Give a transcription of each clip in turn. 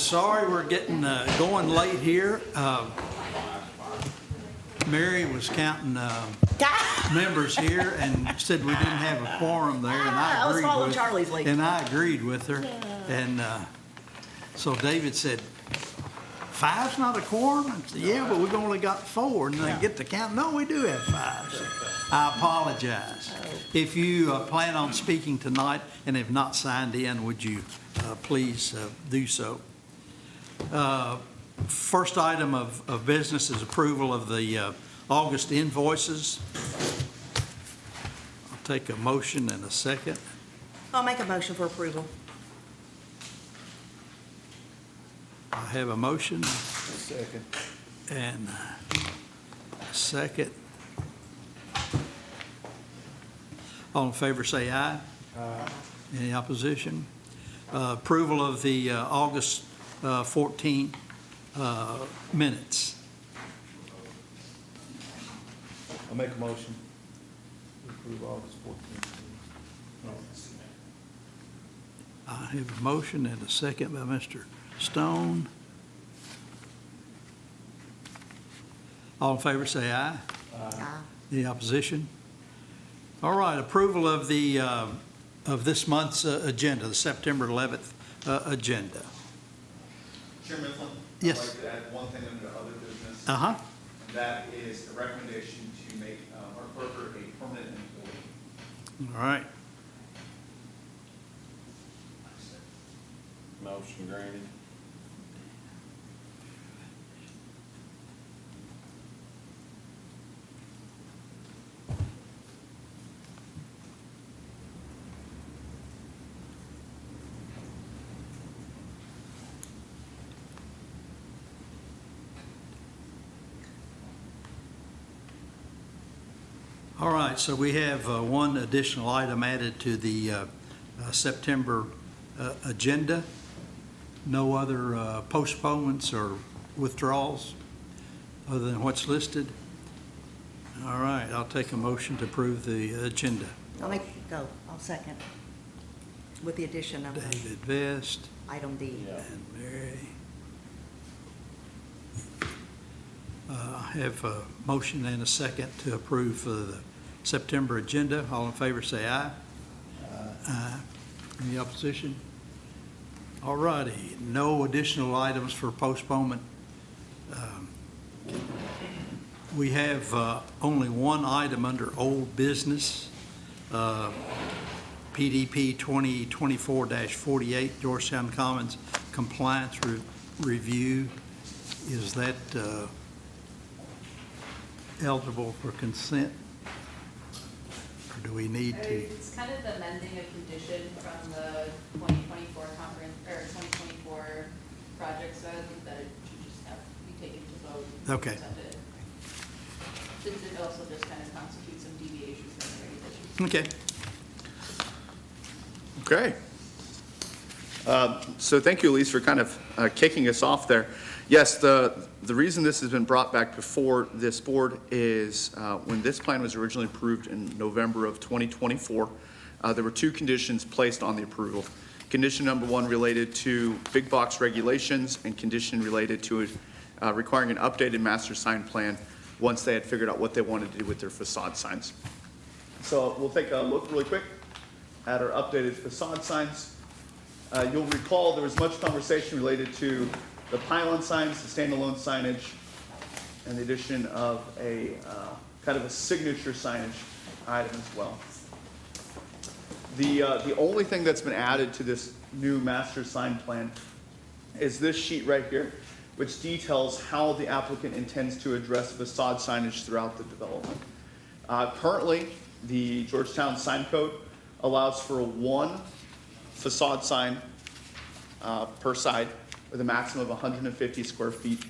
sorry we're getting going late here. Mary was counting members here and said we didn't have a quorum there, and I was following Charlie's lead. And I agreed with her. And so David said, "Five's not a quorum?" I said, "Yeah, but we've only got four." And they get to count. No, we do have five. So I apologize. If you plan on speaking tonight and have not signed in, would you please do so? First item of business is approval of the August invoices. I'll take a motion and a second. I'll make a motion for approval. I have a motion Second. and a second. All in favor say aye. Aye. Any opposition? Approval of the August 14 minutes. I'll make a motion to approve August 14th. I have a motion and a second by Mr. Stone. All in favor say aye. Aye. Any opposition? All right, approval of the of this month's agenda, the September 11th agenda. Chairman Flynn? Yes. I'd like to add one thing under other business. Uh-huh. And that is the recommendation to make Mark Parker a permanent employee. All right. Motion granted. All right, so we have one additional item added to the September agenda. No other postponements or withdrawals other than what's listed. All right, I'll take a motion to approve the agenda. I'll second. With the addition of David Vest item D. Yeah. and Mary. I have a motion and a second to approve the September agenda. All in favor say aye. Aye. Any opposition? All righty, no additional items for postponement. We have only one item under old business, PDP 2024-48, Georgetown Commons Compliance Review. Is that eligible for consent? Or do we need to? It's kind of amending a condition from the 2024 conference, or 2024 project, so I think that it should just have to be taken to vote. and Okay. accepted. Since it also just kind of constitutes some deviation from the regulations. Okay. Okay. So thank you, Elise, for kind of kicking us off there. Yes, the reason this has been brought back before this board is when this plan was originally approved in November of 2024, there were two conditions placed on the approval. Condition number one related to big box regulations, and condition related to requiring an updated master sign plan once they had figured out what they wanted to do with their facade signs. So we'll take a look really quick at our updated facade signs. You'll recall there was much conversation related to the pylon signs, the standalone signage, and the addition of a kind of a signature signage item as well. The only thing that's been added to this new master sign plan is this sheet right here, which details how the applicant intends to address facade signage throughout the development. Currently, the Georgetown Sign Code allows for one facade sign per side with a maximum of 150 square feet.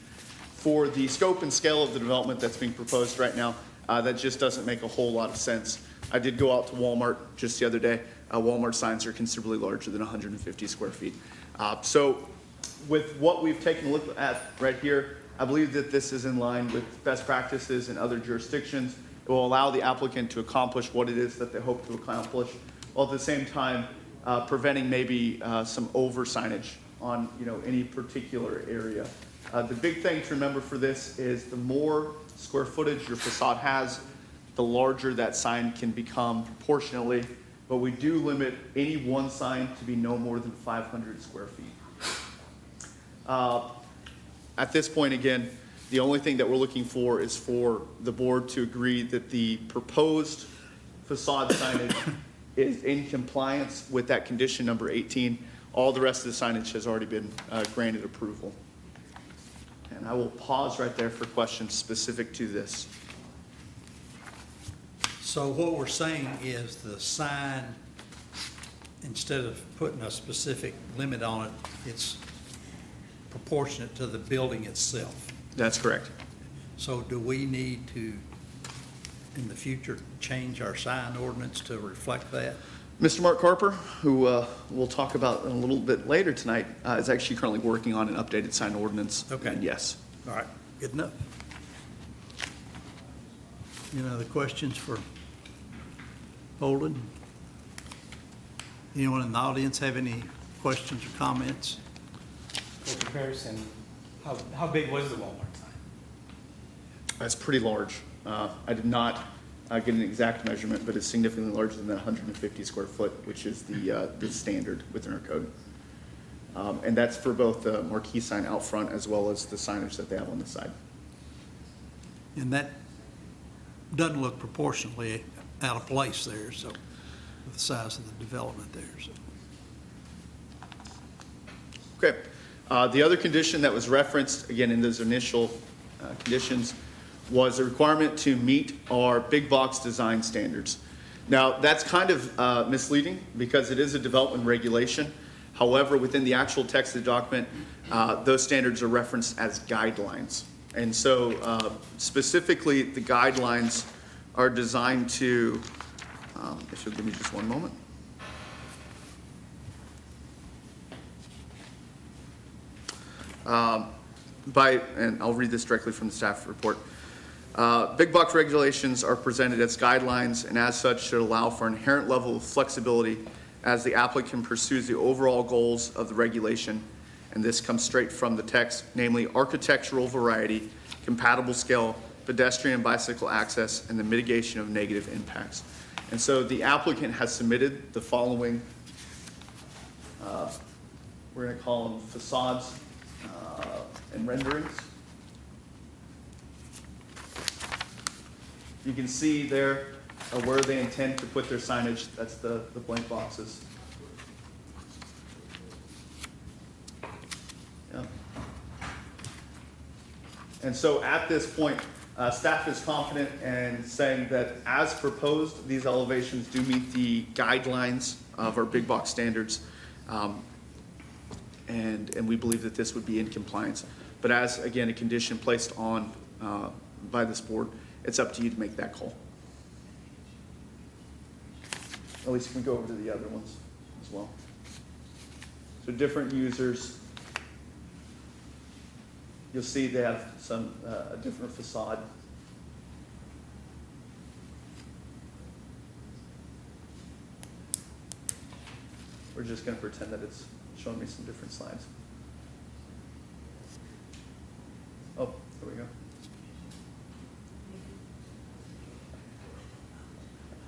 For the scope and scale of the development that's being proposed right now, that just doesn't make a whole lot of sense. I did go out to Walmart just the other day. Walmart signs are considerably larger than 150 square feet. So with what we've taken a look at right here, I believe that this is in line with best practices in other jurisdictions. It will allow the applicant to accomplish what it is that they hope to accomplish, while at the same time preventing maybe some over signage on, any particular area. The big thing to remember for this is the more square footage your facade has, the larger that sign can become proportionally, but we do limit any one sign to be no more than 500 square feet. At this point, again, the only thing that we're looking for is for the board to agree that the proposed facade signage is in compliance with that condition number 18. All the rest of the signage has already been granted approval. And I will pause right there for questions specific to this. So what we're saying is the sign, instead of putting a specific limit on it, it's proportionate to the building itself. That's correct. So do we need to, in the future, change our sign ordinance to reflect that? Mr. Mark Carper, who we'll talk about a little bit later tonight, is actually currently working on an updated sign ordinance. Okay. And yes. All right, good enough. Any other questions for Holden? Anyone in the audience have any questions or comments? For comparison, how big was the Walmart sign? That's pretty large. I did not get an exact measurement, but it's significantly larger than that 150 square foot, which is the standard within our code. And that's for both the marquee sign out front as well as the signage that they have on the side. And that doesn't look proportionally out of place there, so, with the size of the development there, so. Okay. The other condition that was referenced, again, in those initial conditions was a requirement to meet our big box design standards. Now, that's kind of misleading because it is a development regulation. However, within the actual text of the document, those standards are referenced as guidelines. And so specifically, the guidelines are designed to, if you'll give me just one moment. And I'll read this directly from the staff report. Big box regulations are presented as guidelines and as such should allow for an inherent level of flexibility as the applicant pursues the overall goals of the regulation. And this comes straight from the text, namely architectural variety, compatible scale, pedestrian and bicycle access, and the mitigation of negative impacts. And so the applicant has submitted the following, we're going to call them facades and renderings. You can see there where they intend to put their signage. That's the blank boxes. Yeah. And so at this point, staff is confident in saying that as proposed, these elevations do meet the guidelines of our big box standards. And we believe that this would be in compliance. But as, again, a condition placed on by this board, it's up to you to make that call. At least we can go over to the other ones as well. So different users, you'll see they have some a different facade. We're just going to pretend that it's showing me some different slides. Oh, there we go.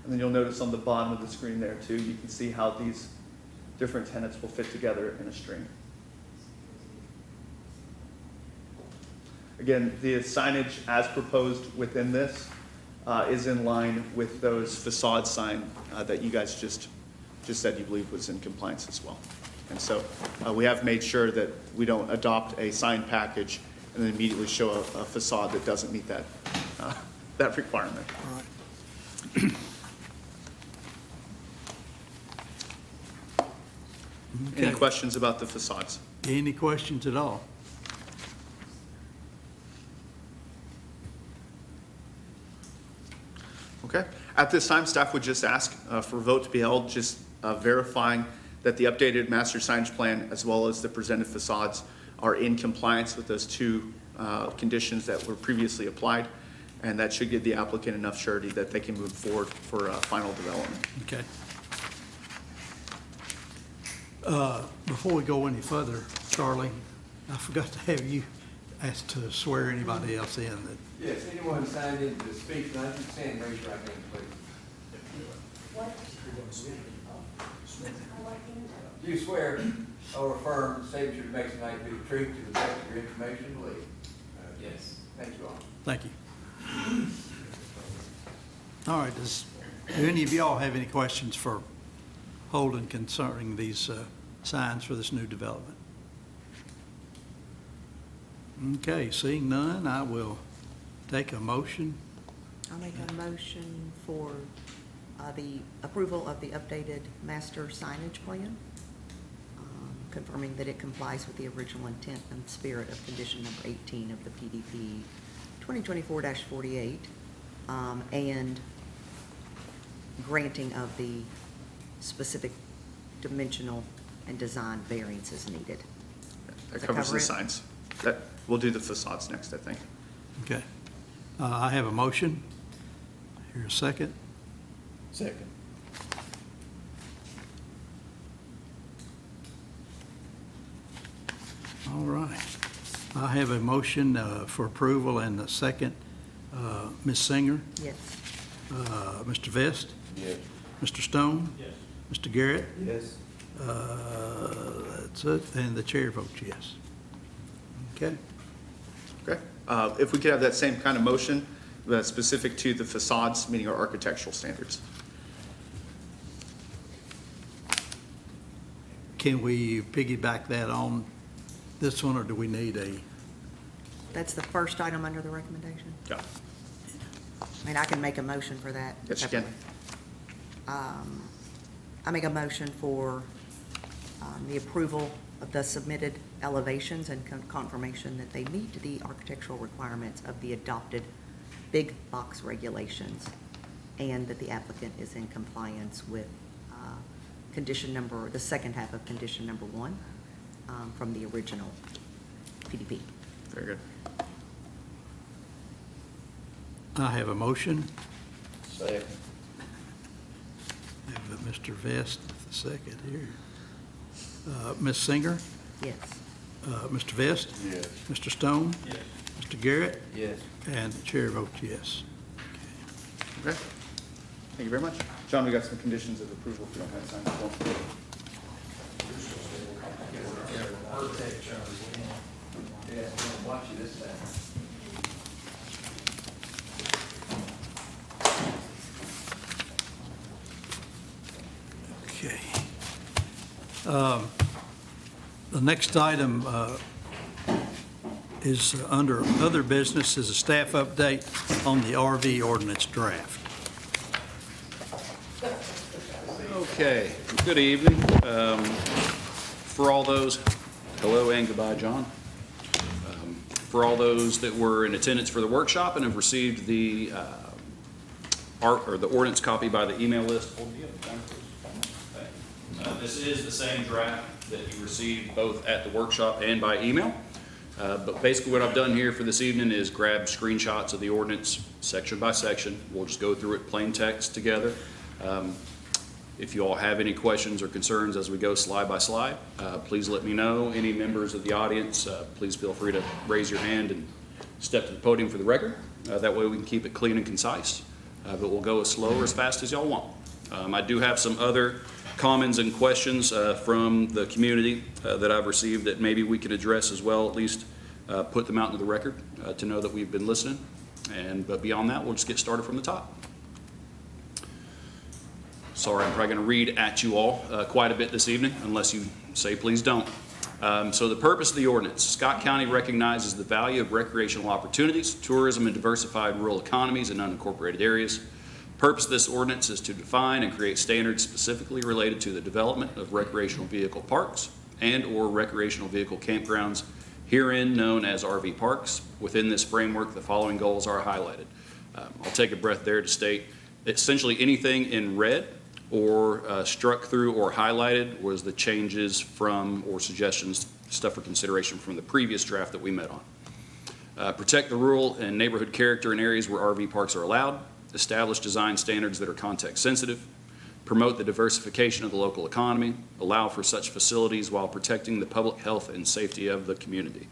And then you'll notice on the bottom of the screen there too, you can see how these different tenants will fit together in a string. Again, the signage as proposed within this is in line with those facade sign that you guys just said you believe was in compliance as well. And so we have made sure that we don't adopt a sign package and then immediately show a facade that doesn't meet that, that requirement. All right. Any Okay. questions about the facades? Any questions at all? Okay. At this time, staff would just ask for a vote to be held, just verifying that the updated master signage plan as well as the presented facades are in compliance with those two conditions that were previously applied. And that should give the applicant enough surety that they can move forward for final development. Okay. Before we go any further, Charlie, I forgot to have you asked to swear anybody else in that. Yes, anyone signed in to speak, tonight, you stand, raise your right hand, please. Do you swear or affirm the statement you're making tonight to be the truth to the best of your information and belief? Yes. Thank you all. Thank you. All right, do any of y'all have any questions for Holden concerning these signs for this new development? Okay, seeing none, I will take a motion. I'll make a motion for the approval of the updated master signage plan, confirming that it complies with the original intent and spirit of condition number 18 of the PDP 2024-48, and granting of the specific dimensional and design variances needed. That Does covers cover the it? signs. We'll do the facades next, I think. Okay. I have a motion. Here a second. Second. All right. I have a motion for approval and a second. Ms. Singer, Yes. Mr. Vest, Yes. Mr. Stone, Yes. Mr. Garrett, Yes. that's it, and the chair votes yes. Okay. Okay. If we could have that same kind of motion, specific to the facades, meeting our architectural standards. Can we piggyback that on this one, or do we need a? That's the first item under the recommendation. Yeah. I mean, I can make a motion for that. Yes, you can. I make a motion for the approval of the submitted elevations and confirmation that they meet the architectural requirements of the adopted big box regulations, and that the applicant is in compliance with the second half of condition number 1 from the original PDP. Very good. I have a motion. Second. I have Mr. Vest, the second here. Ms. Singer, Yes. Mr. Vest, Yes. Mr. Stone, Yes. Mr. Garrett, Yes. and the chair votes yes. Okay. Thank you very much. John, we got some conditions of approval if you don't have time to go. Yeah, we'll watch you this time. Okay. The next item is under other business, is a staff update on the RV ordinance draft. Okay, good evening. For all those, hello and goodbye, John. For all those that were in attendance for the workshop and have received the the ordinance copy by the email list. This is the same draft that you received both at the workshop and by email. But basically what I've done here for this evening is grab screenshots of the ordinance section by section. We'll just go through it plain text together. If you all have any questions or concerns as we go slide by slide, please let me know. Any members of the audience, please feel free to raise your hand and step to the podium for the record. That way we can keep it clean and concise, but we'll go as slow or as fast as y'all want. I do have some other comments and questions from the community that I've received that maybe we can address as well, at least put them out into the record to know that we've been listening. But beyond that, we'll just get started from the top. Sorry, I'm probably going to read at you all quite a bit this evening, unless you say please don't. So the purpose of the ordinance: Scott County recognizes the value of recreational opportunities, tourism, and diversified rural economies in unincorporated areas. The purpose of this ordinance is to define and create standards specifically related to the development of recreational vehicle parks and/or recreational vehicle campgrounds, herein known as RV parks. Within this framework, the following goals are highlighted. I'll take a breath there to state essentially anything in red or struck through or highlighted was the changes from or suggestions, stuff for consideration from the previous draft that we met on. Protect the rural and neighborhood character in areas where RV parks are allowed. Establish design standards that are context sensitive. promote the diversification of the local economy, allow for such facilities while protecting the public health and safety of the community.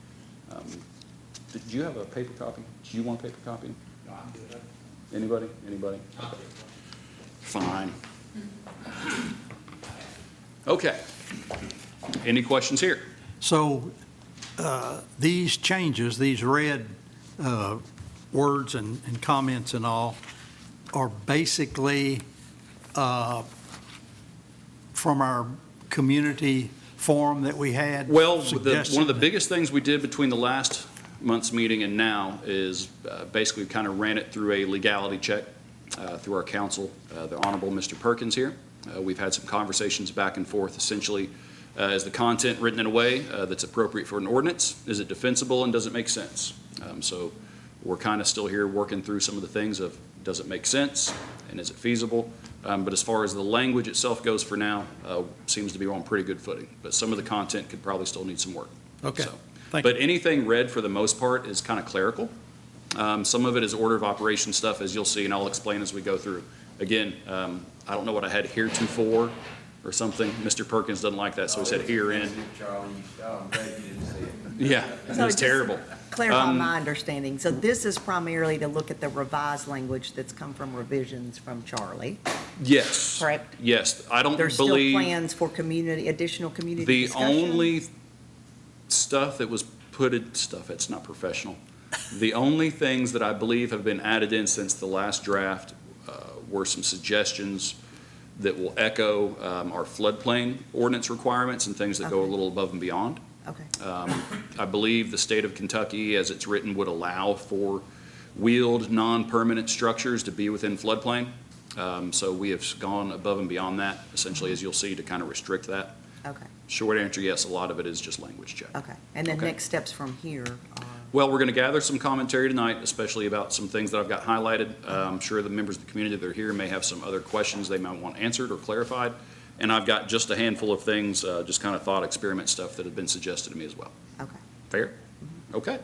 Did you have a paper copy? Do you want a paper copy? No, I'm good. Anybody? Anybody? Fine. Okay. Any questions here? So these changes, these red words and comments and all, are basically from our community forum that we had? Well, one suggesting of the that- biggest things we did between the last month's meeting and now is basically kind of ran it through a legality check through our counsel, the Honorable Mr. Perkins here. We've had some conversations back and forth. Essentially, is the content written in a way that's appropriate for an ordinance? Is it defensible and does it make sense? So we're kind of still here working through some of the things of, does it make sense and is it feasible? But as far as the language itself goes for now, seems to be on pretty good footing. But some of the content could probably still need some work. Okay, So, thank you. but anything read for the most part is kind of clerical. Some of it is order of operation stuff, as you'll see, and I'll explain as we go through. Again, I don't know what I had heretofore or something. Mr. Perkins doesn't like that, so he said herein. Charlie, I'm glad you didn't see it. Yeah, it So was just terrible. Clarify my understanding. So this is primarily to look at the revised language that's come from revisions from Charlie. Yes. Correct. Yes, I don't There's still believe plans for additional community the discussion? only stuff that was it's not professional. The only things that I believe have been added in since the last draft were some suggestions that will echo our floodplain ordinance requirements and things that go a Okay. little above and beyond. Okay, I believe the state of Kentucky, as it's written, would allow for wheeled, non-permanent structures to be within floodplain. So we have gone above and beyond that, essentially, as you'll see, to kind of restrict that. okay, Short answer, yes, a lot of it is just language check. okay. And then Okay. next steps from here are, Well, we're going to gather some commentary tonight, especially about some things that I've got highlighted. I'm sure the members of the community that are here may have some other questions they might want answered or clarified. And I've got just a handful of things, just kind of thought experiment stuff that have been suggested to me as well. okay, Fair? Okay.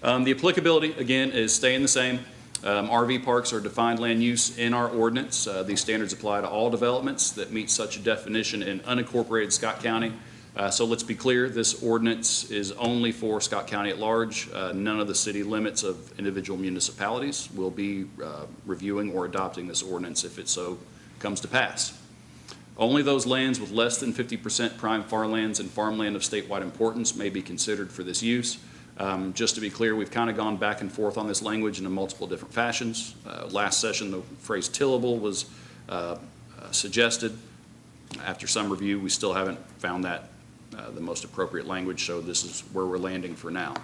The applicability, again, is staying the same. RV parks are defined land use in our ordinance. These standards apply to all developments that meet such a definition in unincorporated Scott County. So let's be clear, this ordinance is only for Scott County at large. None of the city limits of individual municipalities will be reviewing or adopting this ordinance if it so comes to pass. Only those lands with less than 50% prime farmlands and farmland of statewide importance may be considered for this use. Just to be clear, we've kind of gone back and forth on this language in multiple different fashions. Last session, the phrase tillable was suggested. After some review, we still haven't found that the most appropriate language, so this is where we're landing for now.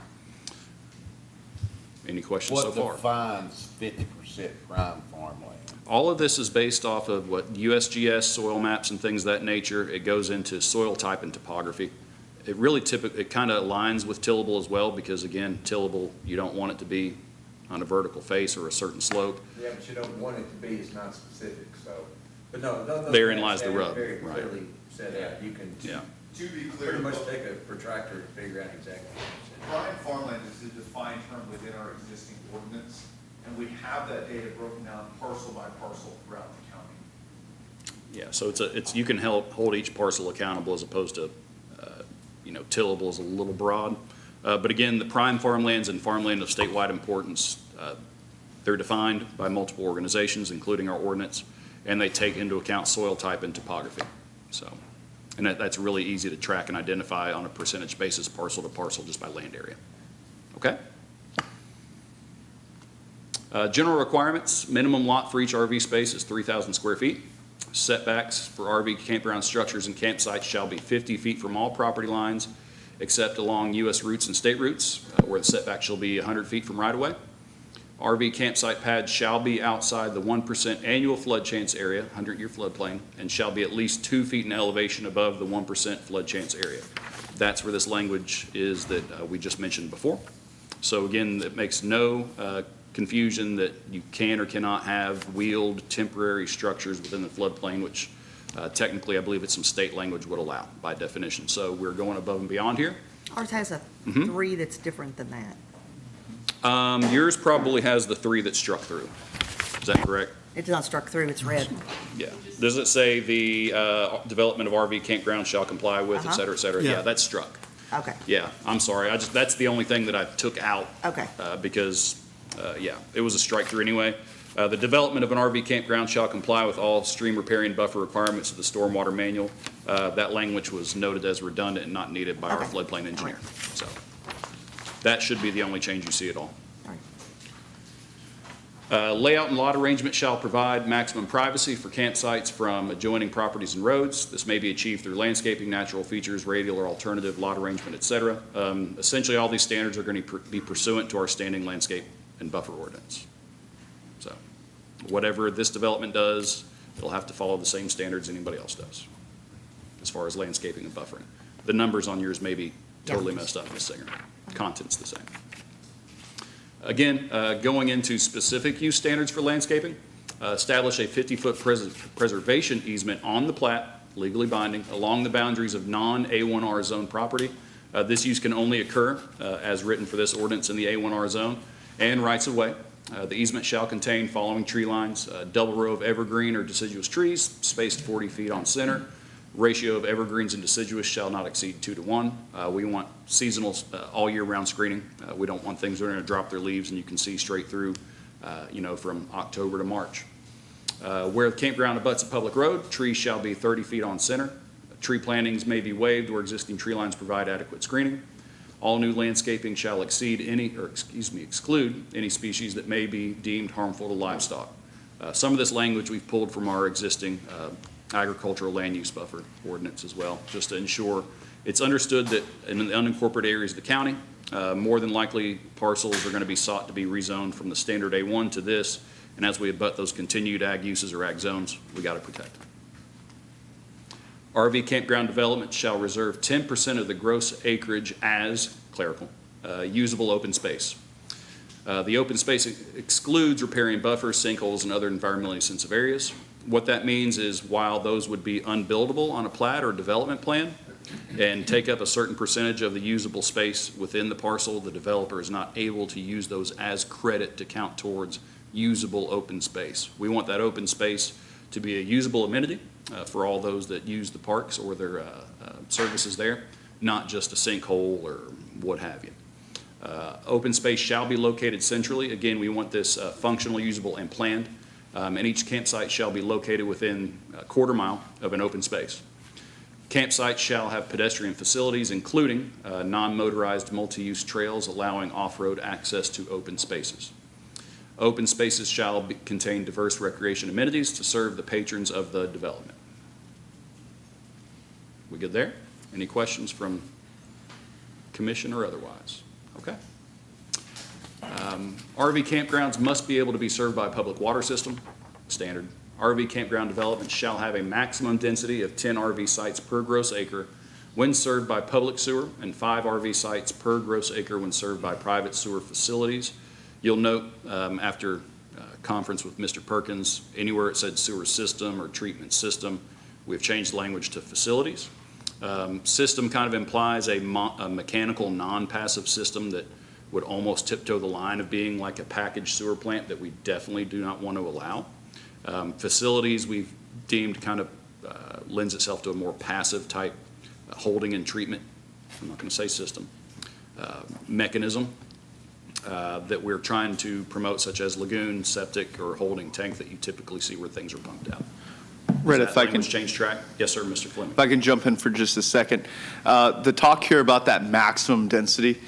Any questions so far? What defines 50% prime farmland? All of this is based off of what USGS, soil maps and things of that nature. It goes into soil type and topography. It really it kind of aligns with tillable as well, because again, tillable, you don't want it to be on a vertical face or a certain slope. Yeah, but you don't want it to be, it's not specific, so, but no. Therein lies the rub, Very right. clearly set out, you can Yeah. To be clear, pretty much take a protractor and figure out exactly. prime farmland is a defined term within our existing ordinance, and we have that data broken down parcel by parcel throughout the county. Yeah, so it's you can hold each parcel accountable as opposed to, tillable is a little broad. But again, the prime farmlands and farmland of statewide importance, they're defined by multiple organizations, including our ordinance, and they take into account soil type and topography. So, and that's really easy to track and identify on a percentage basis, parcel to parcel, just by land area. Okay? General requirements, minimum lot for each RV space is 3,000 square feet. Setbacks for RV campground structures and campsites shall be 50 feet from all property lines, except along U.S. routes and state routes, where the setback shall be 100 feet from right-of-way. RV campsite pads shall be outside the 1% annual flood chance area, 100-year floodplain, and shall be at least 2 feet in elevation above the 1% flood chance area. That's where this language is that we just mentioned before. So again, it makes no confusion that you can or cannot have wheeled temporary structures within the floodplain, which technically I believe it's some state language would allow by definition. So we're going above and beyond here. ours has a Mm-hmm. 3 that's different than that. Yours probably has the 3 that struck through. Is that correct? It's not struck through, it's red. Yeah. Does it say the development of RV campgrounds shall comply with, et Uh-huh. cetera, et cetera? Yeah. Yeah, that's struck. Okay, Yeah, I'm sorry. That's the only thing that I took out. Okay. Because, yeah, it was a strike through anyway. The development of an RV campground shall comply with all stream riparian buffer requirements of the stormwater manual. That language was noted as redundant and not needed by our Okay. floodplain engineer. All right. So that should be the only change you see at all. all right. Layout and lot arrangement shall provide maximum privacy for campsites from adjoining properties and roads. This may be achieved through landscaping, natural features, radial or alternative lot arrangement, et cetera. Essentially, all these standards are going to be pursuant to our standing landscape and buffer ordinance. So whatever this development does, it'll have to follow the same standards anybody else does as far as landscaping and buffering. The numbers on yours may be totally messed up, Ms. Singer. Content's the same. Again, going into specific use standards for landscaping, establish a 50-foot preservation easement on the plat, legally binding, along the boundaries of non-A1R zone property. This use can only occur, as written for this ordinance, in the A1R zone and rights of way. The easement shall contain following tree lines: a double row of evergreen or deciduous trees, spaced 40 feet on center. Ratio of evergreens and deciduous shall not exceed 2 to 1. We want seasonal, all year round screening. We don't want things that are going to drop their leaves and you can see straight through, from October to March. Where the campground abuts a public road, trees shall be 30 feet on center. Tree plantings may be waived where existing tree lines provide adequate screening. All new landscaping shall exclude any species that may be deemed harmful to livestock. Some of this language we've pulled from our existing agricultural land use buffer ordinance as well, just to ensure it's understood that in the unincorporated areas of the county, more than likely parcels are going to be sought to be rezoned from the standard A1 to this, and as we abut those continued ag uses or ag zones, we got to protect them. RV campground development shall reserve 10% of the gross acreage as clerical, usable open space. The open space excludes riparian buffers, sinkholes, and other environmentally sensitive areas. What that means is while those would be unbuildable on a plat or development plan and take up a certain percentage of the usable space within the parcel, the developer is not able to use those as credit to count towards usable open space. We want that open space to be a usable amenity for all those that use the parks or their services there, not just a sinkhole or what have you. Open space shall be located centrally. Again, we want this functional, usable, and planned. And each campsite shall be located within a quarter mile of an open space. Campsites shall have pedestrian facilities, including non-motorized multi-use trails allowing off-road access to open spaces. Open spaces shall contain diverse recreation amenities to serve the patrons of the development. We good there? Any questions from commission or otherwise? Okay. RV campgrounds must be able to be served by a public water system, standard. RV campground development shall have a maximum density of 10 RV sites per gross acre when served by public sewer and 5 RV sites per gross acre when served by private sewer facilities. You'll note after conference with Mr. Perkins, anywhere it said sewer system or treatment system, we've changed the language to facilities. System kind of implies a mechanical non-passive system that would almost tiptoe the line of being like a packaged sewer plant that we definitely do not want to allow. Facilities we've deemed kind of lends itself to a more passive type holding and treatment, I'm not going to say system, mechanism that we're trying to promote, such as lagoon, septic, or holding tank that you typically see where things are pumped out. Red, Does if that I can, language change track? Yes, sir, Mr. Fleming. if I can jump in for just a second. The talk here about that maximum density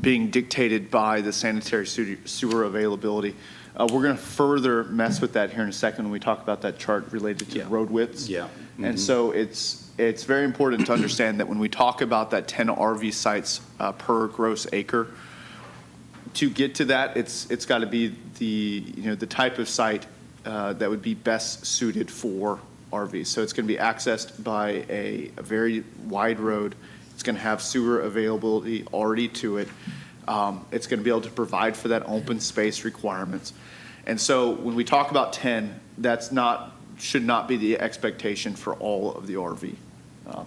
being dictated by the sanitary sewer availability, we're going to further mess with that here in a second when we talk about that chart related to Yeah. road widths. Yeah. And so it's very important to understand that when we talk about that 10 RV sites per gross acre, to get to that, it's got to be the type of site that would be best suited for RVs. So it's going to be accessed by a very wide road. It's going to have sewer availability already to it. It's going to be able to provide for that open space requirements. And so when we talk about 10, should not be the expectation for all of the RV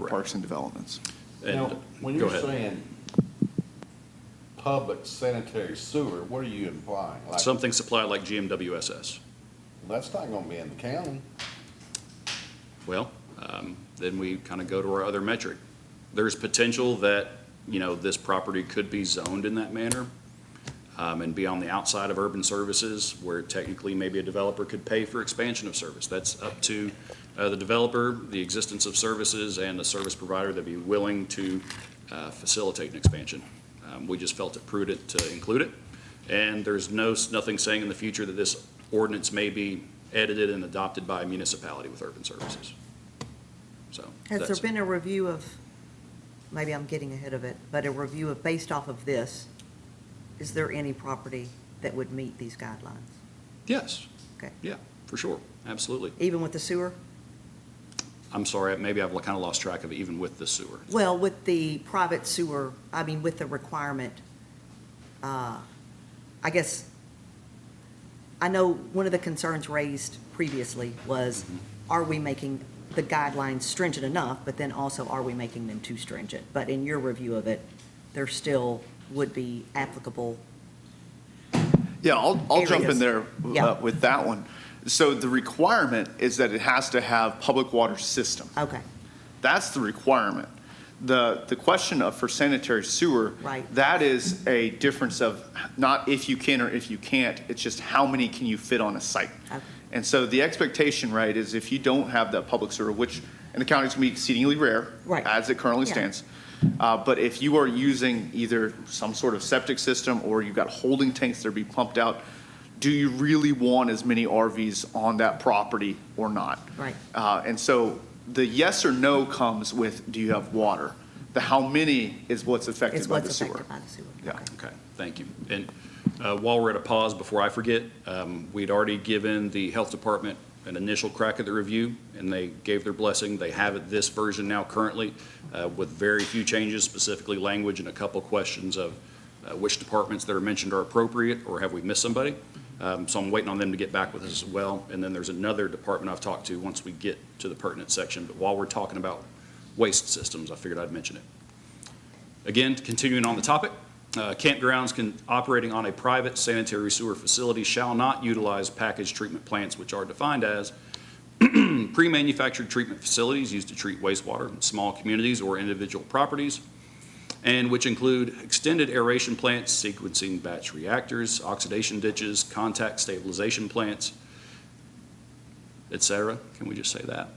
parks and developments. And Now, when go you're ahead. saying public sanitary sewer, what are you implying? Like, Something supplied like GMWSS. That's not gonna be in the county. Well, then we kind of go to our other metric. There's potential that, this property could be zoned in that manner, and be on the outside of urban services, where technically maybe a developer could pay for expansion of service. That's up to the developer, the existence of services, and the service provider that'd be willing to facilitate an expansion. We just felt it prudent to include it, and there's nothing saying in the future that this ordinance may be edited and adopted by a municipality with urban services. So Has there that's- been a review of, maybe I'm getting ahead of it, but a review of, based off of this, is there any property that would meet these guidelines? Yes, Okay, yeah, for sure, absolutely. even with the sewer? I'm sorry, maybe I've kind of lost track of it, even with the sewer. Well, with the private sewer, I mean, with the requirement, I guess, I know one of the concerns raised previously was, are we making the guidelines stringent enough, but then also, are we making them too stringent? But in your review of it, there still would be applicable. Yeah, I'll jump in Areas. there Yeah. with that one. So the requirement is that it has to have public water system. Okay, That's the requirement. The question of for sanitary sewer, Right. that is a difference of not if you can or if you can't, it's just how many can you fit on a site. Okay. And so the expectation, right, is if you don't have that public sewer, which in the county is going to be exceedingly rare, Right. as it currently Yeah. stands. But if you are using either some sort of septic system or you've got holding tanks that are being pumped out, do you really want as many RVs on that property or not? Right. And so the yes or no comes with, do you have water? The how many is what's affected it's by the what's sewer. affected by the sewer. Yeah. Okay. Okay, thank you. And while we're at a pause, before I forget, we'd already given the health department an initial crack at the review, and they gave their blessing. They have it this version now currently, with very few changes, specifically language and a couple questions of which departments that are mentioned are appropriate, or have we missed somebody? So I'm waiting on them to get back with us as well. And then there's another department I've talked to once we get to the pertinent section. But while we're talking about waste systems, I figured I'd mention it. Again, continuing on the topic, campgrounds operating on a private sanitary sewer facility shall not utilize packaged treatment plants, which are defined as pre-manufactured treatment facilities used to treat wastewater in small communities or individual properties, and which include extended aeration plants, sequencing batch reactors, oxidation ditches, contact stabilization plants, et cetera. Can we just say that?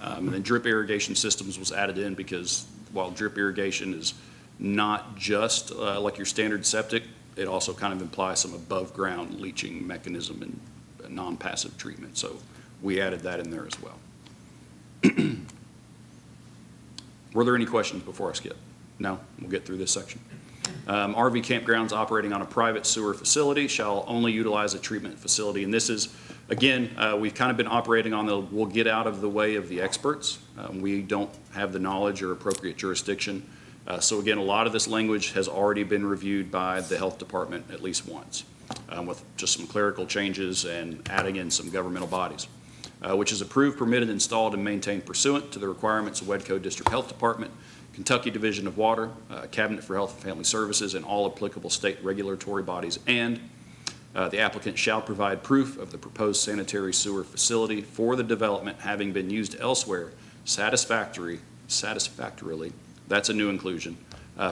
And then drip irrigation systems was added in because while drip irrigation is not just like your standard septic, it also kind of implies some above-ground leaching mechanism and non-passive treatment. So we added that in there as well. Were there any questions before I skip? No? We'll get through this section. RV campgrounds operating on a private sewer facility shall only utilize a treatment facility. And this is, again, we've kind of been operating on we'll get out of the way of the experts. We don't have the knowledge or appropriate jurisdiction. So again, a lot of this language has already been reviewed by the health department at least once, with just some clerical changes and adding in some governmental bodies, which is approved, permitted, installed, and maintained pursuant to the requirements of Wedco District Health Department, Kentucky Division of Water, Cabinet for Health and Family Services, and all applicable state regulatory bodies. And the applicant shall provide proof of the proposed sanitary sewer facility for the development having been used elsewhere satisfactorily. That's a new inclusion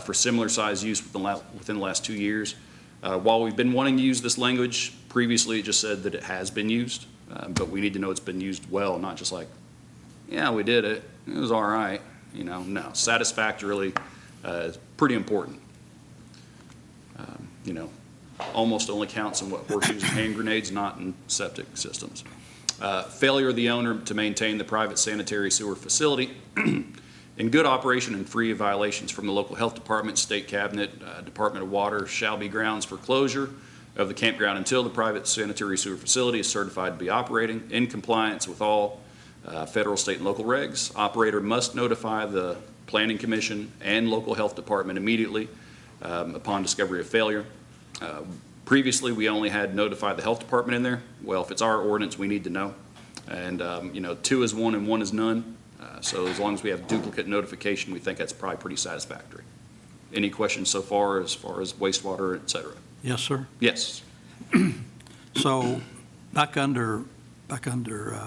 for similar size use within the last 2 years. While we've been wanting to use this language, previously it just said that it has been used, but we need to know it's been used well, not just like, yeah, we did it, it was all right. No, satisfactorily is pretty important. Almost only counts in what horseshoes and hand grenades, not in septic systems. Failure of the owner to maintain the private sanitary sewer facility in good operation and free of violations from the local health department, state cabinet, Department of Water shall be grounds for closure of the campground until the private sanitary sewer facility is certified to be operating in compliance with all federal, state, and local regs. Operator must notify the Planning Commission and local health department immediately upon discovery of failure. Previously, we only had notify the health department in there. Well, if it's our ordinance, we need to know. And, 2 is 1 and 1 is none. So as long as we have duplicate notification, we think that's probably pretty satisfactory. Any questions so far as wastewater, et cetera? Yes, sir. Yes. So back under like under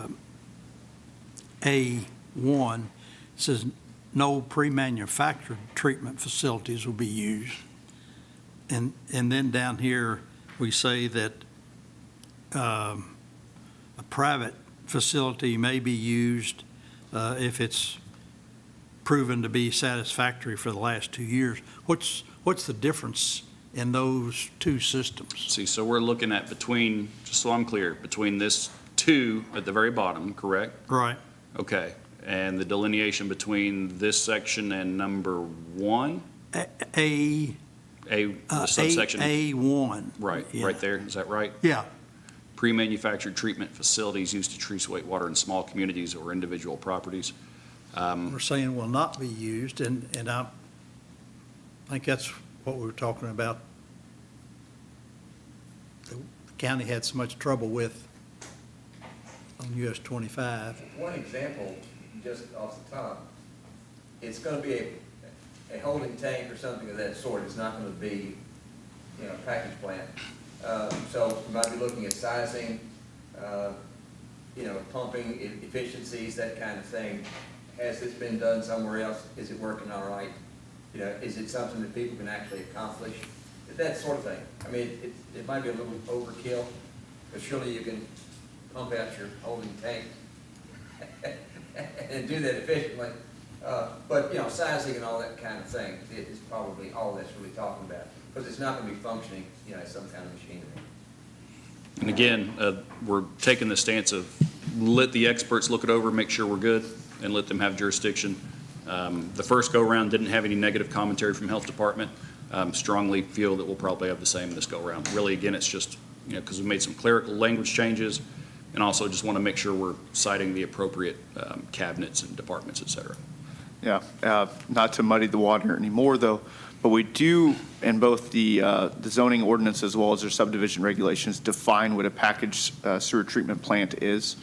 A1, it says no pre-manufactured treatment facilities will be used. And then down here, we say that a private facility may be used if it's proven to be satisfactory for the last 2 years. What's the difference in those two systems? See, so we're looking at between, just so I'm clear, between this 2 at the very bottom, correct? Right. Okay, and the delineation between this section and number 1? A The subsection? A1. Right, Yeah. right there, is that right? Yeah. Pre-manufactured treatment facilities used to treat wastewater in small communities or individual properties. We're saying will not be used, and I think that's what we were talking about. The county had so much trouble with on US 25. One example, just off the top, it's gonna be a holding tank or something of that sort. It's not gonna be, a package plant. So we might be looking at sizing, pumping efficiencies, that kind of thing. Has this been done somewhere else? Is it working all right? Is it something that people can actually accomplish? That sort of thing. I mean, it might be a little overkill, but surely you can pump out your holding tank and do that efficiently. But, sizing and all that kind of thing is probably all that's really talking about, because it's not going to be functioning, as some kind of machinery. And again, we're taking the stance of let the experts look it over, make sure we're good, and let them have jurisdiction. The first go-around didn't have any negative commentary from Health Department. Strongly feel that we'll probably have the same this go-around. Really, again, it's just, because we made some clerical language changes, and also just want to make sure we're citing the appropriate cabinets and departments, et cetera. Yeah, not to muddy the water anymore, though, but we do, in both the zoning ordinance as well as their subdivision regulations, define what a packaged sewer treatment plant is.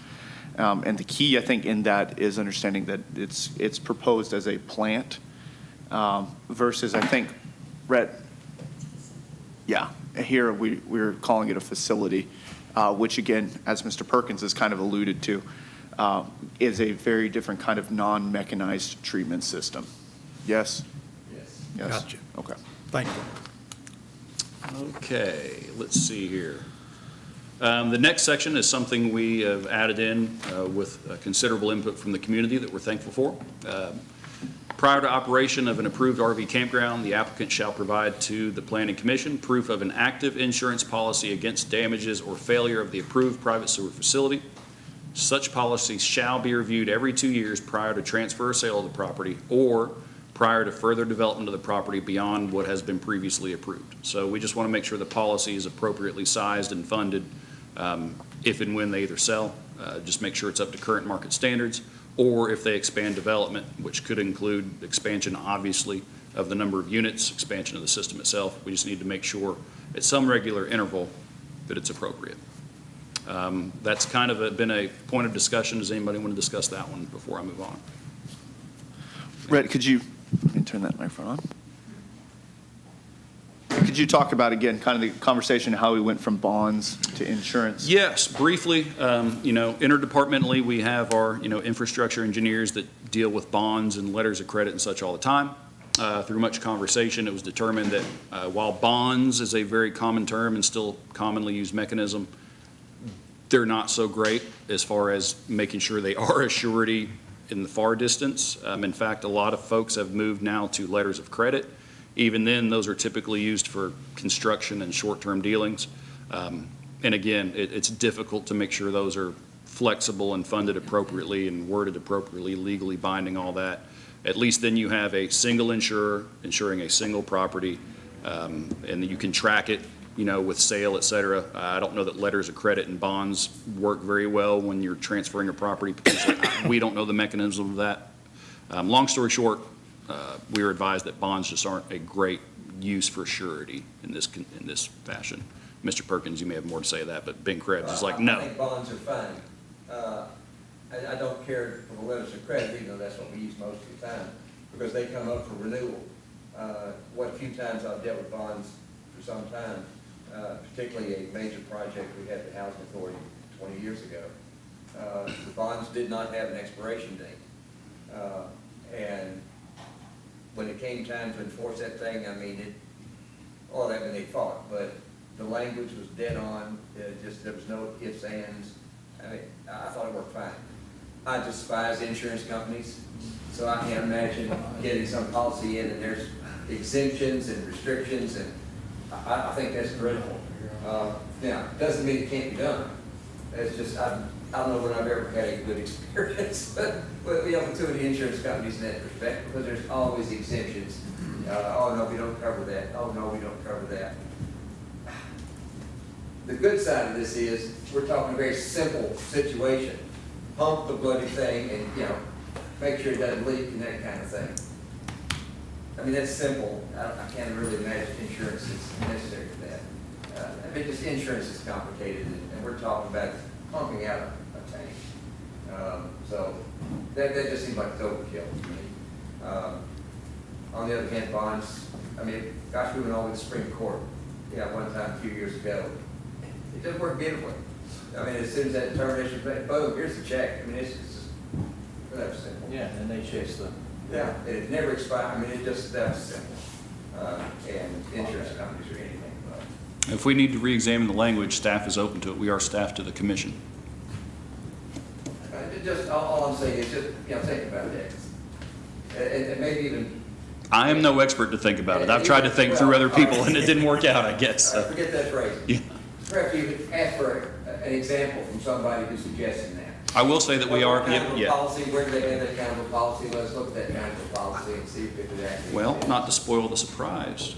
And the key, I think, in that is understanding that it's proposed as a plant versus, I think, Rhett, yeah, here we're calling it a facility, which again, as Mr. Perkins has kind of alluded to, is a very different kind of non-mechanized treatment system. Yes? Yes. Yes. Gotcha. Okay. Thank you. Okay, let's see here. The next section is something we have added in with considerable input from the community that we're thankful for. Prior to operation of an approved RV campground, the applicant shall provide to the Planning Commission proof of an active insurance policy against damages or failure of the approved private sewer facility. Such policies shall be reviewed every 2 years prior to transfer or sale of the property or prior to further development of the property beyond what has been previously approved. So we just want to make sure the policy is appropriately sized and funded if and when they either sell, just make sure it's up to current market standards, or if they expand development, which could include expansion, obviously, of the number of units, expansion of the system itself. We just need to make sure at some regular interval that it's appropriate. That's kind of been a point of discussion. Does anybody want to discuss that one before I move on? Rhett, could you, let me turn that microphone on. Could you talk about, again, kind of the conversation, how we went from bonds to insurance? Yes, briefly, interdepartmentally, we have our, infrastructure engineers that deal with bonds and letters of credit and such all the time. Through much conversation, it was determined that while bonds is a very common term and still commonly used mechanism, they're not so great as far as making sure they are a surety in the far distance. In fact, a lot of folks have moved now to letters of credit. Even then, those are typically used for construction and short-term dealings. And again, it's difficult to make sure those are flexible and funded appropriately and worded appropriately, legally binding, all that. At least then you have a single insurer insuring a single property, and you can track it, with sale, et cetera. I don't know that letters of credit and bonds work very well when you're transferring a property potentially. We don't know the mechanism of that. Long story short, we were advised that bonds just aren't a great use for surety in this fashion. Mr. Perkins, you may have more to say to that, but Ben Krebs is like, no. I think bonds are fine. I don't care for the letters of credit, even though that's what we use most of the time, because they come up for renewal. What few times I've dealt with bonds for some time, particularly a major project we had at the Housing Authority 20 years ago. The bonds did not have an expiration date. And when it came time to enforce that thing, I mean, they fought, but the language was dead on, there was no ifs, ands. I mean, I thought it worked fine. I despise insurance companies, so I can't imagine getting some policy in and there's exemptions and restrictions, and I think that's critical. Now, doesn't mean it can't be done. It's just, I don't know when I've ever had a good experience with two of the insurance companies in that respect, because there's always exemptions. Oh, no, we don't cover that. Oh, no, we don't cover that. The good side of this is, we're talking a very simple situation. Pump the bloody thing and, make sure it doesn't leak and that kind of thing. I mean, that's simple. I can't really imagine insurance is necessary for that. I mean, just insurance is complicated, and we're talking about pumping out a tank. So that just seems like it's overkill to me. On the other hand, bonds, I mean, gosh, we went all the way to the Supreme Court, one time a few years ago. It doesn't work beautifully. I mean, as soon as that determination is made, boom, here's the check. I mean, it's just, that was simple. Yeah, and they chase them. Yeah, it never expired. I mean, that was simple. And insurance companies or anything, but. If we need to re-examine the language, staff is open to it. We are staff to the commission. Just, all I'm saying is just, think about that. And maybe even. I am no expert to think about it. I've tried to think through other people and it didn't work out, I guess. I forget that phrase. Yeah. Perhaps you could ask for an example from somebody who's suggesting that. I will say that we are, What kind of a yeah. policy, where do they have that kind of a policy? Let's look at that kind of a policy and see if it could actually. Well, not to spoil the surprise,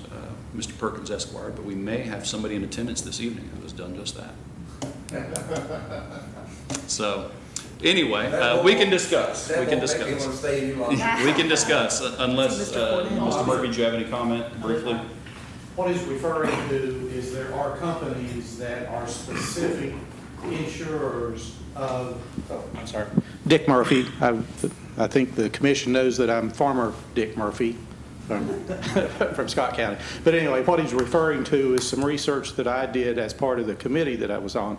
Mr. Perkins Esquire, but we may have somebody in attendance this evening who has done just that. So, anyway, we can discuss. We can That won't make me want to discuss. stay any longer. We can discuss unless, Mr. Murphy, do you have any comment briefly? What he's referring to is there are companies that are specific insurers of, I'm sorry, Dick Murphy. I think the commission knows that I'm Farmer Dick Murphy from Scott County. But anyway, what he's referring to is some research that I did as part of the committee that I was on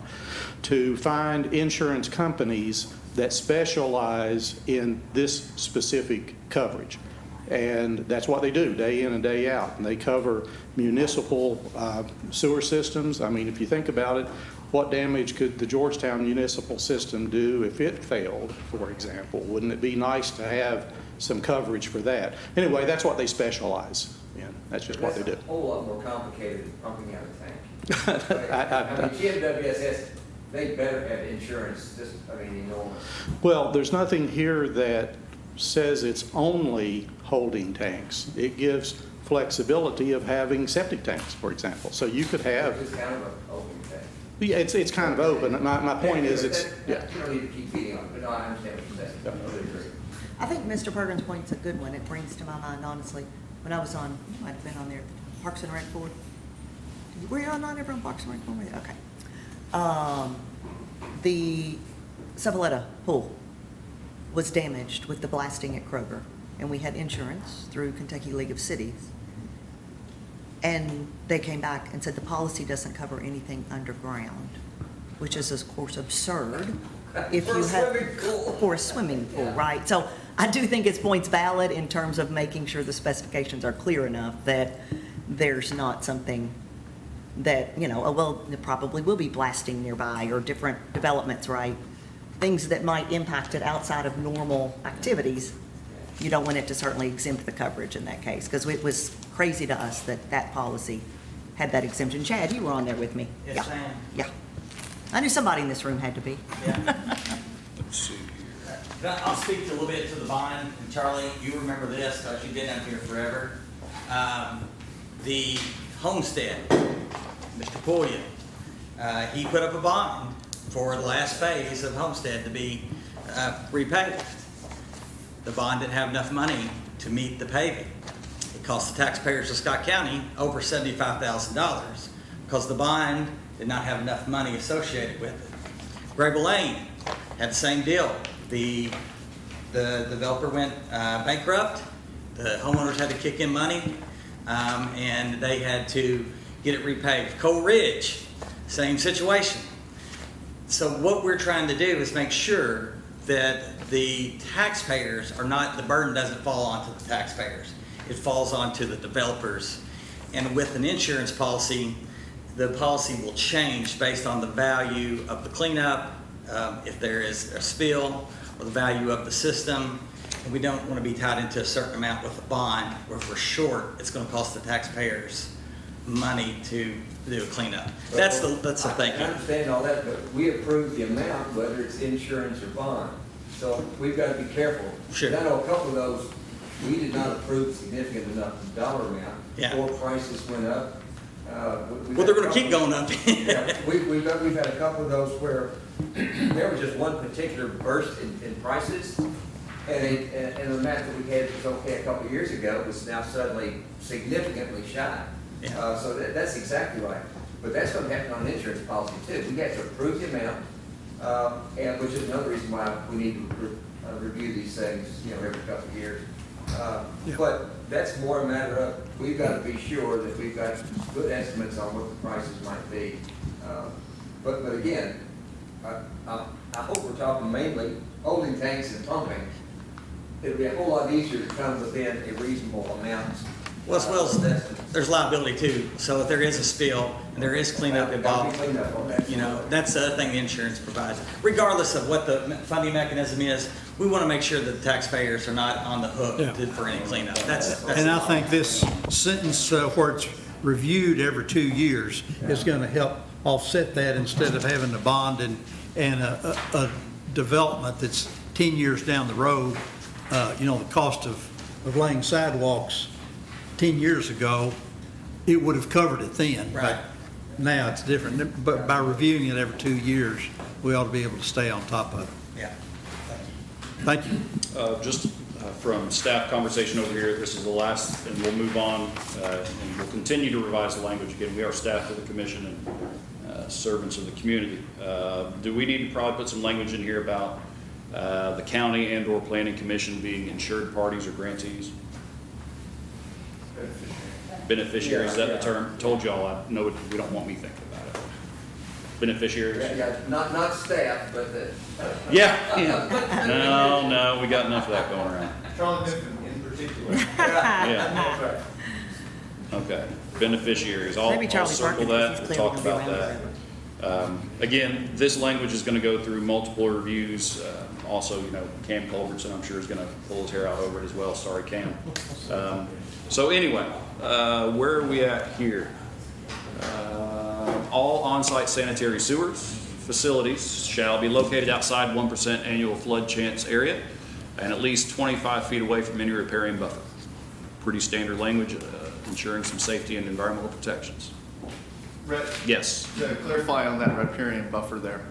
to find insurance companies that specialize in this specific coverage. And that's what they do day in and day out. And they cover municipal sewer systems. I mean, if you think about it, what damage could the Georgetown municipal system do if it failed, for example? Wouldn't it be nice to have some coverage for that? Anyway, that's what they specialize in. That's just what they do. That's a whole lot more complicated than pumping out a tank. I mean, GMWS, they better have insurance, enormous. Well, there's nothing here that says it's only holding tanks. It gives flexibility of having septic tanks, for example. So you could have, It's kind of an open tank. yeah, it's kind of open. My point is it's, yeah. You don't need to keep beating on it, but no, I understand what you're saying. I totally agree. I think Mr. Perkins' point's a good one. It brings to my mind, honestly, when I was on, you might have been on there, Parks and Rec Board. Were you on ever on Parks and Rec Board? Okay. The Savaletta pool was damaged with the blasting at Kroger, and we had insurance through Kentucky League of Cities. And they came back and said the policy doesn't cover anything underground, which is, of course, absurd. If you have for a swimming pool, right? So I do think his point's valid in terms of making sure the specifications are clear enough that there's not something that, there probably will be blasting nearby or different developments, right? Things that might impact it outside of normal activities. You don't want it to certainly exempt the coverage in that case, because it was crazy to us that that policy had that exemption. Chad, you were on there with me. Yes, ma'am. Yeah. I knew somebody in this room had to be. Let's see here. I'll speak a little bit to the bond, and Charlie, you remember this, because you've been up here forever. The homestead, Mr. Pulliam, he put up a bond for the last phase of homestead to be repaid. The bond didn't have enough money to meet the paving. It cost the taxpayers of Scott County over $75,000 because the bond did not have enough money associated with it. Grable Lane had the same deal. The developer went bankrupt. The homeowners had to kick in money, and they had to get it repaid. Coal Ridge, same situation. So what we're trying to do is make sure that the taxpayers are not, the burden doesn't fall onto the taxpayers. It falls onto the developers. And with an insurance policy, the policy will change based on the value of the cleanup, if there is a spill, or the value of the system. And we don't want to be tied into a certain amount with a bond, where if we're short, it's going to cost the taxpayers money to do a cleanup. That's the I thinking. understand all that, but we approve the amount, whether it's insurance or bond. So we've got to be careful. Sure. I know a couple of those, we did not approve significant enough dollar amount. Yeah. Or prices went up. Well, they're going to keep going up. Yeah, we've had a couple of those where there was just one particular burst in prices, and an amount that we had was okay a couple of years ago was now suddenly significantly shy. Yeah. So that's exactly right. But that's going to happen on an insurance policy too. We have to approve the amount, and which is another reason why we need to review these things, every couple of years. But that's more a matter of, we've got to be sure that we've got good estimates on what the prices might be. But again, I hope we're talking mainly holding tanks and pumping. It'll be a whole lot easier to come within a reasonable amount. Well, as well as there's liability too. So if there is a spill and there is cleanup involved, that's the other thing the insurance provides. Regardless of what the funding mechanism is, we want to make sure that the taxpayers are not on the hook for any cleanup. That's And I think this sentence where it's reviewed every 2 years is going to help offset that instead of having a bond and a development that's 10 years down the road. The cost of laying sidewalks 10 years ago, it would have covered it then. Right. But now it's different. But by reviewing it every 2 years, we ought to be able to stay on top of it. Yeah. Thank you. Just from staff conversation over here, this is the last, and we'll move on, and we'll continue to revise the language. Again, we are staff of the commission and servants of the community. Do we need to probably put some language in here about the county and/or planning commission being insured parties or grantees? Beneficiaries, is that the term? Told y'all, I know we don't want me thinking about it. Beneficiaries? Yeah, not staff, but the. Yeah. No, we got enough of that going around. Charlie Pippen in particular. Yeah. Okay, beneficiaries, I'll Maybe Charlie circle Parker, that, he's we'll clearly talk gonna be about around that. Again, this language is gonna go through multiple reviews. Also, Cam Culbertson, I'm sure, is gonna pull his hair out over it as well. Sorry, Cam. So anyway, where are we at here? All on-site sanitary sewers facilities shall be located outside 1% annual flood chance area and at least 25 feet away from any riparian buffer. Pretty standard language, ensuring some safety and environmental protections. Rhett, Yes. to clarify on that riparian buffer there,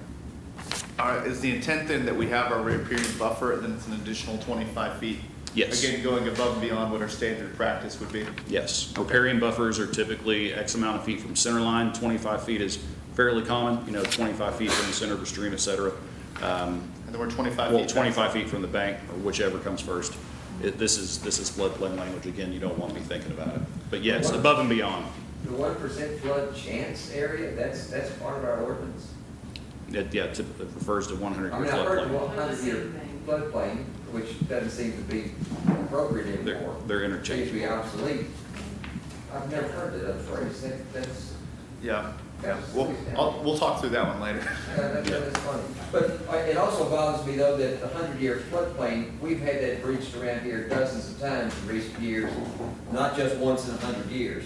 is the intent then that we have our riparian buffer and then it's an additional 25 feet? Yes. Again, going above and beyond what our standard practice would be? Yes. Riparian buffers are typically X amount of feet from center line. 25 feet is fairly common, 25 feet from the center of a stream, et cetera. And then we're 25 feet Well, back. 25 feet from the bank, or whichever comes first. This is floodplain language. Again, you don't want me thinking about it. But yes, above and beyond. The 1% flood chance area, that's part of our ordinance. It refers to 100 I year mean, I've heard the floodplain. 100-year floodplain, which doesn't seem to be appropriate anymore. They're Seems to be interchangeable. obsolete. I've never heard that other phrase. That's, Yeah, we'll talk through that one later. that's funny. But it also bothers me though that the 100-year floodplain, we've had that breached around here dozens of times in recent years, not just once in 100 years.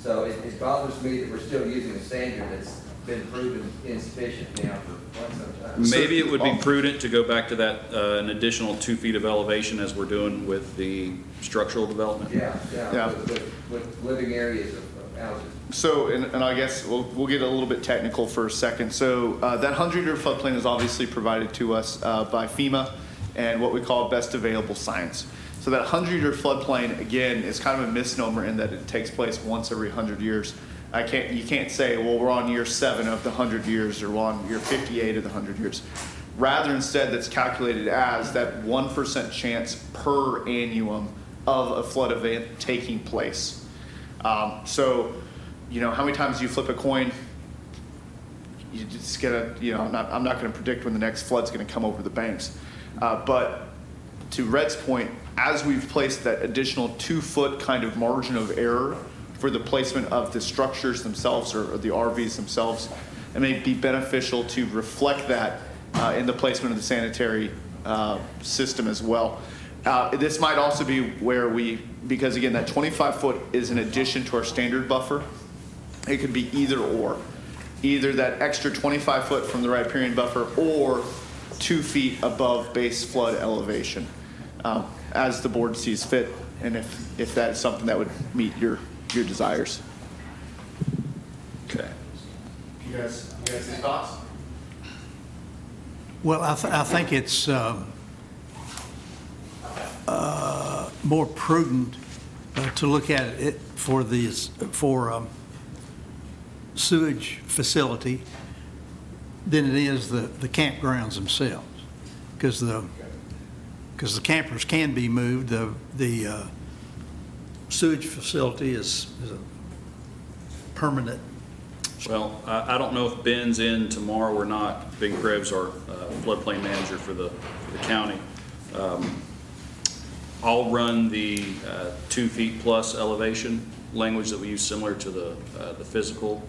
So it bothers me that we're still using a standard that's been proven insufficient now for quite some time. Maybe it would be prudent to go back to that, an additional 2 feet of elevation as we're doing with the structural development. Yeah, with living areas of houses. So, and I guess we'll get a little bit technical for a second. So that 100-year floodplain is obviously provided to us by FEMA and what we call best available science. So that 100-year floodplain, again, is kind of a misnomer in that it takes place once every 100 years. You can't say, well, we're on year 7 of the 100 years or we're on year 58 of the 100 years. Rather, instead, that's calculated as that 1% chance per annum of a flood event taking place. So, how many times do you flip a coin? you just gotta, I'm not gonna predict when the next flood's gonna come over the banks. But to Red's point, as we've placed that additional 2-foot kind of margin of error for the placement of the structures themselves or the RVs themselves, it may be beneficial to reflect that in the placement of the sanitary system as well. This might also be where because again, that 25-foot is an addition to our standard buffer. It could be either or. Either that extra 25-foot from the riparian buffer or 2 feet above base flood elevation, as the board sees fit, and if that's something that would meet your desires. Okay. You guys any thoughts? Well, I think it's more prudent to look at it for sewage facility than it is the campgrounds themselves, because the campers can be moved. The sewage facility is a permanent. Well, I don't know if Ben's in tomorrow or not. Ben Krebs, our floodplain manager for the county. I'll run the 2 feet plus elevation language that we use, similar to the physical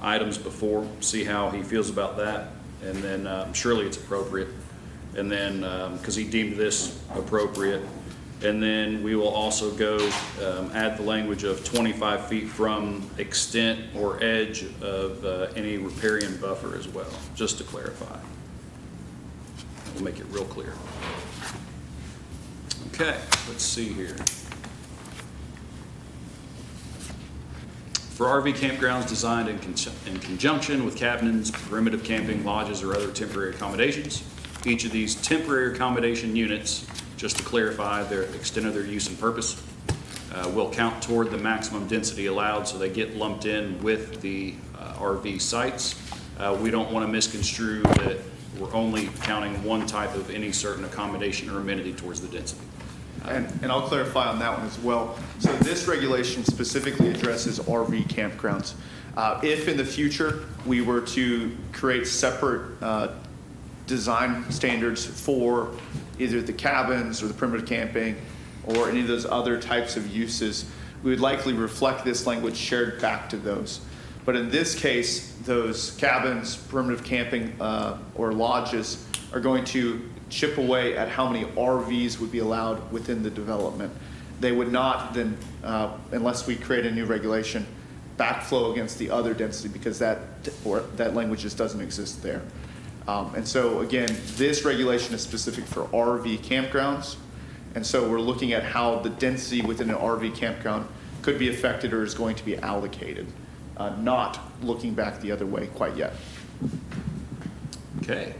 items before, see how he feels about that, and then surely it's appropriate. And then, because he deemed this appropriate, and then we will also go add the language of 25 feet from extent or edge of any riparian buffer as well, just to clarify. We'll make it real clear. Okay, let's see here. For RV campgrounds designed in conjunction with cabins, primitive camping, lodges, or other temporary accommodations, each of these temporary accommodation units, just to clarify their extent of their use and purpose, will count toward the maximum density allowed, so they get lumped in with the RV sites. We don't want to misconstrue that we're only counting one type of any certain accommodation or amenity towards the density. And I'll clarify on that one as well. So this regulation specifically addresses RV campgrounds. If in the future we were to create separate design standards for either the cabins or the primitive camping or any of those other types of uses, we would likely reflect this language shared back to those. But in this case, those cabins, primitive camping, or lodges are going to chip away at how many RVs would be allowed within the development. They would not then, unless we create a new regulation, backflow against the other density, because that language just doesn't exist there. And so again, this regulation is specific for RV campgrounds. And so we're looking at how the density within an RV campground could be affected or is going to be allocated, not looking back the other way quite yet. Okay.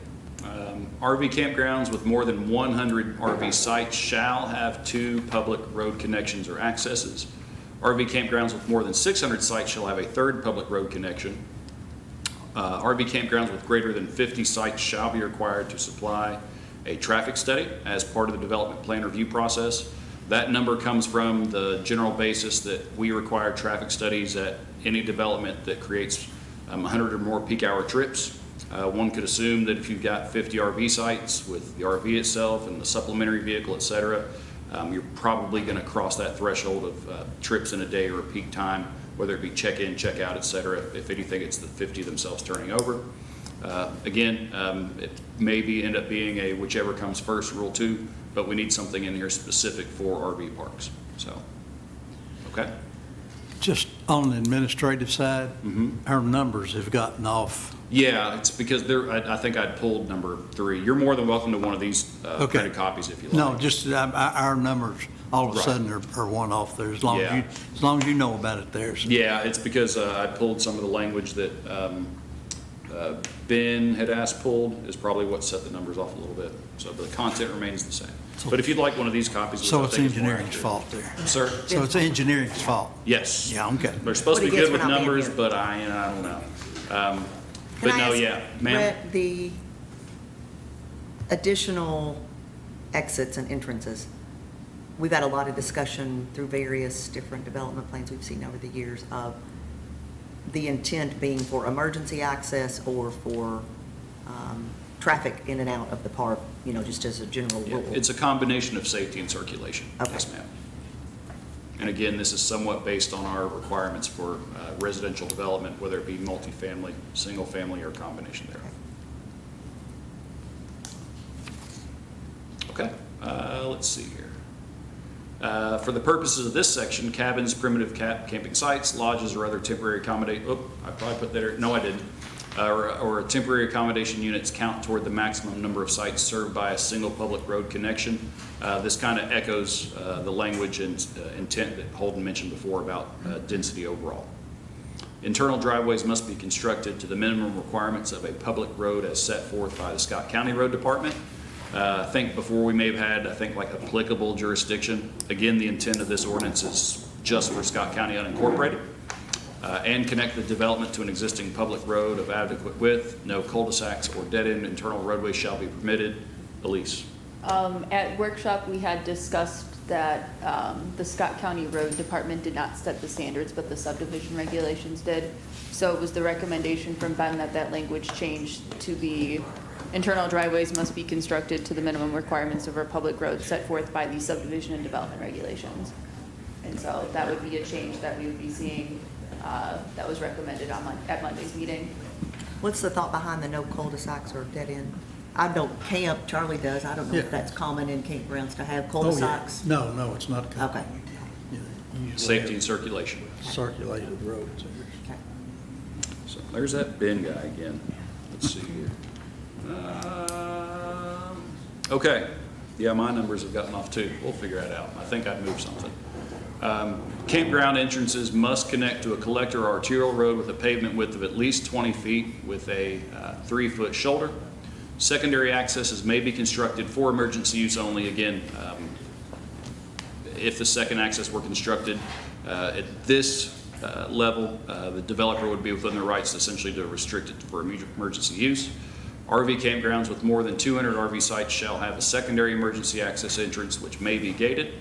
RV campgrounds with more than 100 RV sites shall have 2 public road connections or accesses. RV campgrounds with more than 600 sites shall have a 3rd public road connection. RV campgrounds with greater than 50 sites shall be required to supply a traffic study as part of the development plan review process. That number comes from the general basis that we require traffic studies at any development that creates 100 or more peak hour trips. One could assume that if you've got 50 RV sites with the RV itself and the supplementary vehicle, et cetera, you're probably going to cross that threshold of trips in a day or a peak time, whether it be check-in, check-out, et cetera. If anything, it's the 50 themselves turning over. Again, it may end up being a whichever comes first, rule 2, but we need something in here specific for RV parks. So, okay. Just on the administrative side, our numbers have gotten off. Yeah, it's because I think I'd pulled number 3. You're more than welcome to one of these printed copies if you like. No, just our numbers all of a sudden are one off there, as long as you know about it there. So. Yeah, it's because I pulled some of the language that Ben had asked pulled is probably what set the numbers off a little bit. So the content remains the same. But if you'd like one of these copies, which so I it's think is more engineering's accurate. fault there. Sir? So it's engineering's fault. Yes. Yeah, okay. They're supposed to be What he good gets with for not being numbers, here. but I don't know. Can But I no, ask, yeah, ma'am. Brett, the additional exits and entrances, we've had a lot of discussion through various different development plans we've seen over the years of the intent being for emergency access or for traffic in and out of the park, just as a general Yeah, rule? it's a combination of safety and circulation. Okay. Yes, ma'am. And again, this is somewhat based on our requirements for residential development, whether it be multifamily, single family, or a combination thereof. Okay, let's see here. For the purposes of this section, cabins, primitive camping sites, lodges, or other temporary I probably put there, no I didn't. Or temporary accommodation units count toward the maximum number of sites served by a single public road connection. This kind of echoes the language and intent that Holden mentioned before about density overall. Internal driveways must be constructed to the minimum requirements of a public road as set forth by the Scott County Road Department. I think before we may have had, like applicable jurisdiction. Again, the intent of this ordinance is just for Scott County unincorporated. And connect the development to an existing public road of adequate width. No cul-de-sacs or dead-end internal roadways shall be permitted. Elise. At workshop, we had discussed that the Scott County Road Department did not set the standards, but the subdivision regulations did. So it was the recommendation from Ben that that language changed to be internal driveways must be constructed to the minimum requirements of our public roads set forth by the subdivision and development regulations. And so that would be a change that we would be seeing that was recommended at Monday's meeting. What's the thought behind the no cul-de-sacs or dead end? I know camp, Charlie does, I don't know if Yeah. that's common in campgrounds to have Oh, yeah. cul-de-sacs. No, it's not. Okay, Yeah, usually Safety and circulation. circulated roads. okay. So there's that Ben guy again. Let's see here. Okay, yeah, my numbers have gotten off too. We'll figure that out. I think I'd moved something. Campground entrances must connect to a collector or arterial road with a pavement width of at least 20 feet with a 3-foot shoulder. Secondary accesses may be constructed for emergency use only. Again, if the second access were constructed at this level, the developer would be within their rights essentially to restrict it for emergency use. RV campgrounds with more than 200 RV sites shall have a secondary emergency access entrance which may be gated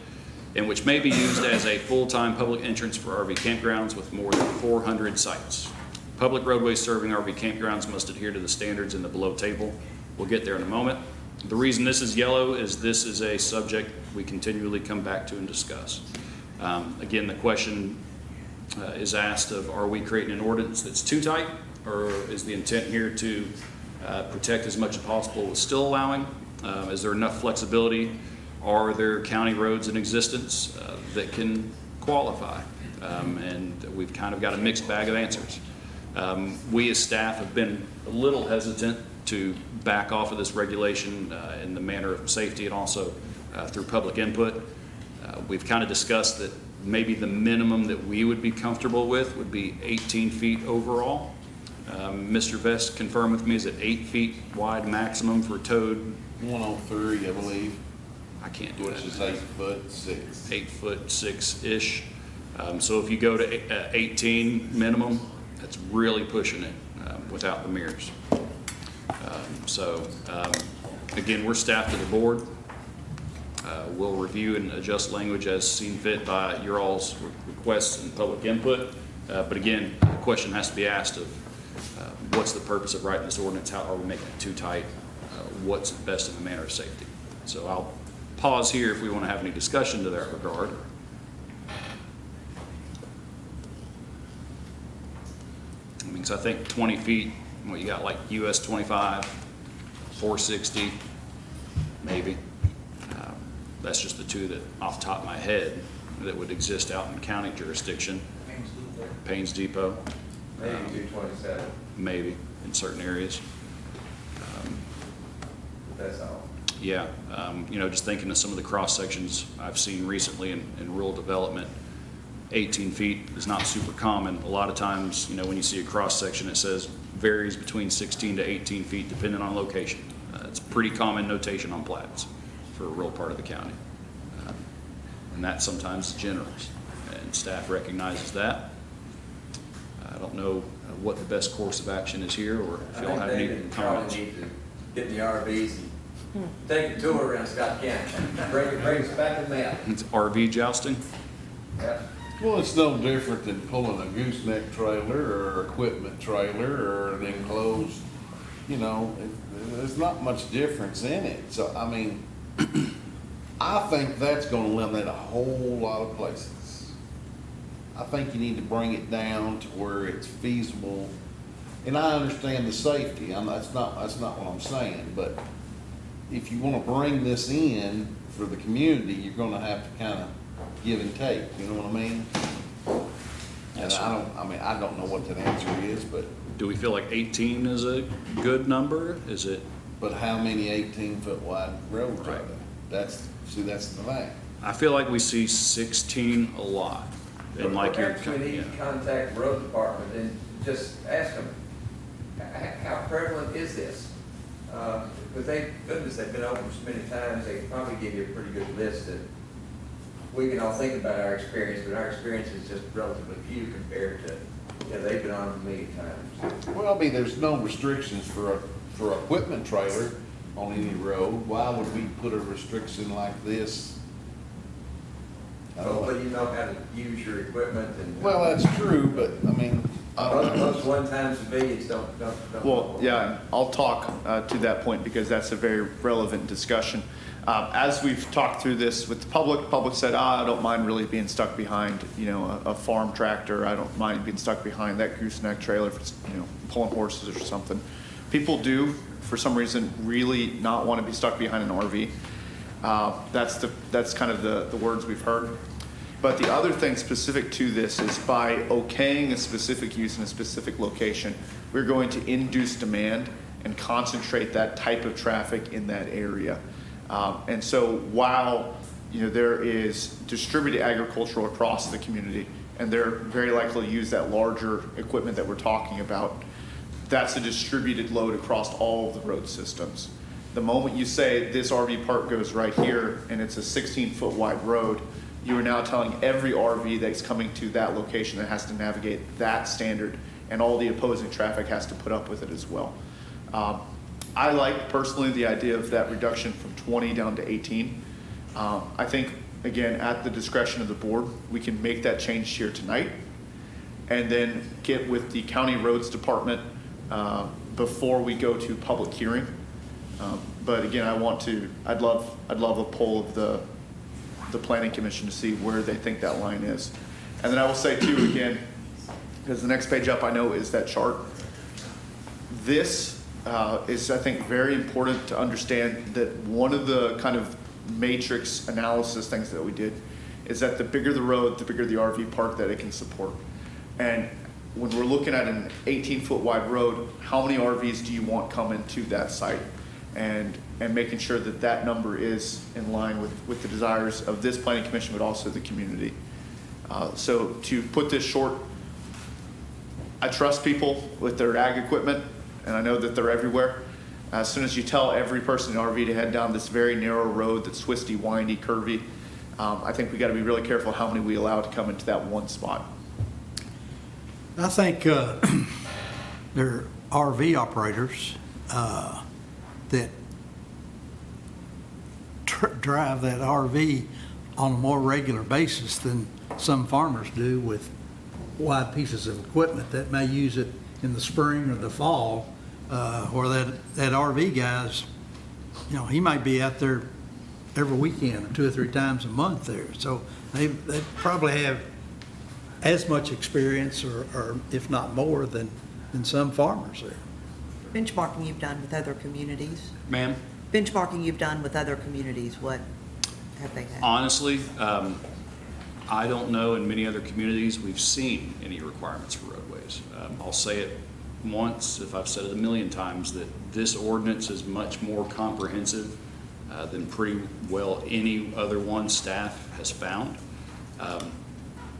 and which may be used as a full-time public entrance for RV campgrounds with more than 400 sites. Public roadways serving RV campgrounds must adhere to the standards in the below table. We'll get there in a moment. The reason this is yellow is this is a subject we continually come back to and discuss. Again, the question is asked of, are we creating an ordinance that's too tight, or is the intent here to protect as much as possible with still allowing? Is there enough flexibility? Are there county roads in existence that can qualify? And we've kind of got a mixed bag of answers. We as staff have been a little hesitant to back off of this regulation in the manner of safety and also through public input. We've kind of discussed that maybe the minimum that we would be comfortable with would be 18 feet overall. Mr. Vest confirmed with me, is it 8 feet wide maximum for towed? 103, I believe, I can't do that. which is 8'6". 8'6" So if you go to 18 minimum, that's really pushing it without the mirrors. Again, we're staff to the board. We'll review and adjust language as seen fit by your all's requests and public input. But again, the question has to be asked of what's the purpose of writing this ordinance? How are we making it too tight? What's best in the manner of safety? So I'll pause here if we want to have any discussion to that regard. I mean, 'cause I think 20 feet, well, you got like US 25, 460, maybe. That's just the two that, off the top of my head, that would exist out in county jurisdiction. Paynes Depot, Maybe 227, maybe, in certain areas. that's all. Yeah, just thinking of some of the cross sections I've seen recently in rural development, 18 feet is not super common. A lot of times, when you see a cross section, it says varies between 16 to 18 feet depending on location. It's pretty common notation on plats for a rural part of the county. And that sometimes is generous, and staff recognizes that. I don't know what the best course of action is here, or if y'all have any comments. Need to get in the RVs and take a tour around Scott County. Bring us back to the map. It's RV jousting? Yeah. Well, it's no different than pulling a gooseneck trailer or equipment trailer or an enclosed, there's not much difference in it. So, I mean, I think that's gonna eliminate a whole lot of places. I think you need to bring it down to where it's feasible. And I understand the safety, that's not what I'm saying, but if you wanna bring this in for the community, you're gonna have to kinda give and take, you know what I mean? And I don't know what that answer is, but. Do we feel like 18 is a good number? Is it? But how many 18-foot wide roads are Right. there? That's the thing. I feel like we see 16 a lot. And like you're, Perhaps we need to contact the road department and just ask them, how prevalent is this? Because they've been open so many times, they can probably give you a pretty good list that we can all think about our experience, but our experience is just relatively few compared to, they've been on a million times. Well, I mean, there's no restrictions for a equipment trailer on any road. Why would we put a restriction like this? I don't But know. you know how to use your equipment and. Well, that's true, but I mean, I don't know. Most one-time civilians don't. Well, yeah, I'll talk to that point because that's a very relevant discussion. As we've talked through this with the public said, I don't mind really being stuck behind, a farm tractor. I don't mind being stuck behind that gooseneck trailer if it's, pulling horses or something. People do, for some reason, really not want to be stuck behind an RV. That's kind of the words we've heard. But the other thing specific to this is by okaying a specific use in a specific location, we're going to induce demand and concentrate that type of traffic in that area. And so while there is distributed agriculture across the community, and they're very likely to use that larger equipment that we're talking about, that's a distributed load across all of the road systems. The moment you say this RV park goes right here and it's a 16-foot wide road, you are now telling every RV that's coming to that location that has to navigate that standard, and all the opposing traffic has to put up with it as well. I like personally the idea of that reduction from 20 down to 18. I think, again, at the discretion of the board, we can make that change here tonight and then get with the county roads department before we go to public hearing. But again, I'd love a poll of the planning commission to see where they think that line is. And then I will say too, again, because the next page up I know is that chart. This is, I think, very important to understand that one of the kind of matrix analysis things that we did is that the bigger the road, the bigger the RV park that it can support. And when we're looking at an 18-foot wide road, how many RVs do you want coming to that site? And making sure that that number is in line with the desires of this planning commission, but also the community. So to put this short, I trust people with their ag equipment, and I know that they're everywhere. As soon as you tell every person in RV to head down this very narrow road that's twisty, windy, curvy, I think we got to be really careful how many we allow to come into that one spot. I think there are RV operators that drive that RV on a more regular basis than some farmers do with wide pieces of equipment that may use it in the spring or the fall, where that RV guy's, he might be out there every weekend or 2 or 3 times a month there. So they probably have as much experience or if not more than some farmers there. Benchmarking you've done with other communities, ma'am? benchmarking you've done with other communities, what have they had? Honestly, I don't know in many other communities we've seen any requirements for roadways. I'll say it once, if I've said it a million times, that this ordinance is much more comprehensive than pretty well any other one staff has found.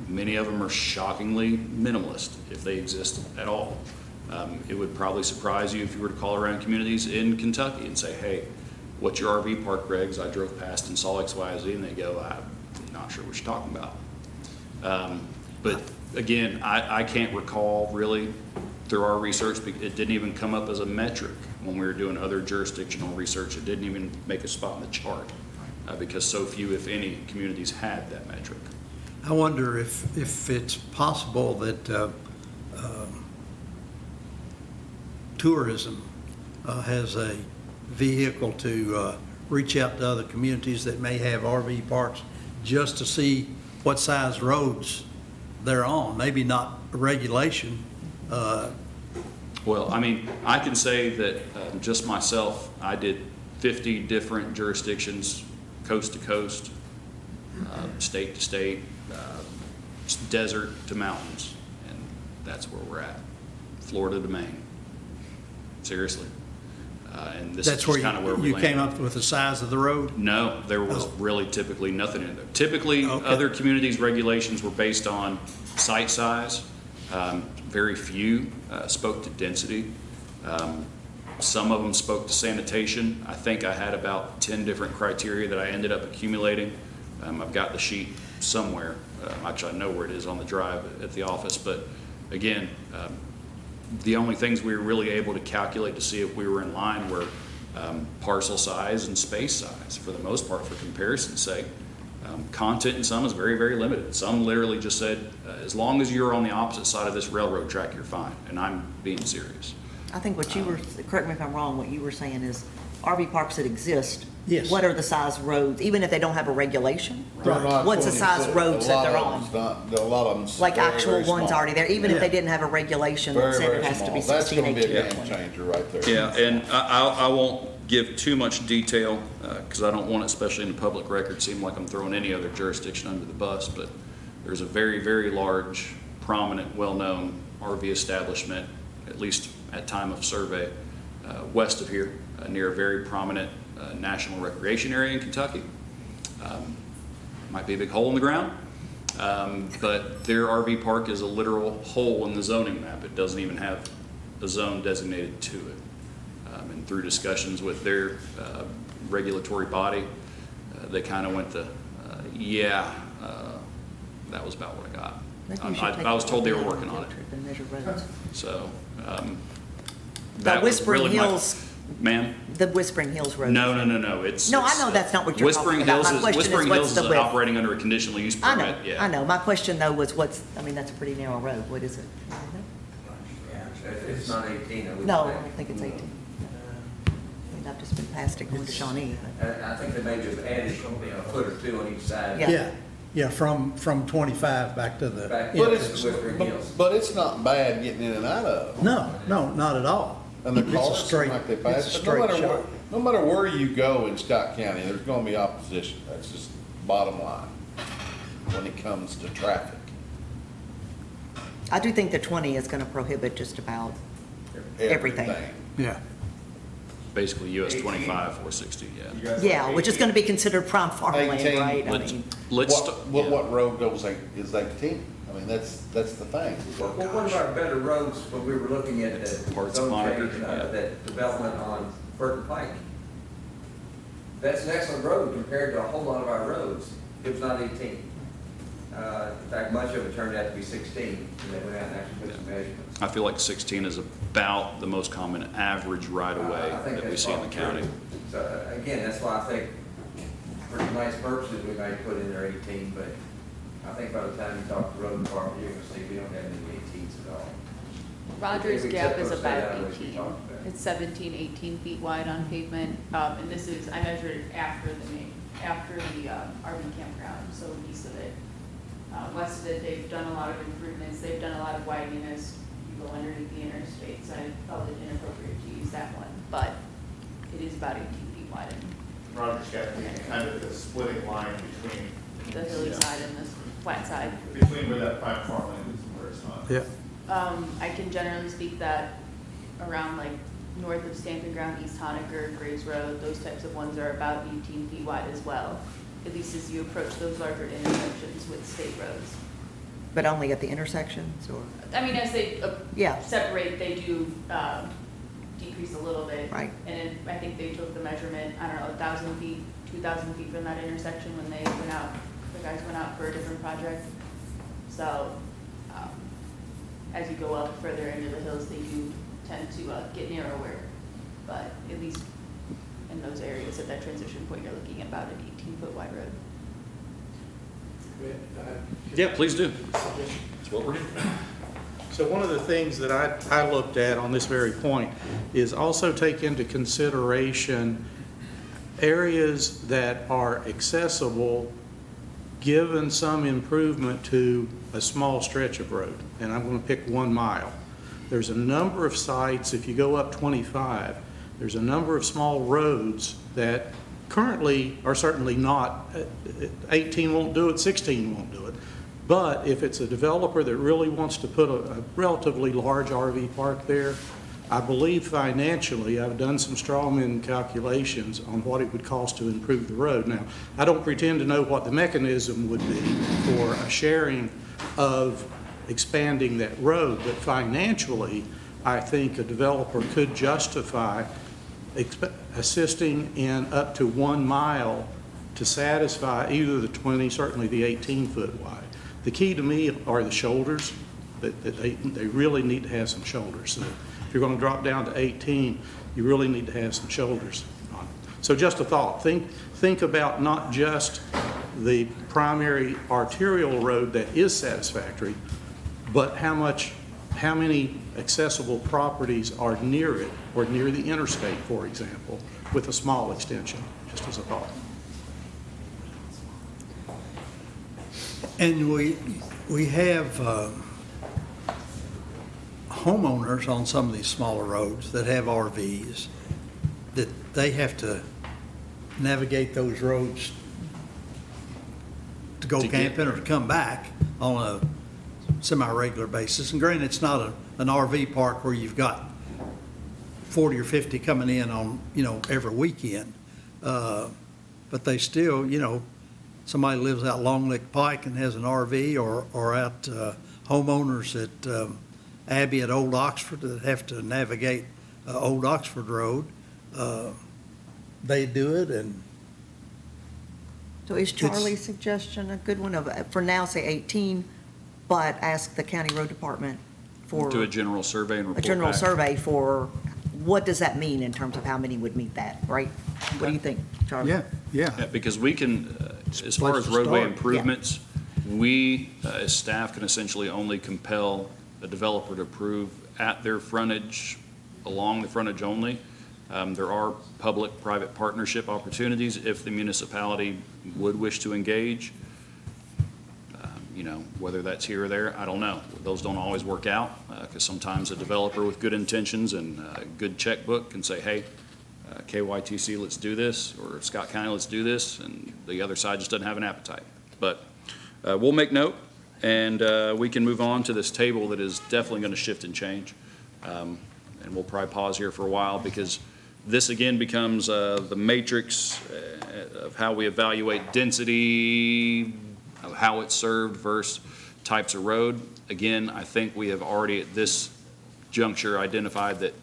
Many of them are shockingly minimalist, if they exist at all. It would probably surprise you if you were to call around communities in Kentucky and say, hey, what's your RV park regs? I drove past and saw X, Y, Z, and they go, I'm not sure what you're talking about. But again, I can't recall really through our research, it didn't even come up as a metric when we were doing other jurisdictional research. It didn't even make a spot in the chart because so few, if any, communities had that metric. I wonder if it's possible that tourism has a vehicle to reach out to other communities that may have RV parks just to see what size roads they're on, maybe not regulation. Well, I mean, I can say that just myself, I did 50 different jurisdictions, coast to coast, state to state, desert to mountains, and that's where we're at. Florida to Maine. Seriously. And this is That's where just kind of where we you came landed. up with the size of the road? No, there was Oh. really typically nothing in there. Typically, Okay. other communities' regulations were based on site size. Very few spoke to density. Some of them spoke to sanitation. I think I had about 10 different criteria that I ended up accumulating. I've got the sheet somewhere. Actually, I know where it is on the drive at the office. But again, the only things we were really able to calculate to see if we were in line were parcel size and space size, for the most part, for comparison's sake. Content in some is very, very limited. Some literally just said, as long as you're on the opposite side of this railroad track, you're fine. And I'm being serious. I think what you were, correct me if I'm wrong, what you were saying is RV parks that exist. Yes. What are the size roads, even if they don't have a regulation? They're not What's the 20 size foot. roads that they're A lot on? of them's not, a lot of them's Like very, actual very ones small. already there, even if they Yeah. didn't have a regulation that Very, said it very has to small. be That's 16, gonna be a 18, game 20. changer right there. Yeah, and I won't give too much detail, because I don't want it, especially in the public record, seem like I'm throwing any other jurisdiction under the bus, but there's a very, very large, prominent, well-known RV establishment, at least at time of survey, west of here, near a very prominent national recreation area in Kentucky. Might be a big hole in the ground, but their RV park is a literal hole in the zoning map. It doesn't even have a zone designated to it. And through discussions with their regulatory body, they kind of went to, that was about what I got. Maybe you should take I was told they were a working on it, field trip and measure roads. so. The that was Whispering really my- Hills, Ma'am? the Whispering Hills Road. No, it's. No, I it's, know that's not what you're Whispering talking about. Hills My question is, Whispering what's Hills the is width? operating under a conditional use I permit, know, yeah. I know. My question though was I mean, that's a pretty narrow road. What is it? It's not 18, I wouldn't No, I say. don't think it's 18. I mean, I've just been past it going to Shawnee. but- I think they maybe have added a foot or two on each side. Yeah. Yeah, from 25 back to the. Back yeah. But to it's, Whispering Hills. but it's not bad getting in and out of. No, not at all. And the It's a cars seem straight, like they it's pass, a but no straight matter where, shot. no matter where you go in Scott County, there's gonna be opposition. That's just bottom line when it comes to traffic. I do think the 20 is going to prohibit just about everything. Yeah. Basically US 25, 460, yeah. Yeah, which is going to be considered prime farmland, 18. right? I Let's, mean, let's, What road goes like, is 18? I mean, that's the thing. Well, one of our better roads, when we were looking at that Parts of zone Monitor, change, yeah. that development on Burton Pike, that's an excellent road compared to a whole lot of our roads. It was not 18. In fact, much of it turned out to be 16, and they went out and actually put some measurements. I feel like 16 is about the most common average right of way I think that we that's see in the probably county. true. So, again, that's why I think, for tonight's purposes, we might put in there 18, but I think by the time you talk to road department, you're gonna see we don't have any 18s at all. Rogers We Gap took is those about state highways we 18. talked about. It's 17, 18 feet wide on pavement. And this is, I measured it after the RV campground, so east of it. West of it, they've done a lot of improvements. They've done a lot of widening as you go underneath the interstate, so I felt it inappropriate to use that one. But it is about 18 feet wide and Rogers Gap being kind of the splitting line between. the hilly side and the flat side. Between where that prime farmland is and where it's not. Yeah. I can generally speak that around like north of Stamping Ground, East Honaker, Graves Road, those types of ones are about 18 feet wide as well, at least as you approach those larger intersections with state roads. but only at the intersections or, I mean, as they Yeah. separate, they do decrease a little bit. Right. And then I think they took the measurement, I don't know, 1,000 feet, 2,000 feet from that intersection when they went out, the guys went out for a different project. So, as you go up further into the hills, they do tend to get narrower. But at least in those areas at that transition point, you're looking at about an 18-foot wide road. Yeah, please do. That's what we're doing. So one of the things that I looked at on this very point is also take into consideration areas that are accessible given some improvement to a small stretch of road. And I'm going to pick 1 mile. There's a number of sites, if you go up 25, there's a number of small roads that currently are certainly not, 18 won't do it, 16 won't do it. But if it's a developer that really wants to put a relatively large RV park there, I believe financially, I've done some strawman calculations on what it would cost to improve the road. Now, I don't pretend to know what the mechanism would be for a sharing of expanding that road, but financially, I think a developer could justify assisting in up to 1 mile to satisfy either the 20, certainly the 18-foot wide. The key to me are the shoulders, that they really need to have some shoulders. So if you're going to drop down to 18, you really need to have some shoulders on it. So just a thought, think about not just the primary arterial road that is satisfactory, but how many accessible properties are near it or near the interstate, for example, with a small extension, just as a thought. And we have homeowners on some of these smaller roads that have RVs, that they have to navigate those roads to go camping or to come back on a semi-regular basis. And granted, it's not an RV park where you've got 40 or 50 coming in on, every weekend. But they still, somebody lives out Long Lick Pike and has an RV, or out homeowners at Abbey at Old Oxford that have to navigate Old Oxford Road. They do it, and So is Charlie's suggestion a good one of, for now, say 18, but ask the county road department for Do a general survey and a report general back. survey for, what does that mean in terms of how many would meet that, right? What do you think, Charlie? yeah. Yeah, because we can, as far Place as to roadway start. improvements, we, as staff, can essentially only compel a developer to approve at their frontage, along the frontage only. There are public-private partnership opportunities if the municipality would wish to engage. Whether that's here or there, I don't know. Those don't always work out, because sometimes a developer with good intentions and a good checkbook can say, hey, KYTC, let's do this, or Scott County, let's do this, and the other side just doesn't have an appetite. But we'll make note, and we can move on to this table that is definitely going to shift and change. And we'll probably pause here for a while, because this again becomes the matrix of how we evaluate density, of how it's served versus types of road. Again, I think we have already at this juncture identified that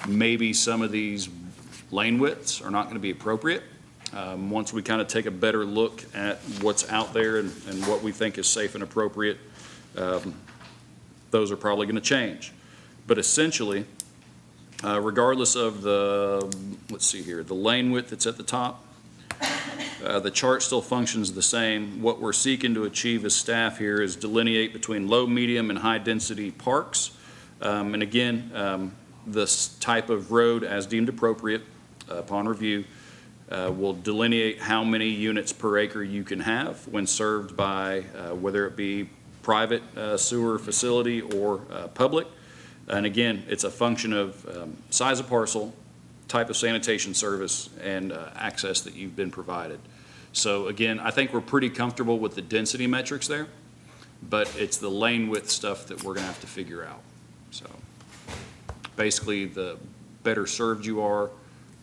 maybe some of these lane widths are not going to be appropriate. Once we kind of take a better look at what's out there and what we think is safe and appropriate, those are probably going to change. But essentially, regardless of the lane width that's at the top, the chart still functions the same. What we're seeking to achieve as staff here is delineate between low, medium, and high-density parks. And again, this type of road, as deemed appropriate upon review, will delineate how many units per acre you can have when served by whether it be private sewer facility or public. And again, it's a function of size of parcel, type of sanitation service, and access that you've been provided. So again, I think we're pretty comfortable with the density metrics there, but it's the lane width stuff that we're going to have to figure out. So basically, the better served you are,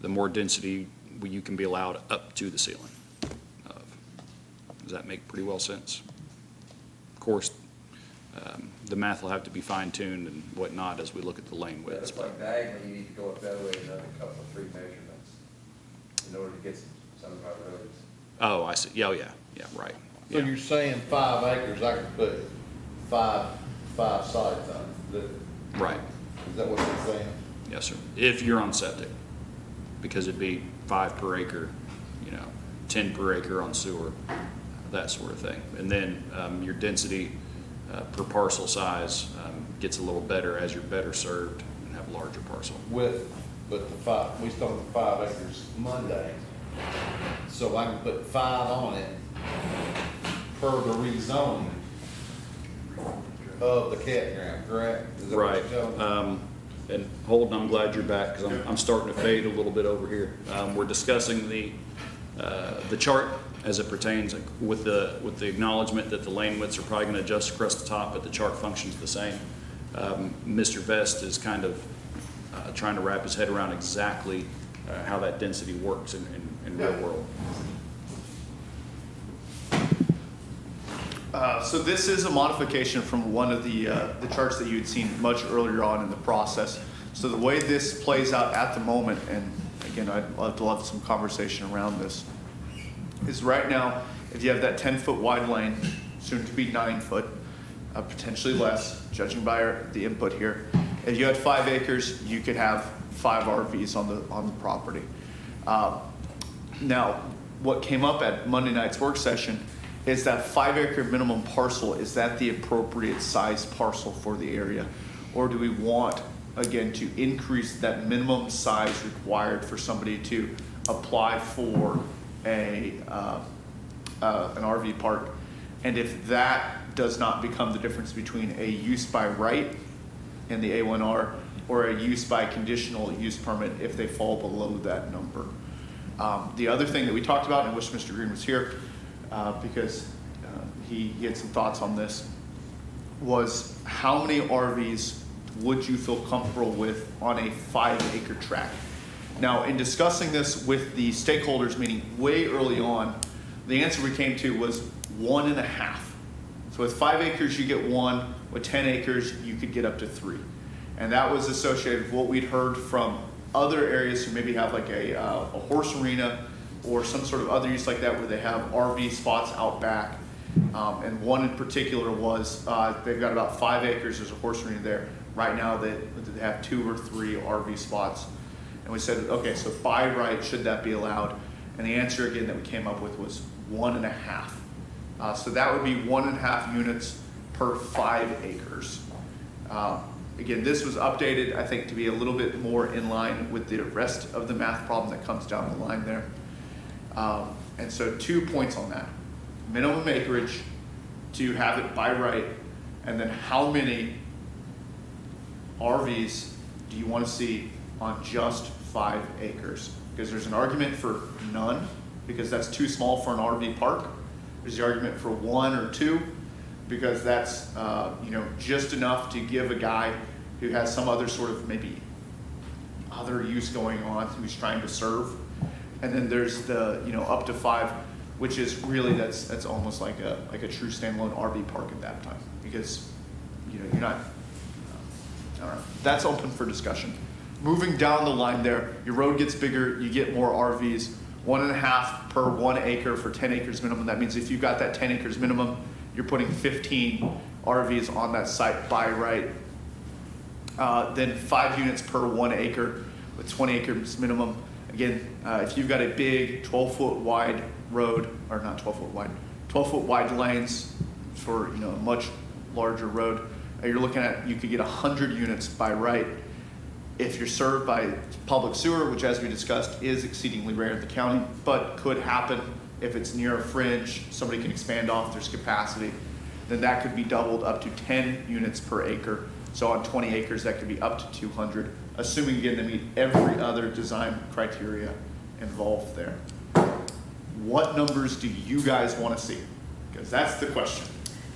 the more density you can be allowed up to the ceiling of. Does that make pretty well sense? Of course, the math will have to be fine-tuned and whatnot as we look at the lane widths. It's like diagonally, you need to go up that way another couple, 3 measurements in order to get some of our roads. Oh, I see. Yeah, right. So Yeah. you're saying 5 acres, I could put five sites on it? Right. Is that what you're saying? Yes, sir. If you're on septic, because it'd be 5 per acre, 10 per acre on sewer. that sort of thing. And then your density per parcel size gets a little better as you're better served and have a larger parcel. But we started the 5 acres Monday, so I can put 5 on it per the rezoning of the campground, correct? Is that what Right. you're telling me? And Holden, I'm glad you're back because I'm starting to fade a little bit over here. We're discussing the chart as it pertains with the acknowledgement that the lane widths are probably going to adjust across the top, but the chart functions the same. Mr. Vest is kind of trying to wrap his head around exactly how that density works in real world. So this is a modification from one of the charts that you had seen much earlier on in the process. So the way this plays out at the moment, and again, I'd love to have some conversation around this, is right now, if you have that 10-foot wide lane, soon to be 9-foot, potentially less, judging by the input here. If you had 5 acres, you could have 5 RVs on the property. Now, what came up at Monday night's work session is that 5-acre minimum parcel, is that the appropriate size parcel for the area? Or do we want, again, to increase that minimum size required for somebody to apply for an RV park? And if that does not become the difference between a use by right in the A1R or a use by conditional use permit if they fall below that number. The other thing that we talked about, and I wish Mr. Green was here, because he had some thoughts on this, was how many RVs would you feel comfortable with on a 5-acre tract? Now, in discussing this with the stakeholders meeting way early on, the answer we came to was 1.5. So with 5 acres, you get 1. With 10 acres, you could get up to 3. And that was associated with what we'd heard from other areas who maybe have like a horse arena or some sort of other use like that where they have RV spots out back. And one in particular was, they've got about 5 acres, there's a horse arena there. Right now they have 2 or 3 RV spots. And we said, okay, so by right, should that be allowed? And the answer again that we came up with was 1.5. So that would be 1.5 units per 5 acres. Again, this was updated, I think, to be a little bit more in line with the rest of the math problem that comes down the line there. And so 2 points on that. Minimum acreage to have it by right, and then how many RVs do you want to see on just 5 acres? Because there's an argument for none, because that's too small for an RV park. There's the argument for 1 or 2, because that's just enough to give a guy who has some other sort of maybe other use going on who's trying to serve. And then there's the up to 5, which is really that's almost like a true standalone RV park at that time, because you're not. I don't know. That's open for discussion. Moving down the line there, your road gets bigger, you get more RVs. 1.5 per 1 acre for 10 acres minimum. That means if you've got that 10 acres minimum, you're putting 15 RVs on that site by right. Then 5 units per 1 acre with 20 acres minimum. Again, if you've got a big 12-foot wide road, or not 12-foot wide, 12-foot wide lanes for a much larger road, you're looking at, you could get 100 units by right. If you're served by public sewer, which as we discussed is exceedingly rare in the county, but could happen if it's near a fringe, somebody can expand off, there's capacity, then that could be doubled up to 10 units per acre. So on 20 acres, that could be up to 200, assuming again they meet every other design criteria involved there. What numbers do you guys want to see? Because that's the question.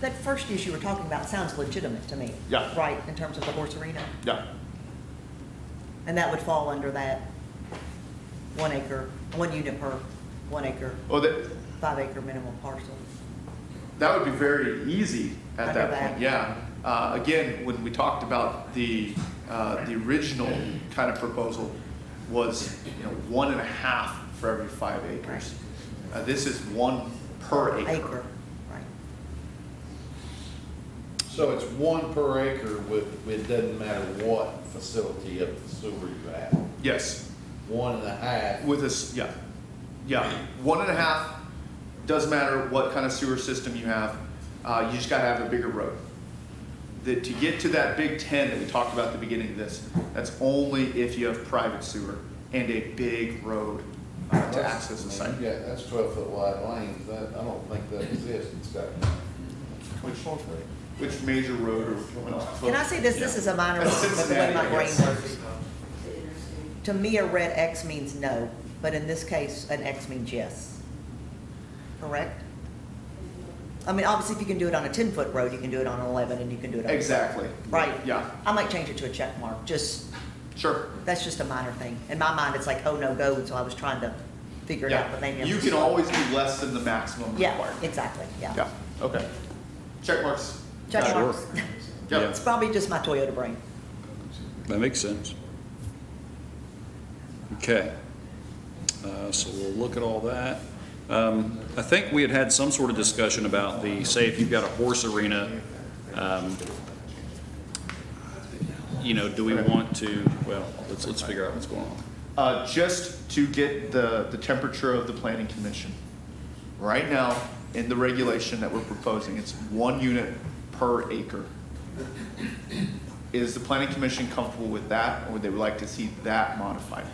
That first use you were talking about sounds legitimate to me. Yeah. Right, in terms of the horse arena. Yeah. And that would fall under that 1 acre, 1 unit per 1 acre, Well, 5 acre minimum parcel. that would be very easy at Under that that. point. Yeah. Again, when we talked about the original kind of proposal was 1.5 for every 5 acres. This is 1 per acre. Right. So it's 1 per acre with, it doesn't matter what facility of the sewer you have. Yes. 1.5. With this, yeah. 1.5 doesn't matter what kind of sewer system you have, you just gotta have a bigger road. To get to that big 10 that we talked about at the beginning of this, that's only if you have private sewer and a big road to access the site. Yeah, that's 12-foot wide lanes, that, I don't think that exists in Scott. Which major road are we going on? Can I say this, this is a minor, but the way my brain works. To me, a red X means no, but in this case, an X means yes. Correct? I mean, obviously, if you can do it on a 10-foot road, you can do it on an 11, and you can do it on. Exactly. Right. Yeah. I might change it to a check mark, just, Sure. that's just a minor thing. In my mind, it's like, oh, no, go, and so I was trying to figure it out, but maybe I'm. You can always do less than the maximum Yeah, required. exactly, yeah. Yeah, okay. Check marks. Check Sure. marks. Yeah. It's probably just my Toyota brain. That makes sense. Okay. So we'll look at all that. I think we had some sort of discussion about say if you've got a horse arena, do we want to, well, let's figure out what's going on. Just to get the temperature of the planning commission. Right now, in the regulation that we're proposing, it's 1 unit per acre. Is the planning commission comfortable with that, or would they like to see that modified?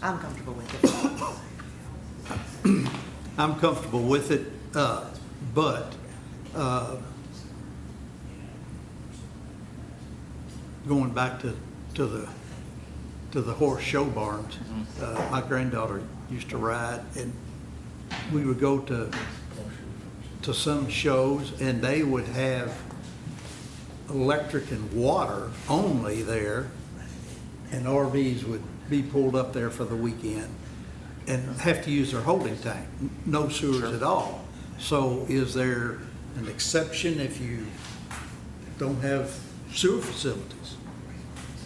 I'm comfortable with it. I'm comfortable with it, but going back to the horse show barns, my granddaughter used to ride, and we would go to some shows, and they would have electric and water only there, and RVs would be pulled up there for the weekend and have to use their holding tank, no sewers at all. So is there an exception if you don't have sewer facilities?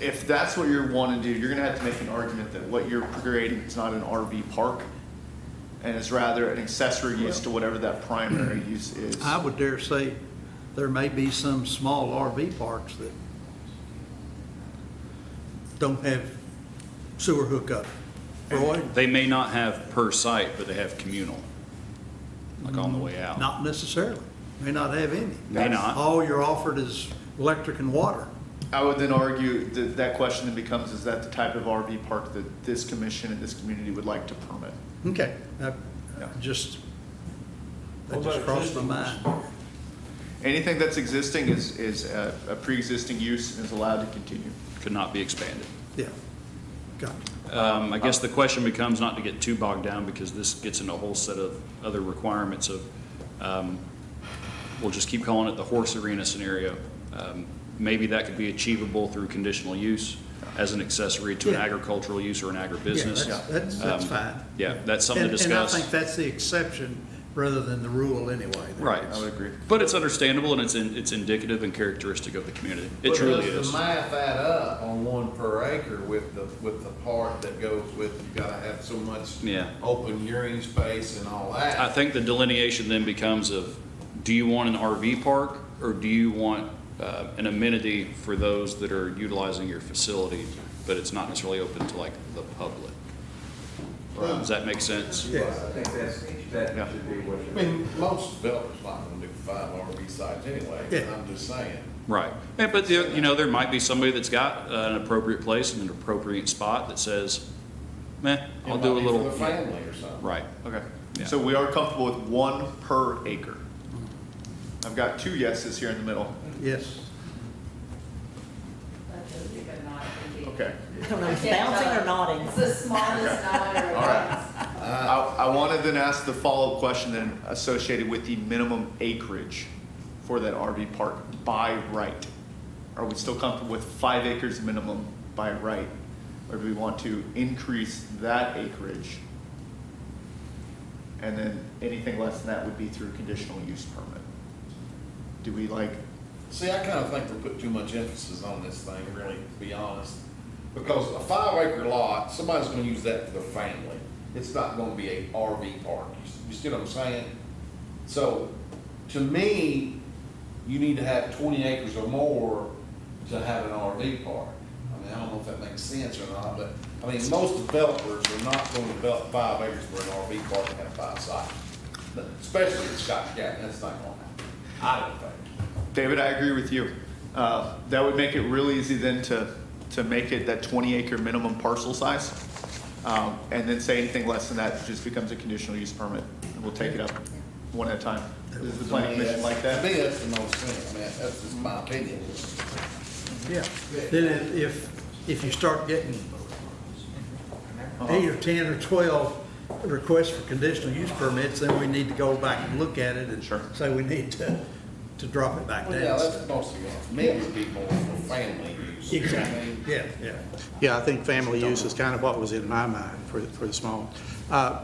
If that's what you're wanting to do, you're gonna have to make an argument that what you're creating is not an RV park, and is rather an accessory use to whatever that primary use is. I would dare say there may be some small RV parks that don't have sewer hookup. Roy? They may not have per site, but they have communal, like on the way out. Not necessarily. May not have any. May not. All you're offered is electric and water. I would then argue that that question then becomes, is that the type of RV park that this commission and this community would like to permit? Okay, that just crossed my mind. Anything that's existing is a pre-existing use and is allowed to continue. Could not be expanded. Yeah, got it. I guess the question becomes not to get too bogged down, because this gets into a whole set of other requirements of, we'll just keep calling it the horse arena scenario. Maybe that could be achievable through conditional use as an accessory to an Yeah. agricultural use or an agribusiness. Yeah, that's fine. Yeah, that's something to discuss. And I think that's the exception rather than the rule anyway. Right. I would agree. But it's understandable, and it's indicative and characteristic of the community. It truly But does is. the math add up on 1 per acre with the part that goes with, you gotta have so much Yeah. open urine space and all that? I think the delineation then becomes of, do you want an RV park, or do you want an amenity for those that are utilizing your facility, but it's not necessarily open to like the public? Does that make sense? Yeah. I think that should be what. I mean, most developers not gonna do 5 RV sites anyway, Yeah. I'm just saying. Right. Yeah, but there might be somebody that's got an appropriate place and an appropriate spot that says, I'll It do a might be little. For the family or something. Right. Okay. Yeah. So we are comfortable with 1 per acre. I've got 2 yeses here in the middle. Yes. Okay. I don't know, is bouncing or nodding? It's the smallest nod or All right. I want to then ask the follow-up question then associated with the minimum acreage for that RV park by right. Are we still comfortable with 5 acres minimum by right? Or do we want to increase that acreage? And then anything less than that would be through conditional use permit? Do we like, See, I kind of think we put too much emphasis on this thing, really, to be honest. Because a 5-acre lot, somebody's gonna use that for their family. It's not gonna be a RV park. You see what I'm saying? So, to me, you need to have 20 acres or more to have an RV park. I I don't know if that makes sense or not, but, I mean, most developers are not gonna develop 5 acres for an RV park and have 5 sites. Especially in Scott County, that's not gonna happen, I don't think. David, I agree with you. That would make it real easy then to make it that 20-acre minimum parcel size. And then say anything less than that just becomes a conditional use permit. And we'll take it up one at a time. Is the planning commission like To that? me, that's the most sense, man, that's just my opinion. Yeah. Then if you start getting 8 or 10 or 12 requests for conditional use permits, then we need to go back and look at it and say we need to drop it back Well, down. yeah, that's mostly, me would be more for family use. Exactly, yeah, yeah. Yeah, I think family use is kind of what was in my mind for the small.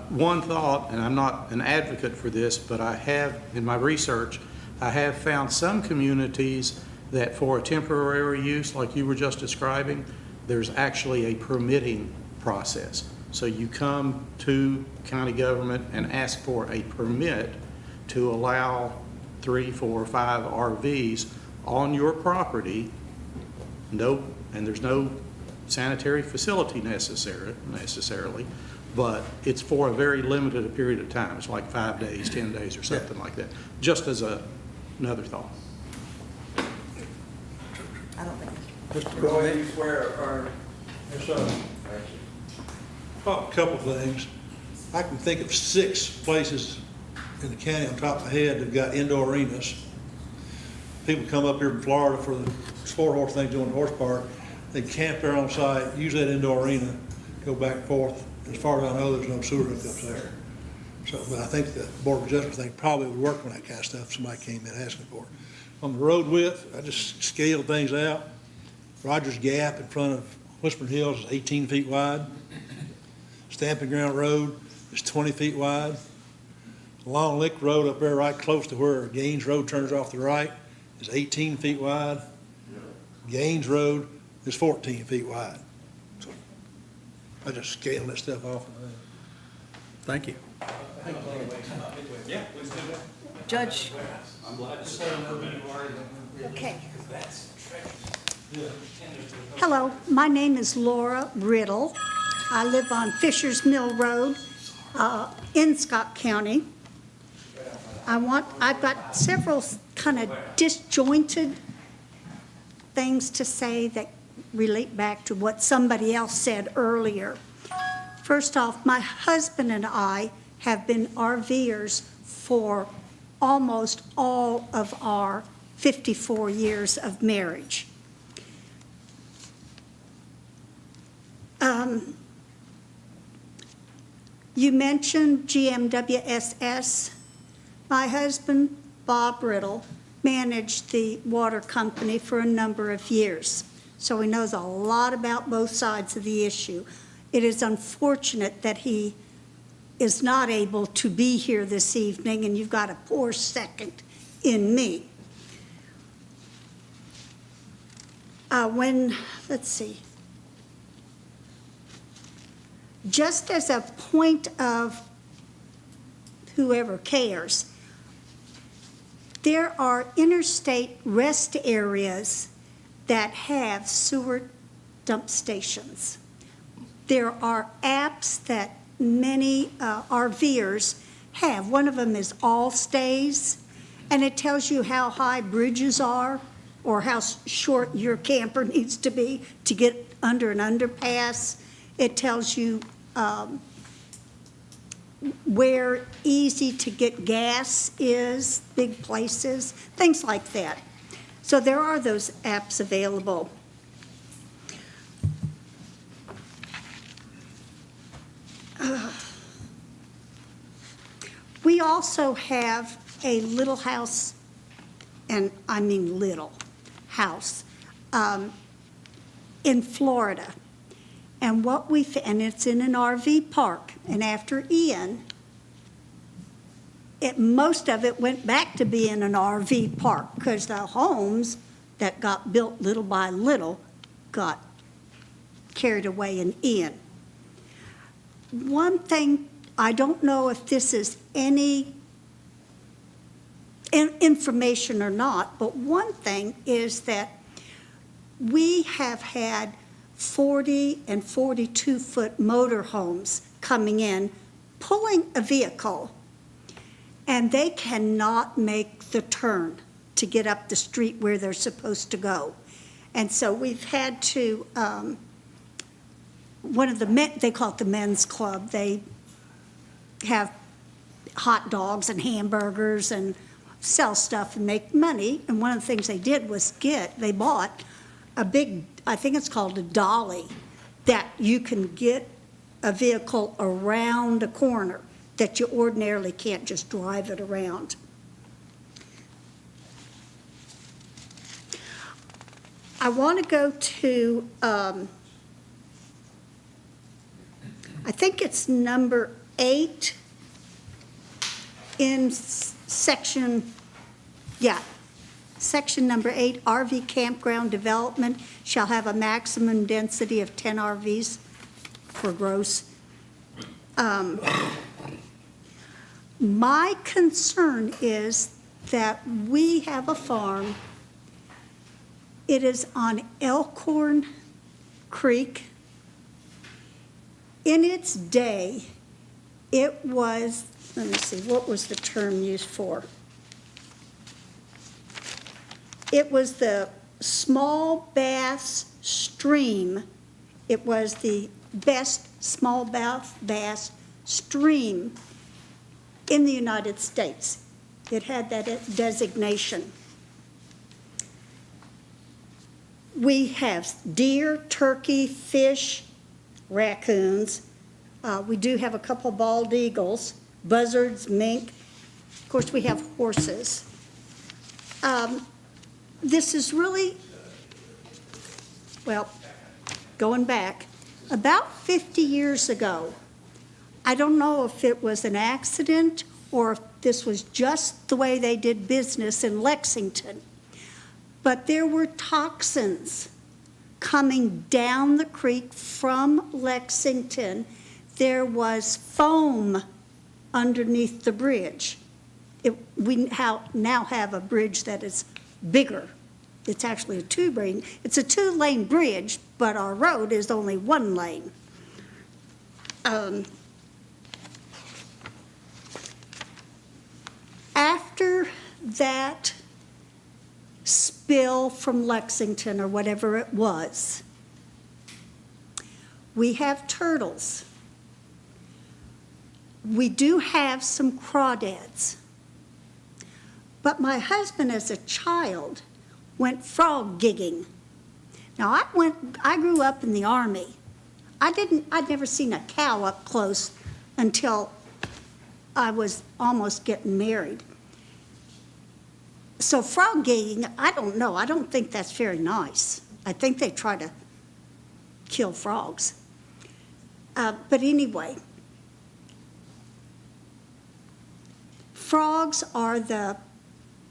One thought, and I'm not an advocate for this, but I have, in my research, I have found some communities that for a temporary use, like you were just describing, there's actually a permitting process. So you come to county government and ask for a permit to allow 3, 4, 5 RVs on your property. No, and there's no sanitary facility necessarily, but it's for a very limited period of time. It's like 5 days, 10 days, or something like that, just as another thought. I don't think. Mr. Go ahead, Corey? you swear, or, Yes, sir. Oh, a couple of things. I can think of 6 places in the county on top of my head that've got indoor arenas. People come up here from Florida for the sport horse thing, doing the horse park. They camp there on site, use that indoor arena, go back and forth. As far as I know, there's no sewer hookups there. So, but I think the Board of Adjustment thing probably would work on that kind of stuff if somebody came in asking for it. On the road width, I just scaled things out. Rogers Gap in front of Whispering Hills is 18 feet wide. Stamping Ground Road is 20 feet wide. Long Lick Road up there right close to where Gaines Road turns off the right is 18 feet wide. Gaines Road is 14 feet wide. So I just scaled that stuff off. Thank you. Judge, Okay. Hello, my name is Laura Riddle. I live on Fisher's Mill Road in Scott County. I've got several kind of disjointed things to say that relate back to what somebody else said earlier. First off, my husband and I have been RVers for almost all of our 54 years of marriage. You mentioned GMWSS. My husband, Bob Riddle, managed the water company for a number of years, so he knows a lot about both sides of the issue. It is unfortunate that he is not able to be here this evening, and you've got a poor second in me. Let's see. Just as a point of whoever cares, there are interstate rest areas that have sewer dump stations. There are apps that many RVers have. One of them is All Stays, and it tells you how high bridges are or how short your camper needs to be to get under an underpass. It tells you where easy to get gas is, big places, things like that. So there are those apps available. We also have a little house, and I mean little house, in Florida. And and it's in an RV park. And after Ian, most of it went back to being an RV park because the homes that got built little by little got carried away in Ian. One thing, I don't know if this is any information or not, but one thing is that we have had 40 and 42-foot motorhomes coming in, pulling a vehicle, and they cannot make the turn to get up the street where they're supposed to go. And so we've had to, one of the men, they call it the men's club, they have hot dogs and hamburgers and sell stuff and make money. And one of the things they did was they bought a big, I think it's called a dolly, that you can get a vehicle around a corner that you ordinarily can't just drive it around. I want to go to, I think it's number 8 in section number 8, RV campground development shall have a maximum density of 10 RVs per gross. My concern is that we have a farm. It is on Elkhorn Creek. In its day, it was, let me see, what was the term used for? It was the small bass stream. It was the best small bass stream in the United States. It had that designation. We have deer, turkey, fish, raccoons. We do have a couple bald eagles, buzzards, mink. Of course, we have horses. This is really, well, going back, about 50 years ago, I don't know if it was an accident or if this was just the way they did business in Lexington, but there were toxins coming down the creek from Lexington. There was foam underneath the bridge. We now have a bridge that is bigger. It's actually a two-lane. It's a two-lane bridge, but our road is only one lane. After that spill from Lexington or whatever it was, we have turtles. We do have some crawdads. But my husband, as a child, went frog gigging. Now, I grew up in the Army. I'd never seen a cow up close until I was almost getting married. So frog gigging, I don't know. I don't think that's very nice. I think they try to kill frogs. But anyway, frogs are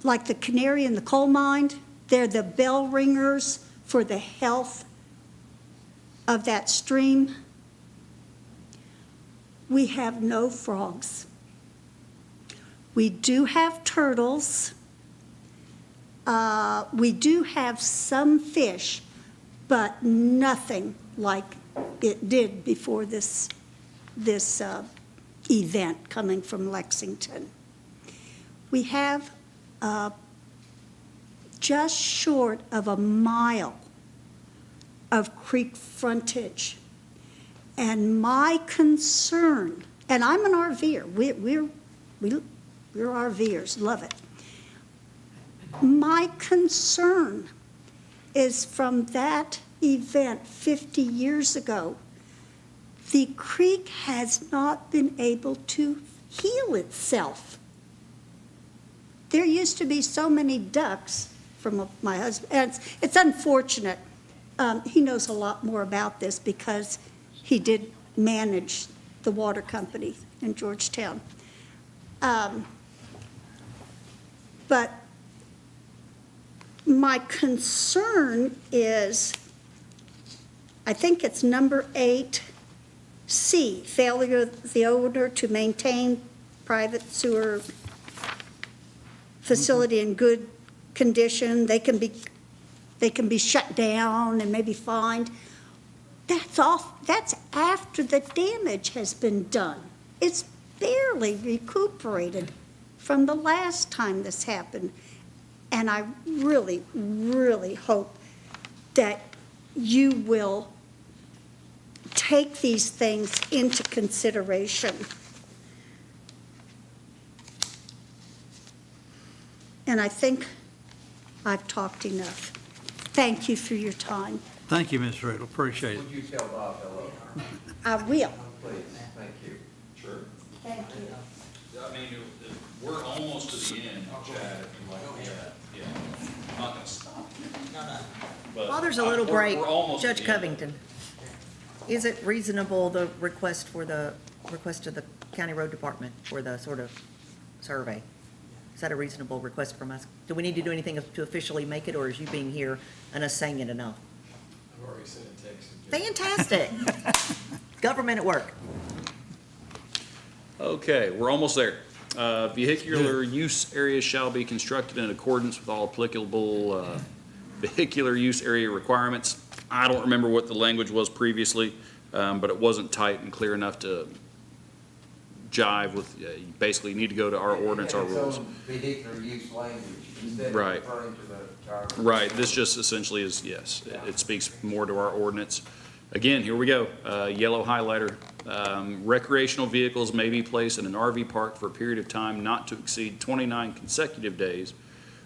like the canary in the coal mine. They're the bell ringers for the health of that stream. We have no frogs. We do have turtles. We do have some fish, but nothing like it did before this event coming from Lexington. We have just short of a mile of creek frontage. And my concern, and I'm an RVer, we're RVers, love it. My concern is from that event 50 years ago, the creek has not been able to heal itself. There used to be so many ducks from my husband, and it's unfortunate. He knows a lot more about this because he did manage the water company in Georgetown. But my concern is, I think it's number 8C, failure of the owner to maintain private sewer facility in good condition. They can be shut down and maybe fined. that's after the damage has been done. It's barely recuperated from the last time this happened. And I really, really hope that you will take these things into consideration. And I think I've talked enough. Thank you for your time. Thank you, Ms. Riddle, appreciate it. Would you tell Bob hello? I will. Please, thank you. Sure. Thank you. I mean, we're almost to the end, Chad, if you like, yeah. I'm not gonna stop. But While there's a little break, we're almost Judge to the end. Covington, is it reasonable, the request of the county road department for the sort of survey? Is that a reasonable request from us? Do we need to do anything to officially make it, or is you being here and us saying it enough? I've already sent a text. Fantastic. Government at work. Okay, we're almost there. Vehicular use areas shall be constructed in accordance with all applicable vehicular use area requirements. I don't remember what the language was previously, but it wasn't tight and clear enough to jive with, you basically need to go to our ordinance, our rules. Vehicular use language instead of Right. referring to the car. Right, this just essentially is, yes, it speaks more to our ordinance. Again, here we go, yellow highlighter. Recreational vehicles may be placed in an RV park for a period of time not to exceed 29 consecutive days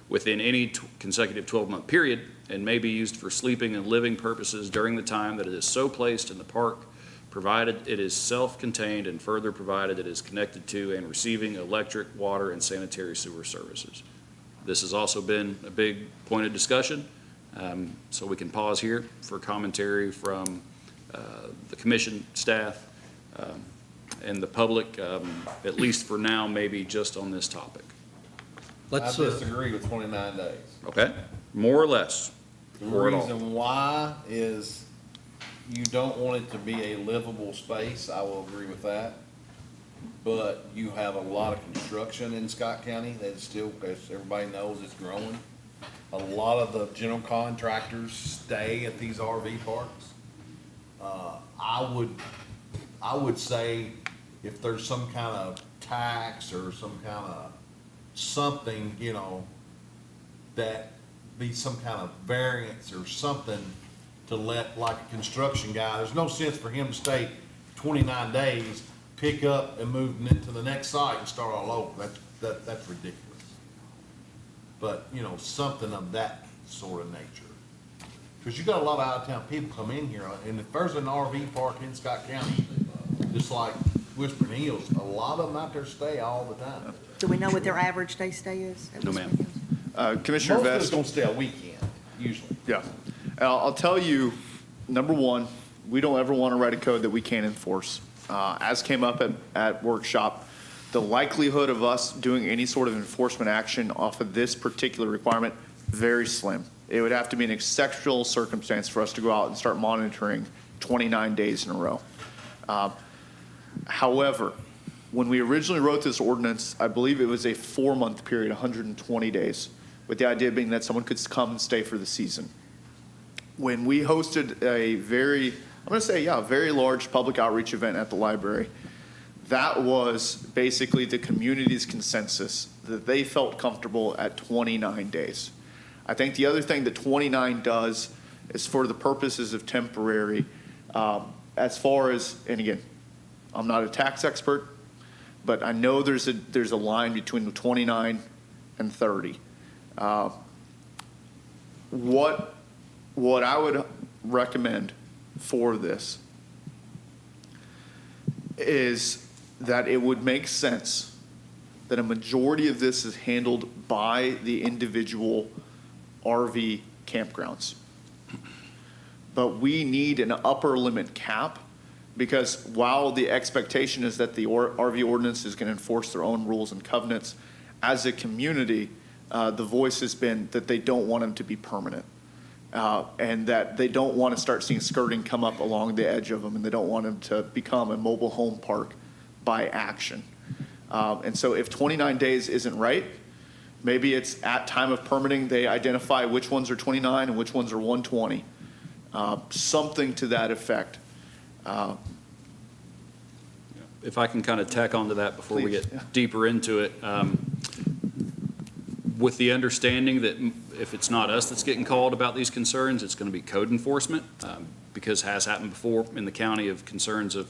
within any consecutive 12-month period, and may be used for sleeping and living purposes during the time that it is so placed in the park, provided it is self-contained, and further provided it is connected to and receiving electric, water, and sanitary sewer services. This has also been a big point of discussion, so we can pause here for commentary from the commission staff and the public, at least for now, maybe just on this topic. I Let's, disagree with 29 days. Okay? More or less? The Or at all? reason why is you don't want it to be a livable space, I will agree with that. But you have a lot of construction in Scott County that still, as everybody knows, it's growing. A lot of the general contractors stay at these RV parks. I would say if there's some kind of tax or some kind of something, you know, that be some kind of variance or something to let, like a construction guy, there's no sense for him to stay 29 days, pick up and move into the next site and start all over. That's ridiculous. But, you know, something of that sort of nature. Because you got a lot of out-of-town people come in here, and if there's an RV park in Scott County, just like Whispering Hills, a lot of them out there stay all the time. Do we know what their average day stay is? at No, Whispering ma'am. Hills? Commissioner Most of Vest. us don't stay a weekend, usually. Yeah. I'll tell you, number one, we don't ever want to write a code that we can't enforce. As came up at workshop, the likelihood of us doing any sort of enforcement action off of this particular requirement, very slim. It would have to be an exceptional circumstance for us to go out and start monitoring 29 days in a row. However, when we originally wrote this ordinance, I believe it was a 4-month period, 120 days, with the idea being that someone could come and stay for the season. When we hosted a very, I'm going to say, yeah, a very large public outreach event at the library, that was basically the community's consensus that they felt comfortable at 29 days. I think the other thing that 29 does is for the purposes of temporary, as far as, and again, I'm not a tax expert, but I know there's a line between the 29 and 30. What I would recommend for this is that it would make sense that a majority of this is handled by the individual RV campgrounds. But we need an upper limit cap, because while the expectation is that the RV ordinance is going to enforce their own rules and covenants, as a community, the voice has been that they don't want them to be permanent. And that they don't want to start seeing skirting come up along the edge of them, and they don't want them to become a mobile home park by action. And so if 29 days isn't right, maybe it's at time of permitting, they identify which ones are 29 and which ones are 120. something to that effect. If I can kind of tack onto that before we Please, get yeah. deeper into it, with the understanding that if it's not us that's getting called about these concerns, it's going to be code enforcement, because it has happened before in the county of concerns of,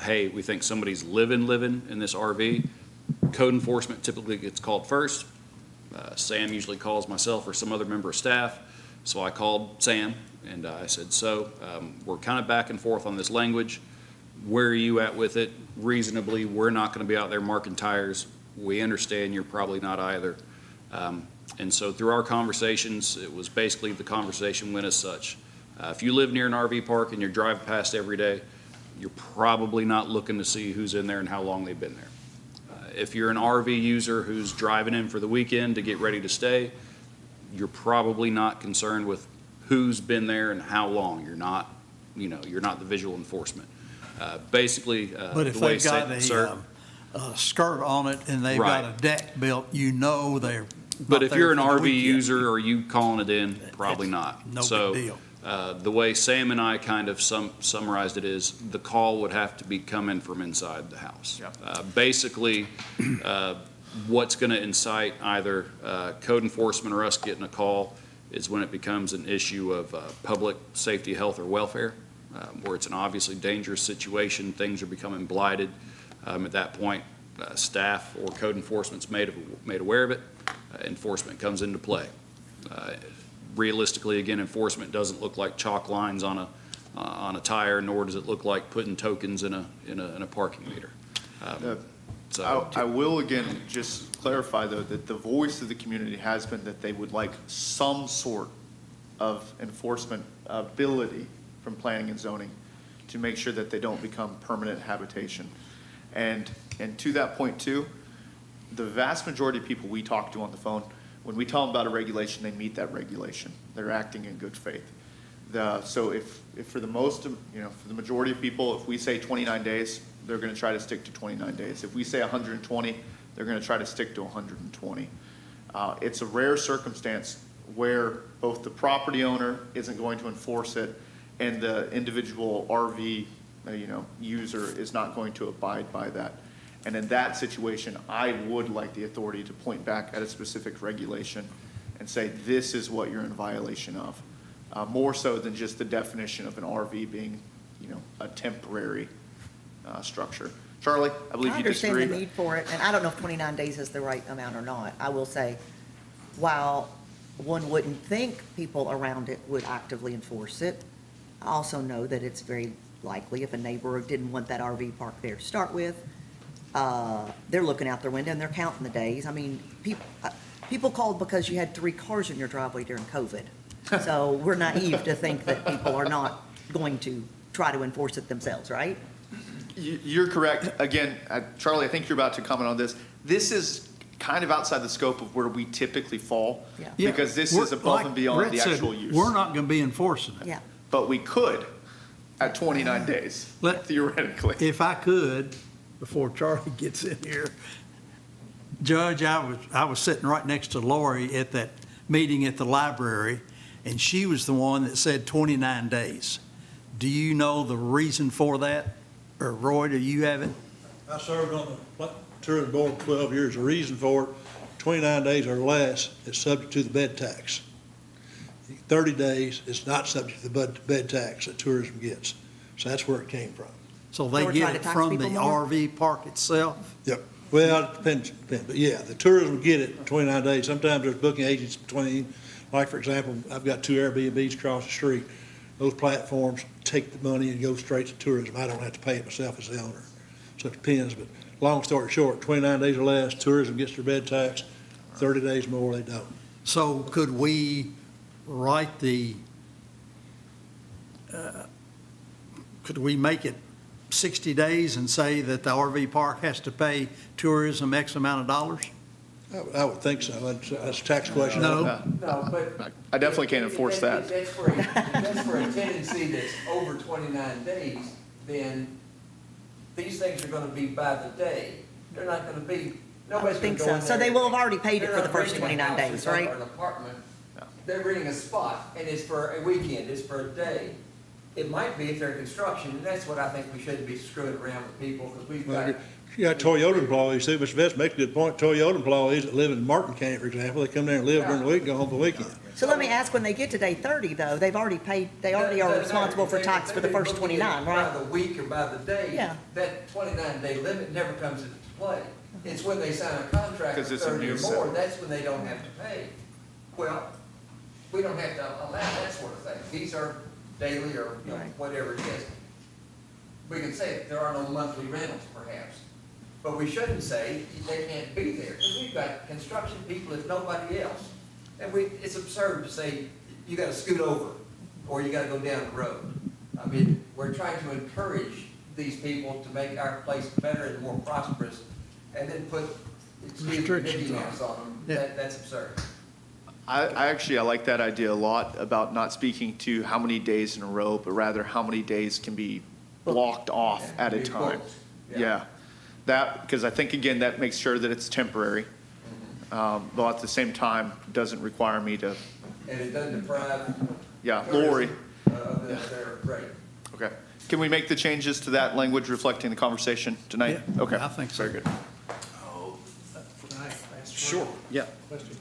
hey, we think somebody's living in this RV. Code enforcement typically gets called first. Sam usually calls myself or some other member of staff. So I called Sam and I said, we're kind of back and forth on this language. Where are you at with it? Reasonably, we're not going to be out there marking tires. We understand you're probably not either. And so through our conversations, it was basically the conversation went as such. If you live near an RV park and you're driving past every day, you're probably not looking to see who's in there and how long they've been there. If you're an RV user who's driving in for the weekend to get ready to stay, you're probably not concerned with who's been there and how long. You're not the visual enforcement. Basically, But if the way they've got a skirt on it and they've got Right. a deck built, you know they're But not if there you're an for the RV weekend. user, are you calling it in? Probably not. no So, big deal. The way Sam and I kind of summarized it is, the call would have to be coming from inside the house. Basically, what's going to incite either code enforcement or us getting a call is when it becomes an issue of public safety, health, or welfare, where it's an obviously dangerous situation, things are becoming blighted. At that point, staff or code enforcement's made aware of it. Enforcement comes into play. Realistically, again, enforcement doesn't look like chalk lines on a tire, nor does it look like putting tokens in a parking meter. I will again just clarify, though, that the voice of the community has been that they would like some sort of enforcement ability from planning and zoning to make sure that they don't become permanent habitation. And to that point too, the vast majority of people we talk to on the phone, when we tell them about a regulation, they meet that regulation. They're acting in good faith. So if for the for the majority of people, if we say 29 days, they're going to try to stick to 29 days. If we say 120, they're going to try to stick to 120. It's a rare circumstance where both the property owner isn't going to enforce it and the individual RV user is not going to abide by that. And in that situation, I would like the authority to point back at a specific regulation and say, this is what you're in violation of. More so than just the definition of an RV being, a temporary structure. Charlie, I believe you disagree. I understand the need for it, and I don't know if 29 days is the right amount or not. I will say, while one wouldn't think people around it would actively enforce it, I also know that it's very likely if a neighbor didn't want that RV park there to start with, they're looking out their window and they're counting the days. I mean, people called because you had 3 cars in your driveway during COVID. So we're naive to think that people are not going to try to enforce it themselves, right? You're correct. Again, Charlie, I think you're about to comment on this. This is kind of outside the scope of where we typically fall. Yeah. Because this is above and beyond the actual use. We're not going to be enforcing it. Yeah. But we could at 29 days, theoretically. If I could, before Charlie gets in here, Judge, I was sitting right next to Lori at that meeting at the library, and she was the one that said 29 days. Do you know the reason for that? Or Roy, do you have it? I served on the tourism board for 12 years. The reason for it, 29 days or less is subject to the bed tax. 30 days is not subject to the bed tax that tourism gets. So that's where it came from. So they get it from the RV park itself? Yep. Well, it depends. But yeah, the tourism get it in 29 days. Sometimes there's booking agents between, like for example, I've got 2 Airbnbs across the street. Those platforms take the money and go straight to tourism. I don't have to pay it myself as the owner. So it depends, but long story short, 29 days or less, tourism gets their bed tax. 30 days more, they don't. So could we write could we make it 60 days and say that the RV park has to pay tourism X amount of dollars? I would think so. That's a tax question. No. No, but. I definitely can't enforce that. That's for a tenancy that's over 29 days, then these things are gonna be by the day. They're not gonna be, I would nobody's gonna think go so. in So there. they will have already paid it They're for the not first renting a 29 house days, or right? An apartment they're renting a spot, and it's for a weekend, it's for a day. It might be if they're construction, and that's what I think we shouldn't be screwing around with people, because we've got. You got Toyota employees too, Mr. Vest makes a good point. Toyota employees that live in Martin County, for example, they come there and live during the week, go home for the weekend. So let me ask, when they get to day 30 though, they've already paid, they already are responsible for tax for the first 29, right? By the week or by the day. Yeah. That 29-day limit never comes into play. It's when they sign a contract for 'Cause it's a 30 or new more, set. that's when they don't have to pay. Well, we don't have to allow that sort of thing. These are daily or, you know, Right. whatever it is. We can say there are no monthly rentals perhaps, but we shouldn't say they can't be there, because we've got construction people if nobody else. And it's absurd to say, you gotta scoot over, or you gotta go down the road. I mean, we're trying to encourage these people to make our place better and more prosperous, and then put, excuse me, Restrictions Mickey on Mouse on them. Yeah. That's absurd. I like that idea a lot about not speaking to how many days in a row, but rather how many days can be blocked off at a Be time. booked. Yeah, that, because I think, again, that makes sure that it's temporary, but at the same time, doesn't require me to, And it doesn't deprive. yeah, Lori. Of their rate. Okay. Can we make the changes to that language reflecting the conversation tonight? Yeah, Okay. I think so. Very good. Can I ask Sure. Yeah. question?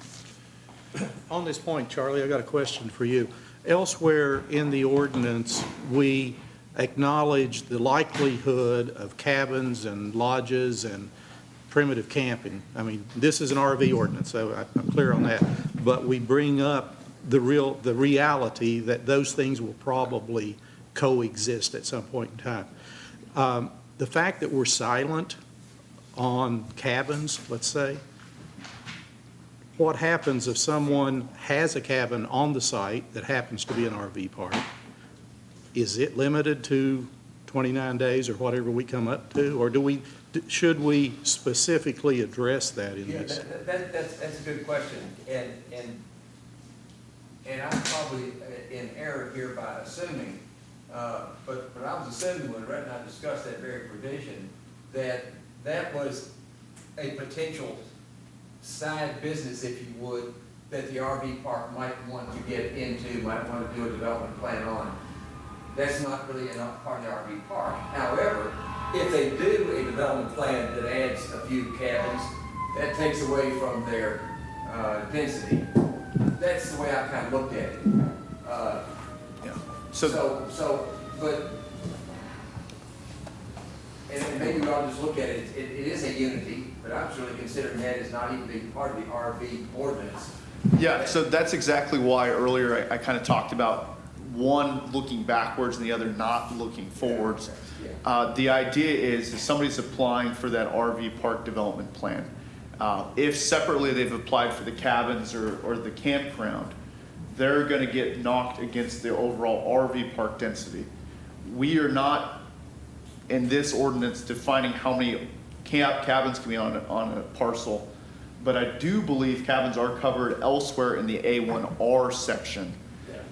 On this point, Charlie, I got a question for you. Elsewhere in the ordinance, we acknowledge the likelihood of cabins and lodges and primitive camping. I mean, this is an RV ordinance, so I'm clear on that. But we bring up the reality that those things will probably coexist at some point in time. The fact that we're silent on cabins, let's say, what happens if someone has a cabin on the site that happens to be an RV park? Is it limited to 29 days or whatever we come up to? Or should we specifically address that in Yeah, this? that's a good question, and I'm probably in error here by assuming, but I was assuming when Rhett and I discussed that very provision, that was a potential side business, if you would, that the RV park might want to get into, might want to do a development plan on. That's not really a part of the RV park. However, if they do a development plan that adds a few cabins, that takes away from their density. That's the way I kind of looked at it. Yeah. But, and maybe we ought to just look at it, it is a unity, but I'm certainly considering that as not even being part of the RV ordinance. Yeah, so that's exactly why earlier I kind of talked about one looking backwards and the other not looking forwards. The idea is if somebody's applying for that RV park development plan, if separately they've applied for the cabins or the campground, they're going to get knocked against the overall RV park density. We are not in this ordinance defining how many cabins can be on a parcel, but I do believe cabins are covered elsewhere in the A1R section.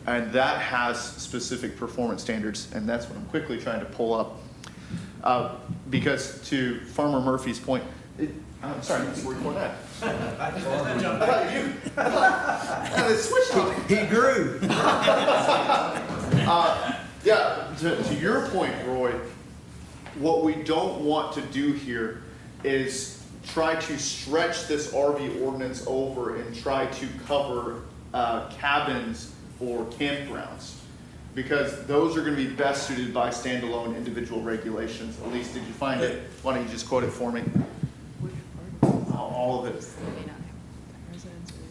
And that has specific performance standards, and that's what I'm quickly trying to pull up. Because to Farmer Murphy's point, I'm sorry, where you going at? I thought it switched on me. He grew. Yeah, to your point, Roy, what we don't want to do here is try to stretch this RV ordinance over and try to cover cabins or campgrounds, because those are going to be best suited by standalone individual regulations. Elise, did you find it? Why don't you just quote it for me? All of it.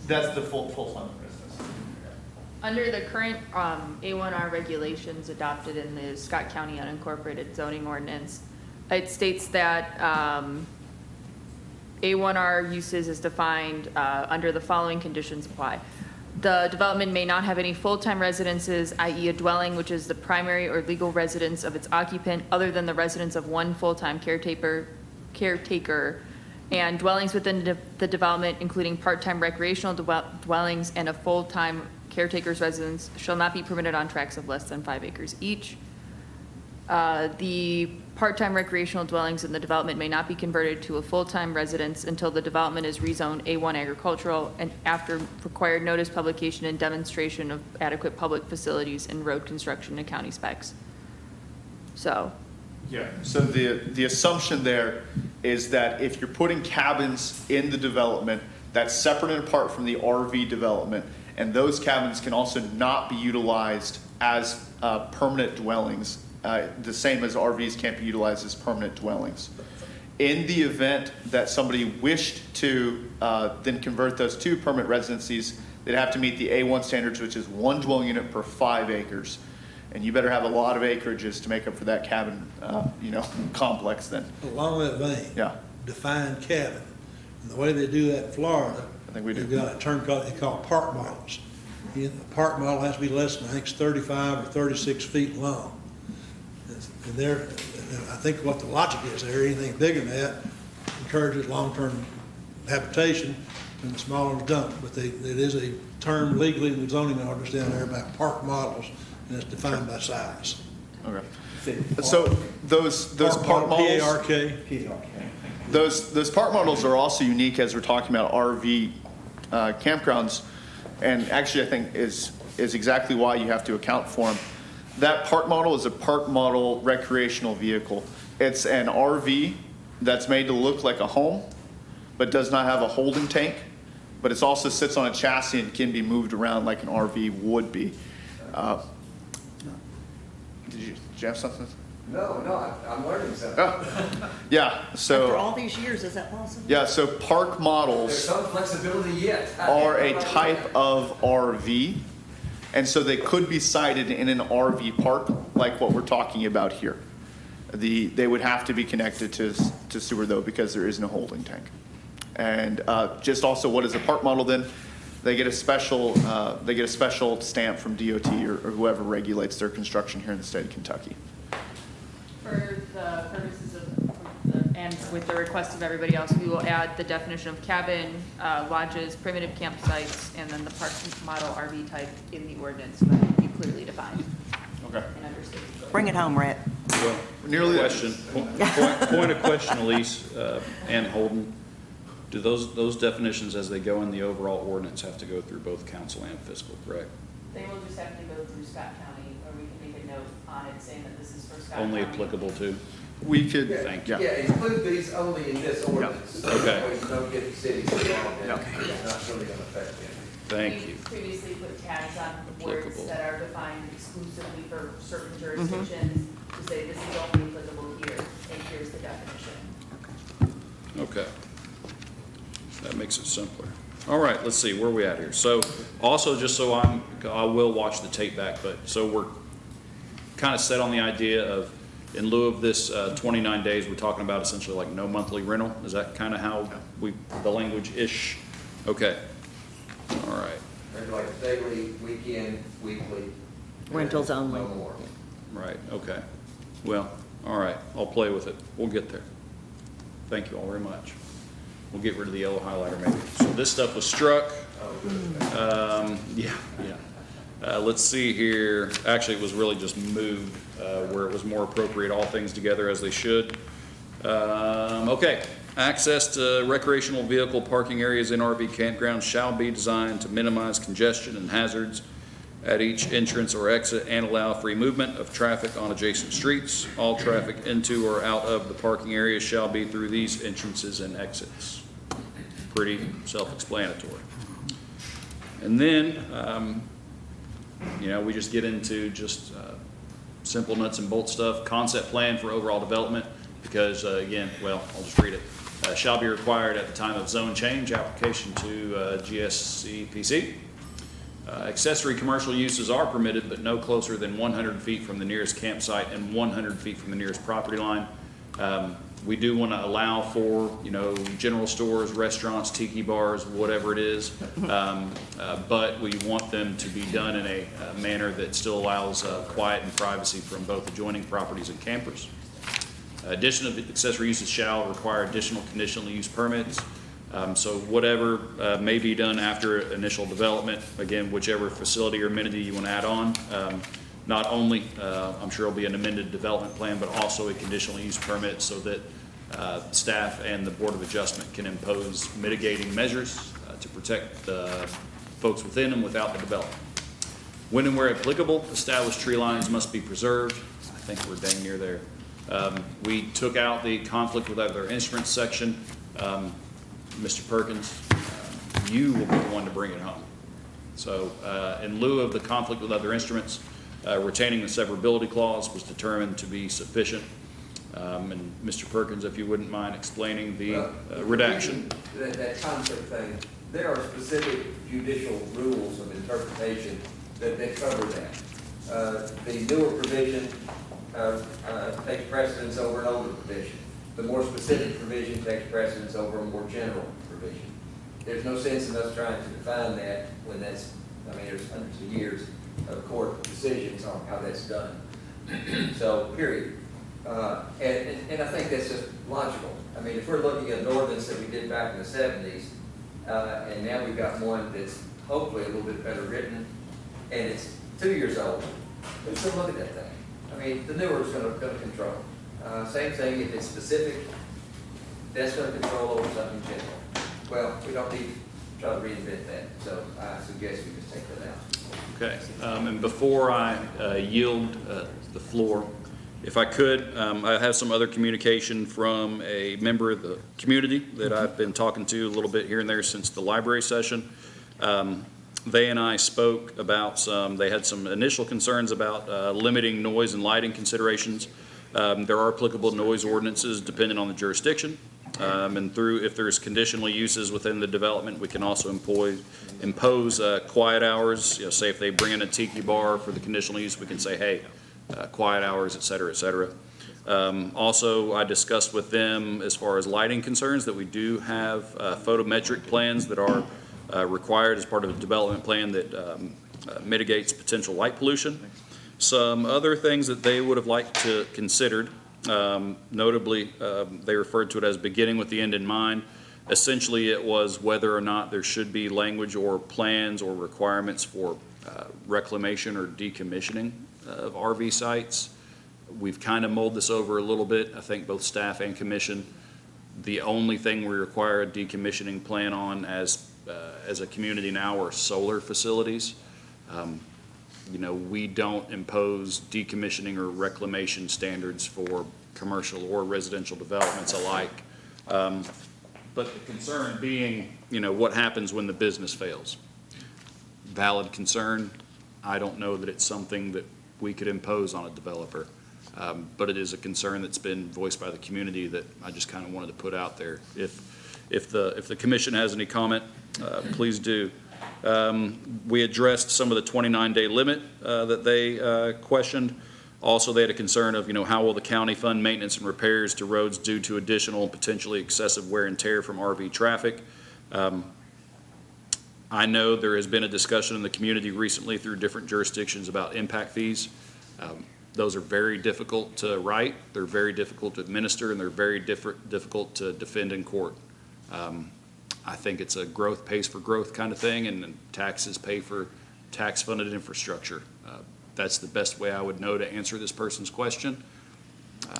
That's the full-time residence. Under the current A1R regulations adopted in the Scott County unincorporated zoning ordinance, it states that A1R uses is defined under the following conditions apply. The development may not have any full-time residences, i.e. a dwelling which is the primary or legal residence of its occupant other than the residence of one full-time caretaker, and dwellings within the development, including part-time recreational dwellings and a full-time caretaker's residence, shall not be permitted on tracts of less than 5 acres each. The part-time recreational dwellings in the development may not be converted to a full-time residence until the development is rezoned A1 agricultural and after required notice, publication, and demonstration of adequate public facilities and road construction and county specs. So, Yeah. So the assumption there is that if you're putting cabins in the development, that's separate and apart from the RV development, and those cabins can also not be utilized as permanent dwellings, the same as RVs can't be utilized as permanent dwellings. In the event that somebody wished to then convert those to permanent residencies, they'd have to meet the A1 standards, which is 1 dwelling unit per 5 acres. And you better have a lot of acreages to make up for that cabin, complex then. Along that vein. Yeah. Define cabin. And the way they do that in Florida. I think we do. They've got a term they call park models. A park model has to be less than, I think, it's 35 or 36 feet long. And there, I think what the logic is there, anything bigger than that encourages long-term habitation, and the smaller is done. But it is a term legally in the zoning orders down there about park models, and it's defined by size. Okay. So those park models. P-A-R-K. Those park models are also unique as we're talking about RV campgrounds, and actually I think is exactly why you have to account for them. That park model is a park model recreational vehicle. It's an RV that's made to look like a home, but does not have a holding tank, but it also sits on a chassis and can be moved around like an RV would be. Did you have something? No, I'm learning something. Oh. Yeah, so. After all these years, is that possible? Yeah, so park models. There's some flexibility yet. Are a type of RV, and so they could be sited in an RV park like what we're talking about here. They would have to be connected to sewer though, because there is no holding tank. And just also, what is a park model then? They get a special stamp from DOT or whoever regulates their construction here in the state of Kentucky. for the purposes of, and with the request of everybody else, we will add the definition of cabin, lodges, primitive campsites, and then the park model RV type in the ordinance, so that it be clearly defined. Okay. And understood. Bring it home, Rhett. Well, Nearly- question, point of question, Elise, and Holden. Do those definitions as they go in the overall ordinance have to go through both council and fiscal, correct? They will just have to go through Scott County, or we can make a note on it saying that this is for Scott County. Only applicable to? We could, Thank you. Yeah, include these only in this ordinance. So Okay. that way you don't get the cities involved in it. It's not really gonna affect them. Thank you. We previously put tags on words Applicable. that are defined exclusively for certain jurisdictions to say this is only applicable here, and here's the definition. Okay. That makes it simpler. All right, let's see, where are we at here? So also, just so I will watch the tape back, but so we're kind of set on the idea of, in lieu of this 29 days, we're talking about essentially like no monthly rental? Is that kind of how the language-ish? Okay. All right. Maybe like daily, weekend, weekly. Rentals only. No more. Right, okay. Well, all right, I'll play with it. We'll get there. Thank you all very much. We'll get rid of the yellow highlighter maybe. So this stuff was struck. Yeah. Let's see here. Actually, it was really just moved where it was more appropriate, all things together as they should. Okay. Access to recreational vehicle parking areas in RV campgrounds shall be designed to minimize congestion and hazards at each entrance or exit and allow free movement of traffic on adjacent streets. All traffic into or out of the parking area shall be through these entrances and exits. Pretty self-explanatory. And then, we just get into just simple nuts and bolts stuff. Concept plan for overall development, because again, well, I'll just read it. Shall be required at the time of zone change application to GSCPC. Accessory commercial uses are permitted, but no closer than 100 feet from the nearest campsite and 100 feet from the nearest property line. We do want to allow for, general stores, restaurants, tiki bars, whatever it is, but we want them to be done in a manner that still allows quiet and privacy from both adjoining properties and campers. Addition of accessory uses shall require additional conditional use permits. So whatever may be done after initial development, again, whichever facility or amenity you want to add on, not only, I'm sure it'll be an amended development plan, but also a conditional use permit so that staff and the Board of Adjustment can impose mitigating measures to protect the folks within them without the development. When and where applicable, established tree lines must be preserved. I think we're dang near there. We took out the conflict with other instruments section. Mr. Perkins, you will be the one to bring it home. So in lieu of the conflict with other instruments, retaining the severability clause was determined to be sufficient. And Mr. Perkins, if you wouldn't mind explaining the redaction. That conflict thing, there are specific judicial rules of interpretation that cover that. The newer provision takes precedence over an older provision. The more specific provision takes precedence over a more general provision. There's no sense in us trying to define that when that's, I mean, there's hundreds of years of court decisions on how that's done. So, period. And I think that's just logical. I mean, if we're looking at an ordinance that we did back in the 70s, and now we've got one that's hopefully a little bit better written, and it's 2 years old, let's go look at that thing. I mean, the newer is going to control. Same thing, if it's specific, that's going to control over something general. Well, we don't need to try to reinvent that, so I suggest we just take that out. Okay, and before I yield the floor, if I could, I have some other communication from a member of the community that I've been talking to a little bit here and there since the library session. They and I spoke about they had some initial concerns about limiting noise and lighting considerations. There are applicable noise ordinances depending on the jurisdiction. And if there's conditional uses within the development, we can also impose quiet hours. You know, say if they bring in a tiki bar for the conditional use, we can say, hey, quiet hours, et cetera, et cetera. Also, I discussed with them as far as lighting concerns that we do have photometric plans that are required as part of a development plan that mitigates potential light pollution. Some other things that they would have liked to considered, notably, they referred to it as beginning with the end in mind. Essentially, it was whether or not there should be language or plans or requirements for reclamation or decommissioning of RV sites. We've kind of mulled this over a little bit. I think both staff and commission. The only thing we require a decommissioning plan on as a community now are solar facilities. You know, we don't impose decommissioning or reclamation standards for commercial or residential developments alike. But the concern being, you know, what happens when the business fails? Valid concern. I don't know that it's something that we could impose on a developer. But it is a concern that's been voiced by the community that I just kind of wanted to put out there. If the commission has any comment, please do. We addressed some of the 29-day limit that they questioned. Also, they had a concern of, you know, how will the county fund maintenance and repairs to roads due to additional and potentially excessive wear and tear from RV traffic? I know there has been a discussion in the community recently through different jurisdictions about impact fees. Those are very difficult to write, they're very difficult to administer, and they're very difficult to defend in court. I think it's a growth pays for growth kind of thing, and taxes pay for tax-funded infrastructure. That's the best way I would know to answer this person's question.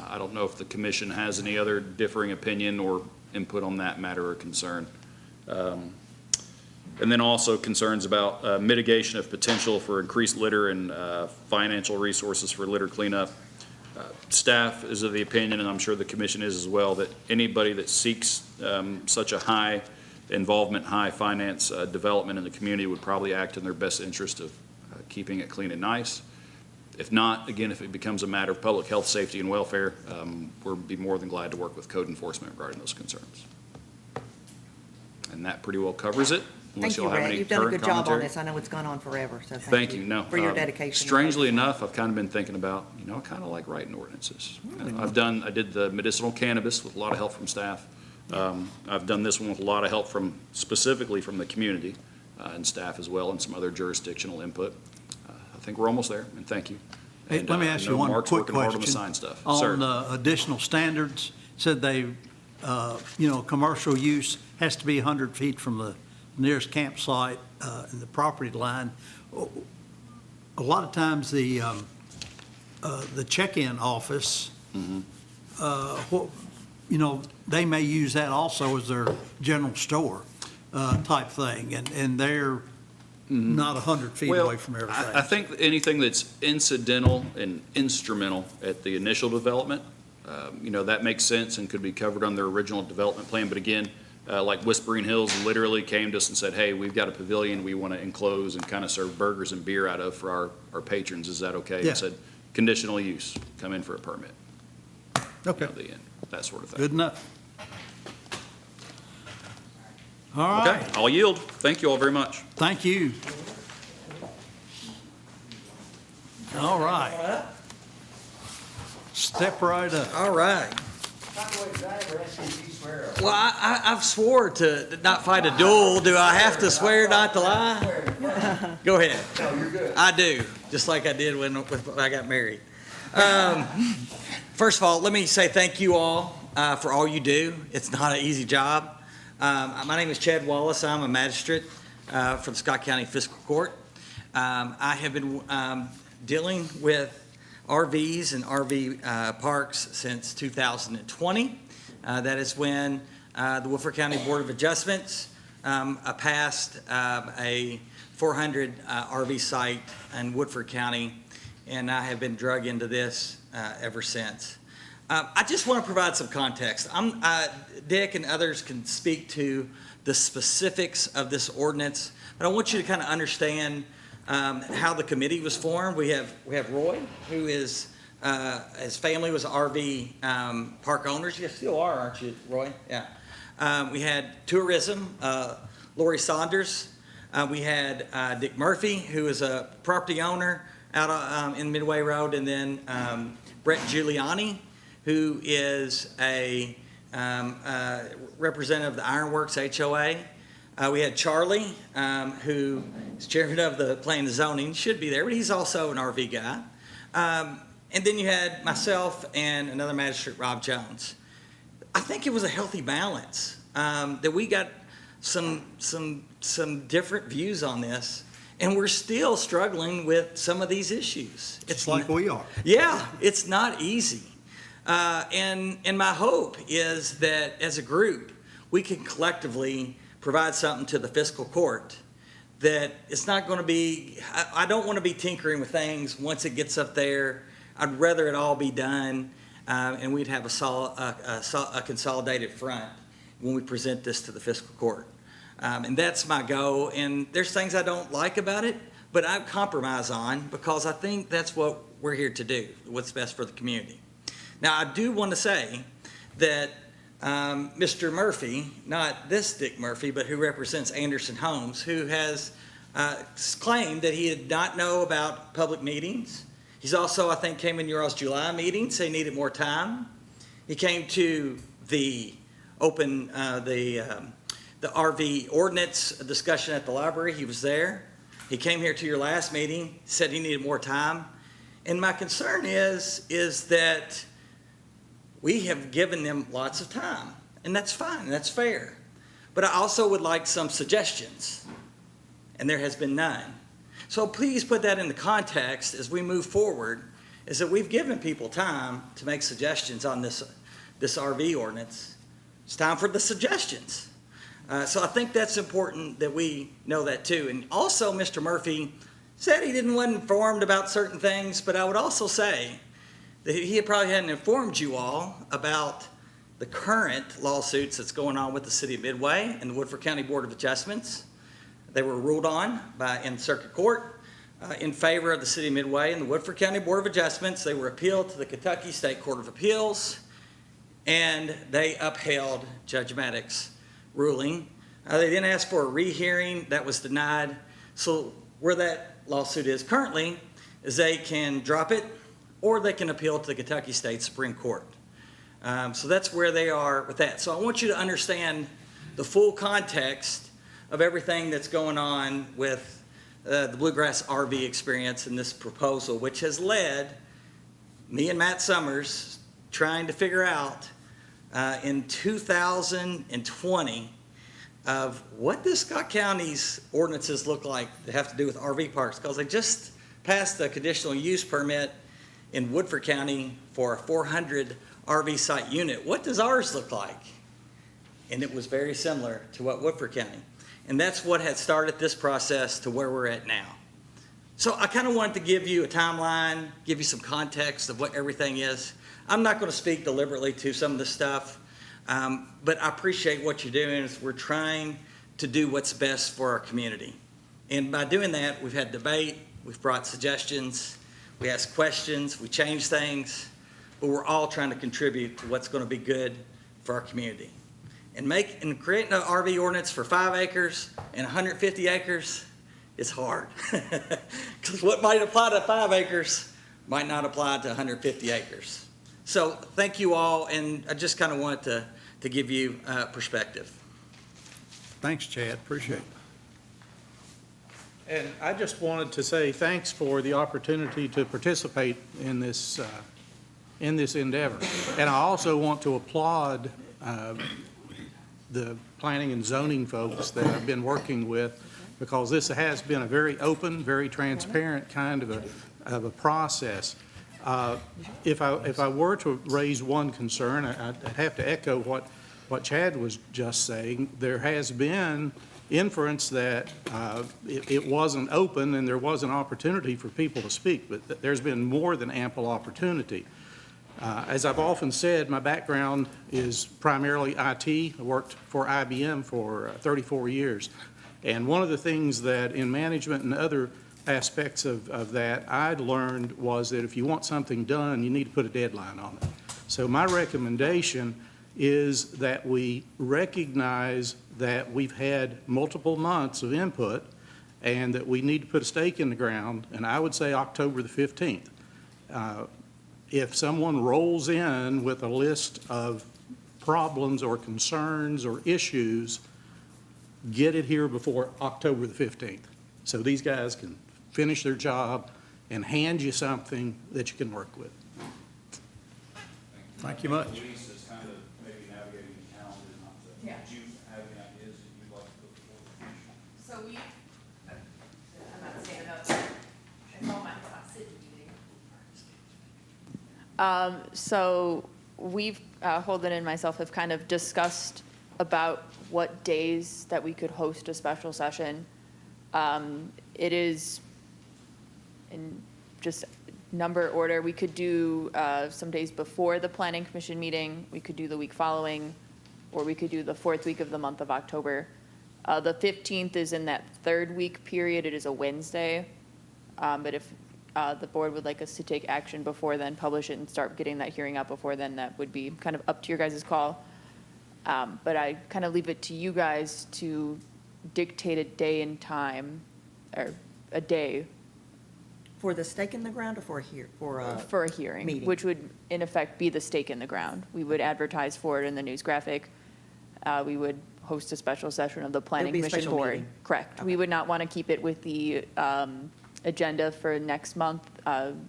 I don't know if the commission has any other differing opinion or input on that matter or concern. And then also concerns about mitigation of potential for increased litter and financial resources for litter cleanup. Staff is of the opinion, and I'm sure the commission is as well, that anybody that seeks such a high involvement, high finance development in the community would probably act in their best interest of keeping it clean and nice. If not, again, if it becomes a matter of public health, safety, and welfare, we'll be more than glad to work with code enforcement regarding those concerns. And that pretty well covers it. Thank you, Ray. You've done a good job on this. I know it's gone on forever, so thank you. No, for your dedication. Strangely enough, I've kind of been thinking about, you know, I kind of like writing ordinances. I did the medicinal cannabis with a lot of help from staff. I've done this one with a lot of help specifically from the community and staff as well, and some other jurisdictional input. I think we're almost there, and thank you. Hey, And, let me ask you one Mark's quick working hard on question. the sign stuff. On Sir. the additional standards, said they, you know, commercial use has to be 100 feet from the nearest campsite and the property line. a lot of times the check-in office, you know, they may use that also as their general store type thing, and they're not 100 feet Well, away from everything. I think anything that's incidental and instrumental at the initial development, you know, that makes sense and could be covered on their original development plan. But again, like Whispering Hills literally came to us and said, hey, we've got a pavilion we want to enclose and kind of serve burgers and beer out of for our patrons. Is that okay? Yeah. And said, conditional use, come in for a permit. Okay, You know, that sort of thing. good enough. All Okay, right, I'll yield. Thank you all very much. thank you. All right. Step right up. All right. Well, I've swore to not fight a duel. Do I have to swear not to lie? Go ahead. No, you're good. I do, just like I did when I got married. First of all, let me say thank you all for all you do. It's not an easy job. My name is Chad Wallace. I'm a magistrate for the Scott County Fiscal Court. I have been dealing with RVs and RV parks since 2020. That is when the Woodford County Board of Adjustments passed a 400 RV site in Woodford County, and I have been drug into this ever since. I just want to provide some context. Dick and others can speak to the specifics of this ordinance, but I want you to kind of understand how the committee was formed. We have Roy, who is his family was RV park owners. You still are, aren't you, Roy? Yeah. We had tourism, Lori Saunders. We had Dick Murphy, who is a property owner out in Midway Road, and then Brett Giuliani, who is a representative of the Ironworks HOA. We had Charlie, who is chairman of the Planning and Zoning, should be there, but he's also an RV guy. And then you had myself and another magistrate, Rob Jones. I think it was a healthy balance, that we got some different views on this, and we're still struggling with some of these issues. It's like we are. Yeah, it's not easy. And my hope is that as a group, we can collectively provide something to the fiscal court that it's not going to be, I don't want to be tinkering with things once it gets up there. I'd rather it all be done, and we'd have a consolidated front when we present this to the fiscal court. And that's my goal. And there's things I don't like about it, but I compromise on because I think that's what we're here to do, what's best for the community. Now, I do want to say that Mr. Murphy, not this Dick Murphy, but who represents Anderson Homes, who has claimed that he did not know about public meetings. He's also, I think, came in your all's July meeting, say he needed more time. He came to the the RV ordinance discussion at the library. He was there. He came here to your last meeting, said he needed more time. And my concern is that we have given them lots of time, and that's fine, that's fair. But I also would like some suggestions, and there has been none. So please put that into context as we move forward, is that we've given people time to make suggestions on this RV ordinance. It's time for the suggestions. So I think that's important that we know that too. And also, Mr. Murphy said he wasn't informed about certain things, but I would also say that he probably hadn't informed you all about the current lawsuits that's going on with the City of Midway and the Woodford County Board of Adjustments. They were ruled on in circuit court in favor of the City of Midway and the Woodford County Board of Adjustments. They were appealed to the Kentucky State Court of Appeals, and they upheld Judge Maddox's ruling. They didn't ask for a rehearing. That was denied. So where that lawsuit is currently is they can drop it or they can appeal to the Kentucky State Supreme Court. So that's where they are with that. So I want you to understand the full context of everything that's going on with the Bluegrass RV experience and this proposal, which has led me and Matt Summers trying to figure out in 2020 of what does Scott County's ordinances look like that have to do with RV parks, because passed a conditional use permit in Woodford County for a 400 RV site unit. What does ours look like? And it was very similar to what Woodford County. And that's what had started this process to where we're at now. So I kind of wanted to give you a timeline, give you some context of what everything is. I'm not going to speak deliberately to some of this stuff, but I appreciate what you're doing. We're trying to do what's best for our community. And by doing that, we've had debate, we've brought suggestions, we ask questions, we change things, but we're all trying to contribute to what's going to be good for our community. And creating an RV ordinance for 5 acres and 150 acres is hard. Because what might apply to 5 acres might not apply to 150 acres. So thank you all, and I just kind of wanted to give you perspective. Thanks, Chad, appreciate it. And I just wanted to say thanks for the opportunity to participate in this endeavor. And I also want to applaud the planning and zoning folks that I've been working with, because this has been a very open, very transparent kind of a process. If I were to raise one concern, I'd have to echo what Chad was just saying. There has been inference that it wasn't open and there was an opportunity for people to speak, but there's been more than ample opportunity. As I've often said, my background is primarily IT. I worked for IBM for 34 years. And one of the things that in management and other aspects of that I'd learned was that if you want something done, you need to put a deadline on it. So my recommendation is that we recognize that we've had multiple months of input and that we need to put a stake in the ground, and I would say October the 15th. If someone rolls in with a list of problems or concerns or issues, get it here before October the 15th. So these guys can finish their job and hand you something that you can work with. Thank you much. Luis is kind of maybe navigating the calendar, not to, Yeah. do you have any ideas that you'd like to put before the commission? So I'm not standing up, it's all my, it's not sitting meeting. So we've, Holden and myself have kind of discussed about what days that we could host a special session. It is in just number order. We could do some days before the planning commission meeting. We could do the week following, or we could do the 4th week of the month of October. The 15th is in that 3rd week period. It is a Wednesday. But if the board would like us to take action before then, publish it and start getting that hearing out before then, that would be kind of up to your guys' call. But I kind of leave it to you guys to dictate a day and time, or a day For the stake in the ground or for for a hearing, meeting. which would in effect be the stake in the ground. We would advertise for it in the news graphic. We would host a special session of the planning be a commission special board. meeting. Correct. We would not want to keep it with the agenda for next month.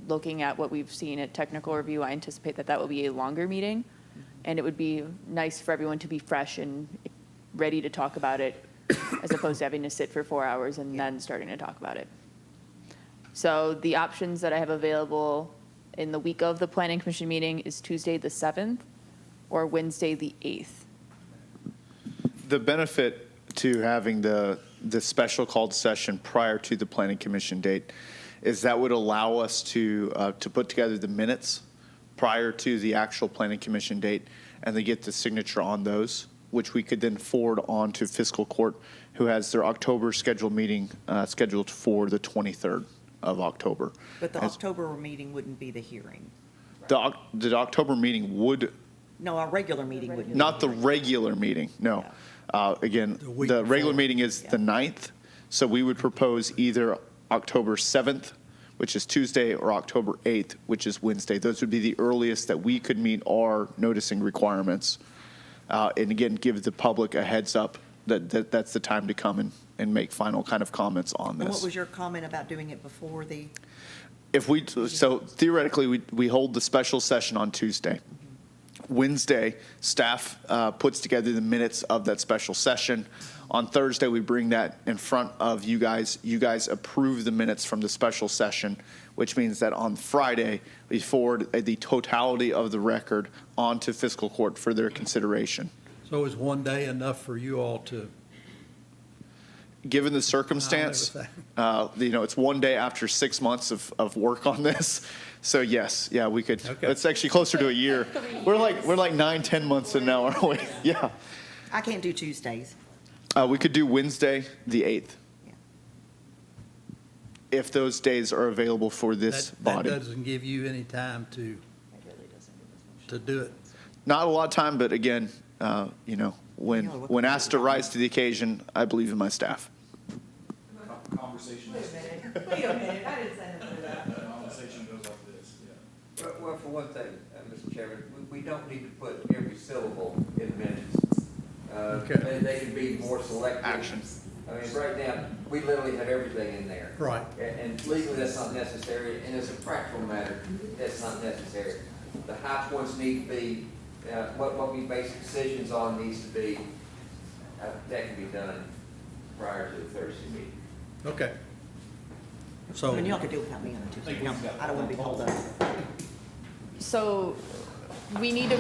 Looking at what we've seen at technical review, I anticipate that will be a longer meeting. And it would be nice for everyone to be fresh and ready to talk about it, as opposed to having to sit for 4 hours and then starting to talk about it. So the options that I have available in the week of the planning commission meeting is Tuesday the 7th or Wednesday the 8th. The benefit to having the special called session prior to the planning commission date is that would allow us to put together the minutes prior to the actual planning commission date, and they get the signature on those, which we could then forward on to fiscal court, who has their October scheduled meeting scheduled for the 23rd of October. But the October meeting wouldn't be the hearing. The October meeting would, No, our regular meeting wouldn't. be not the hearing. regular meeting, no. Again, week the regular before. meeting is the 9th, so we would propose either October 7th, which is Tuesday, or October 8th, which is Wednesday. Those would be the earliest that we could meet our noticing requirements. And again, give the public a heads up that that's the time to come and make final kind of comments on And what this. was your comment about doing it before the, So theoretically, we hold the special session on Tuesday. Wednesday, staff puts together the minutes of that special session. On Thursday, we bring that in front of you guys. You guys approve the minutes from the special session, which means that on Friday, we forward the totality of the record onto fiscal court for their consideration. So is one day enough for you all to? Given the circumstance, it's one day after 6 months of work on this. So yes, yeah, we could, Okay. it's actually closer to a year. We're like 9-10 months in now, aren't we? Yeah. I can't do Tuesdays. We could do Wednesday, the 8th. Yeah. If those days are available for this body. That doesn't give you any time to do it. Not a lot of time, but again, when asked to rise to the occasion, I believe in my staff. Conversation. Wait a minute, I didn't say that. Conversation goes like this, yeah. Well, for one thing, Mr. Chairman, we don't need to put every syllable in the minutes. Okay. And they can be more selective. Actions. I mean, right now, we literally have everything in there. Right. And legally, that's not necessary, and as a practical matter, that's not necessary. The high points need to be, what we base decisions on needs to be, that can be done prior to the Thursday meeting. Okay. I So, mean, y'all could do it without me on a Tuesday. No, I don't want to be pulled up. So we need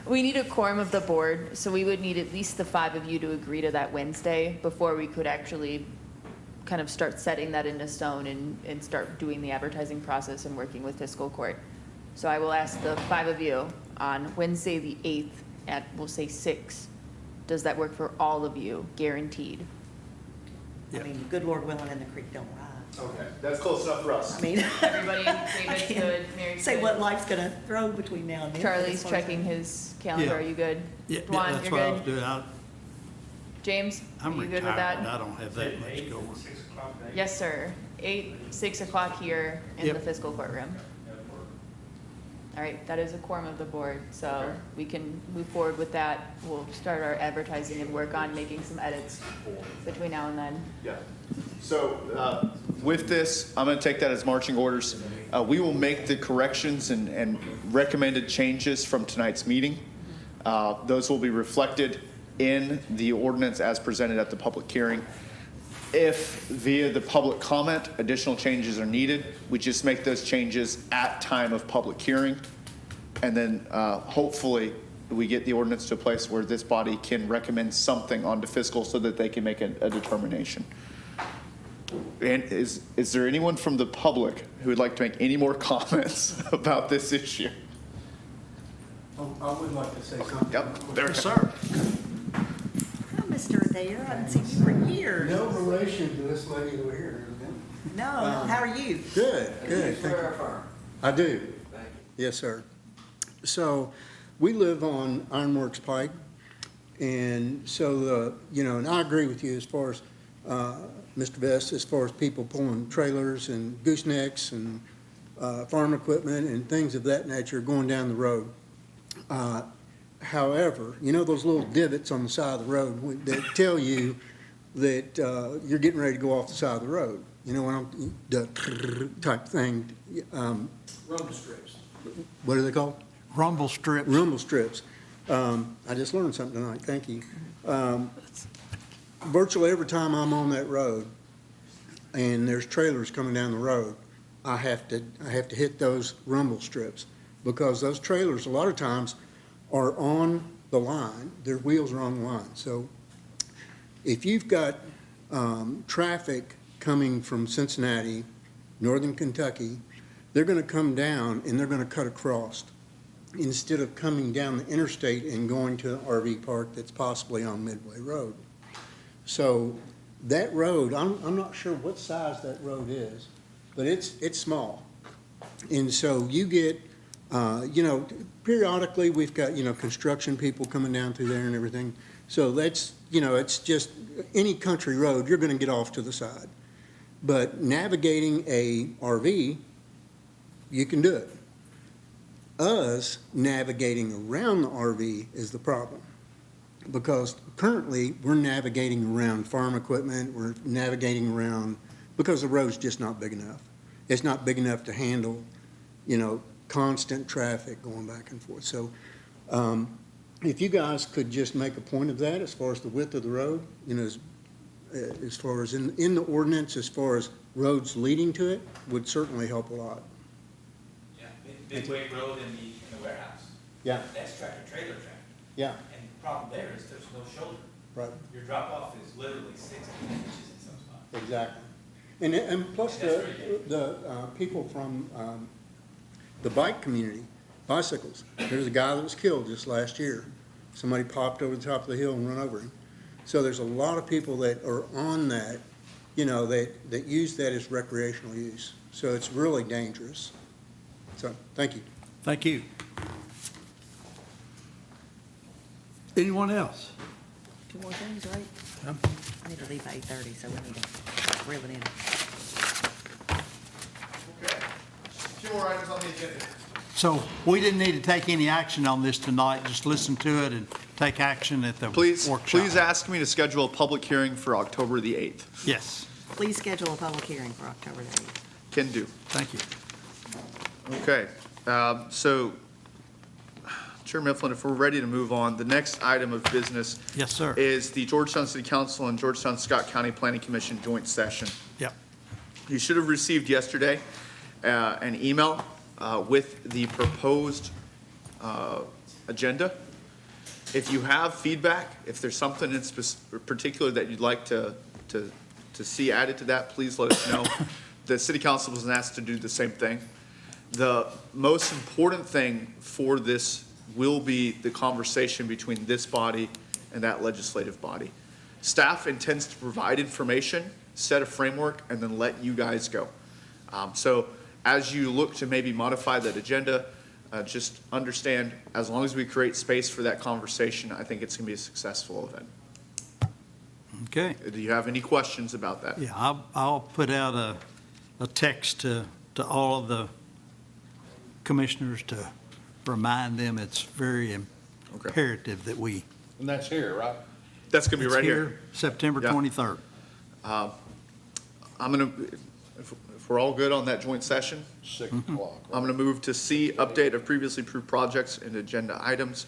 we need a quorum of the board, so we would need at least the 5 of you to agree to that Wednesday before we could actually kind of start setting that into stone and start doing the advertising process and working with fiscal court. So I will ask the 5 of you on Wednesday, the 8th at, we'll say 6. Does that work for all of you, guaranteed? I mean, good Lord willing, and the creek don't rise. Okay, that's close enough for us. I mean. Everybody, David's good, Mary's Say good. what life's gonna throw between now and then. Charlie's as far as checking I- his calendar, Yeah. are you good? yeah, Dwan, that's you're what I was good? doing. James, are I'm you good with retired. that? I don't have that much going. Yes, sir. 6 o'clock here in the Yep. fiscal courtroom. All right, that is a quorum of the board, so we can move forward with that. We'll start our advertising and work on making some edits between now and then. Yeah. So with this, I'm going to take that as marching orders. We will make the corrections and recommended changes from tonight's meeting. Those will be reflected in the ordinance as presented at the public hearing. If via the public comment, additional changes are needed, we just make those changes at time of public hearing. And then hopefully we get the ordinance to a place where this body can recommend something onto fiscal so that they can make a determination. And is there anyone from the public who would like to make any more comments about this issue? I would like to say something. Yep, there, Yes, sir. Hi, Mr. Adair. I haven't seen you for years. No relation to this lady over here, is it? No, how are you? Good, good. Thank you. Swear affirm. I do. Thank you. Yes, sir. So we live on Ironworks Pike. And so, and I agree with you as far as, Mr. Vest, as far as people pulling trailers and goosenecks and farm equipment and things of that nature going down the road. However, those little divots on the side of the road that tell you that you're getting ready to go off the side of the road. When the type thing. Rumble strips. What are they called? Rumble strips. Rumble strips. I just learned something tonight. Thank you. Virtually every time I'm on that road and there's trailers coming down the road, I have to hit those rumble strips because those trailers a lot of times are on the line. Their wheels are on the line. So if you've got traffic coming from Cincinnati, northern Kentucky, they're going to come down and they're going to cut across instead of coming down the interstate and going to an RV park that's possibly on Midway Road. So that road, I'm not sure what size that road is, but it's small. And so you get, periodically we've got, construction people coming down through there and everything. So that's, it's just any country road, you're going to get off to the side. But navigating a RV, you can do it. Us navigating around the RV is the problem. Because currently we're navigating around farm equipment, we're navigating around, because the road's just not big enough. It's not big enough to handle, constant traffic going back and forth. So if you guys could just make a point of that as far as the width of the road, you know, as far as in the ordinance, as far as roads leading to it, would certainly help a lot. Yeah, Midway Road in the warehouse. Yeah. That's tractor trailer traffic. Yeah, And the problem there is there's no shoulder. right, Your drop off is literally 16 inches in some spots. exactly. And plus And that's very the people from the bike community, bicycles. There's a guy that was killed just last year. Somebody popped over the top of the hill and run over him. So there's a lot of people that are on that, you know, that use that as recreational use. So it's really dangerous. So, thank you. Thank you. Anyone else? Two more things, right? I need to leave at 8:30, so we need to reel it in. Okay. Two more items on the agenda. So we didn't need to take any action on this tonight, just listen to it and take action at the workshop. Please ask me to schedule a public hearing for October the 8th. Yes, Please schedule a public hearing for October the 8th. Can do. thank you. Okay, so, Chair Mifflin, if we're ready to move on, the next item of business Yes, sir. is the Georgetown City Council and Georgetown Scott County Planning Commission joint session. Yep. You should have received yesterday an email with the proposed agenda. If you have feedback, if there's something in particular that you'd like to see added to that, please let us know. The City Council was asked to do the same thing. The most important thing for this will be the conversation between this body and that legislative body. Staff intends to provide information, set a framework, and then let you guys go. So as you look to maybe modify that agenda, just understand, as long as we create space for that conversation, I think it's going to be a successful event. Okay. Do you have any questions about that? Yeah, I'll put out a text to all of the commissioners to remind them it's very imperative that we. And that's here, right? That's going to be It's right here. September Yeah. 23rd. I'm going to, if we're all good on that joint session, 6 o'clock. I'm going to move to C, update of previously approved projects and agenda items.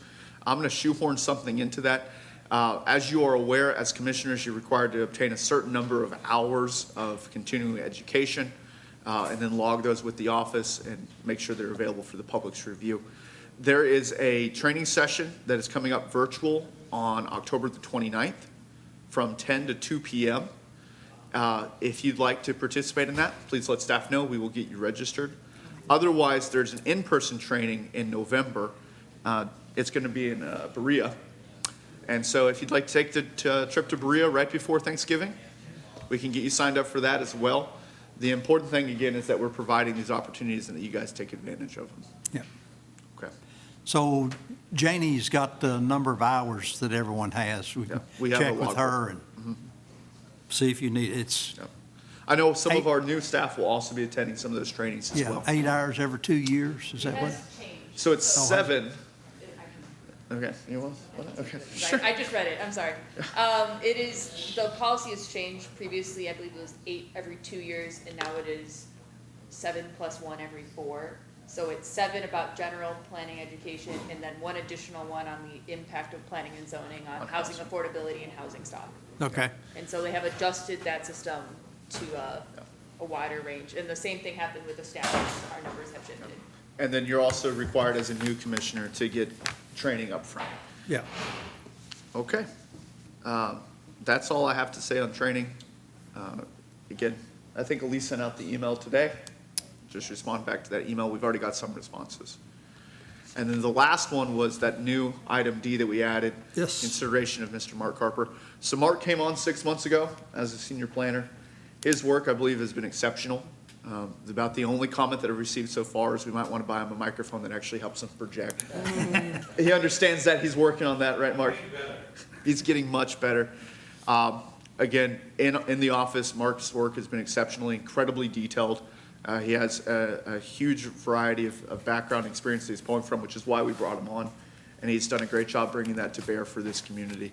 I'm going to shoehorn something into that. As you are aware, as commissioners, you're required to obtain a certain number of hours of continuing education and then log those with the office and make sure they're available for the public's review. There is a training session that is coming up virtual on October the 29th from 10 to 2 p.m. If you'd like to participate in that, please let staff know. We will get you registered. Otherwise, there's an in-person training in November. It's going to be in Berea. And so if you'd like to take the trip to Berea right before Thanksgiving, we can get you signed up for that as well. The important thing, again, is that we're providing these opportunities and that you guys take advantage of them. Yeah. Okay. So Janie's got the number of hours that everyone has. We can we have a check with logbook. her and see if you need, it's, I know some of our new staff will also be attending some of those trainings as yeah, well. 8 hours every 2 years, is that what? So it's Oh, 7. Okay, you want? Okay, sure. I just read it, I'm sorry. It is, the policy has changed. Previously, I believe it was 8 every 2 years, and now it is 7 plus 1 every 4. So it's 7 about general planning education, and then 1 additional one on the impact of planning and zoning on housing affordability and housing stock. Okay. And so they have adjusted that system to a wider range. And the same thing happened with the staff, our numbers have shifted. And then you're also required as a new commissioner to get training up front. Yeah. Okay. That's all I have to say on training. Again, I think Elise sent out the email today. Just respond back to that email. We've already got some responses. And then the last one was that new item D that we added. Yes. Consideration of Mr. Mark Harper. So Mark came on 6 months ago as a senior planner. His work, I believe, has been exceptional. About the only comment that I've received so far is we might want to buy him a microphone that actually helps him project. He understands that. He's working on that, right, Mark? He's getting much better. Again, in the office, Mark's work has been exceptionally, incredibly detailed. He has a huge variety of background experience that he's pulling from, which is why we brought him on. And he's done a great job bringing that to bear for this community.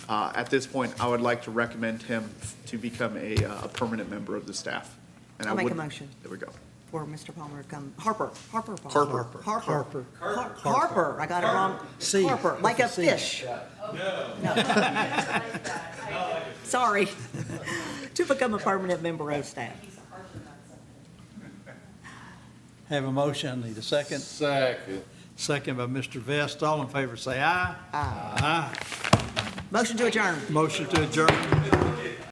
At this point, I would like to recommend him to become a permanent member of the staff. And I'll make a would- motion. There we go. for Mr. Palmer to come, Harper Palmer. Harper. Harper. Harper, I got it wrong. C. Harper, like a C. fish. No. Sorry. To become a permanent member of staff. Have a motion, need a second. Second. Second by Mr. Vest. All in favor say aye. Aye. Aye. Motion to adjourn. Motion to adjourn.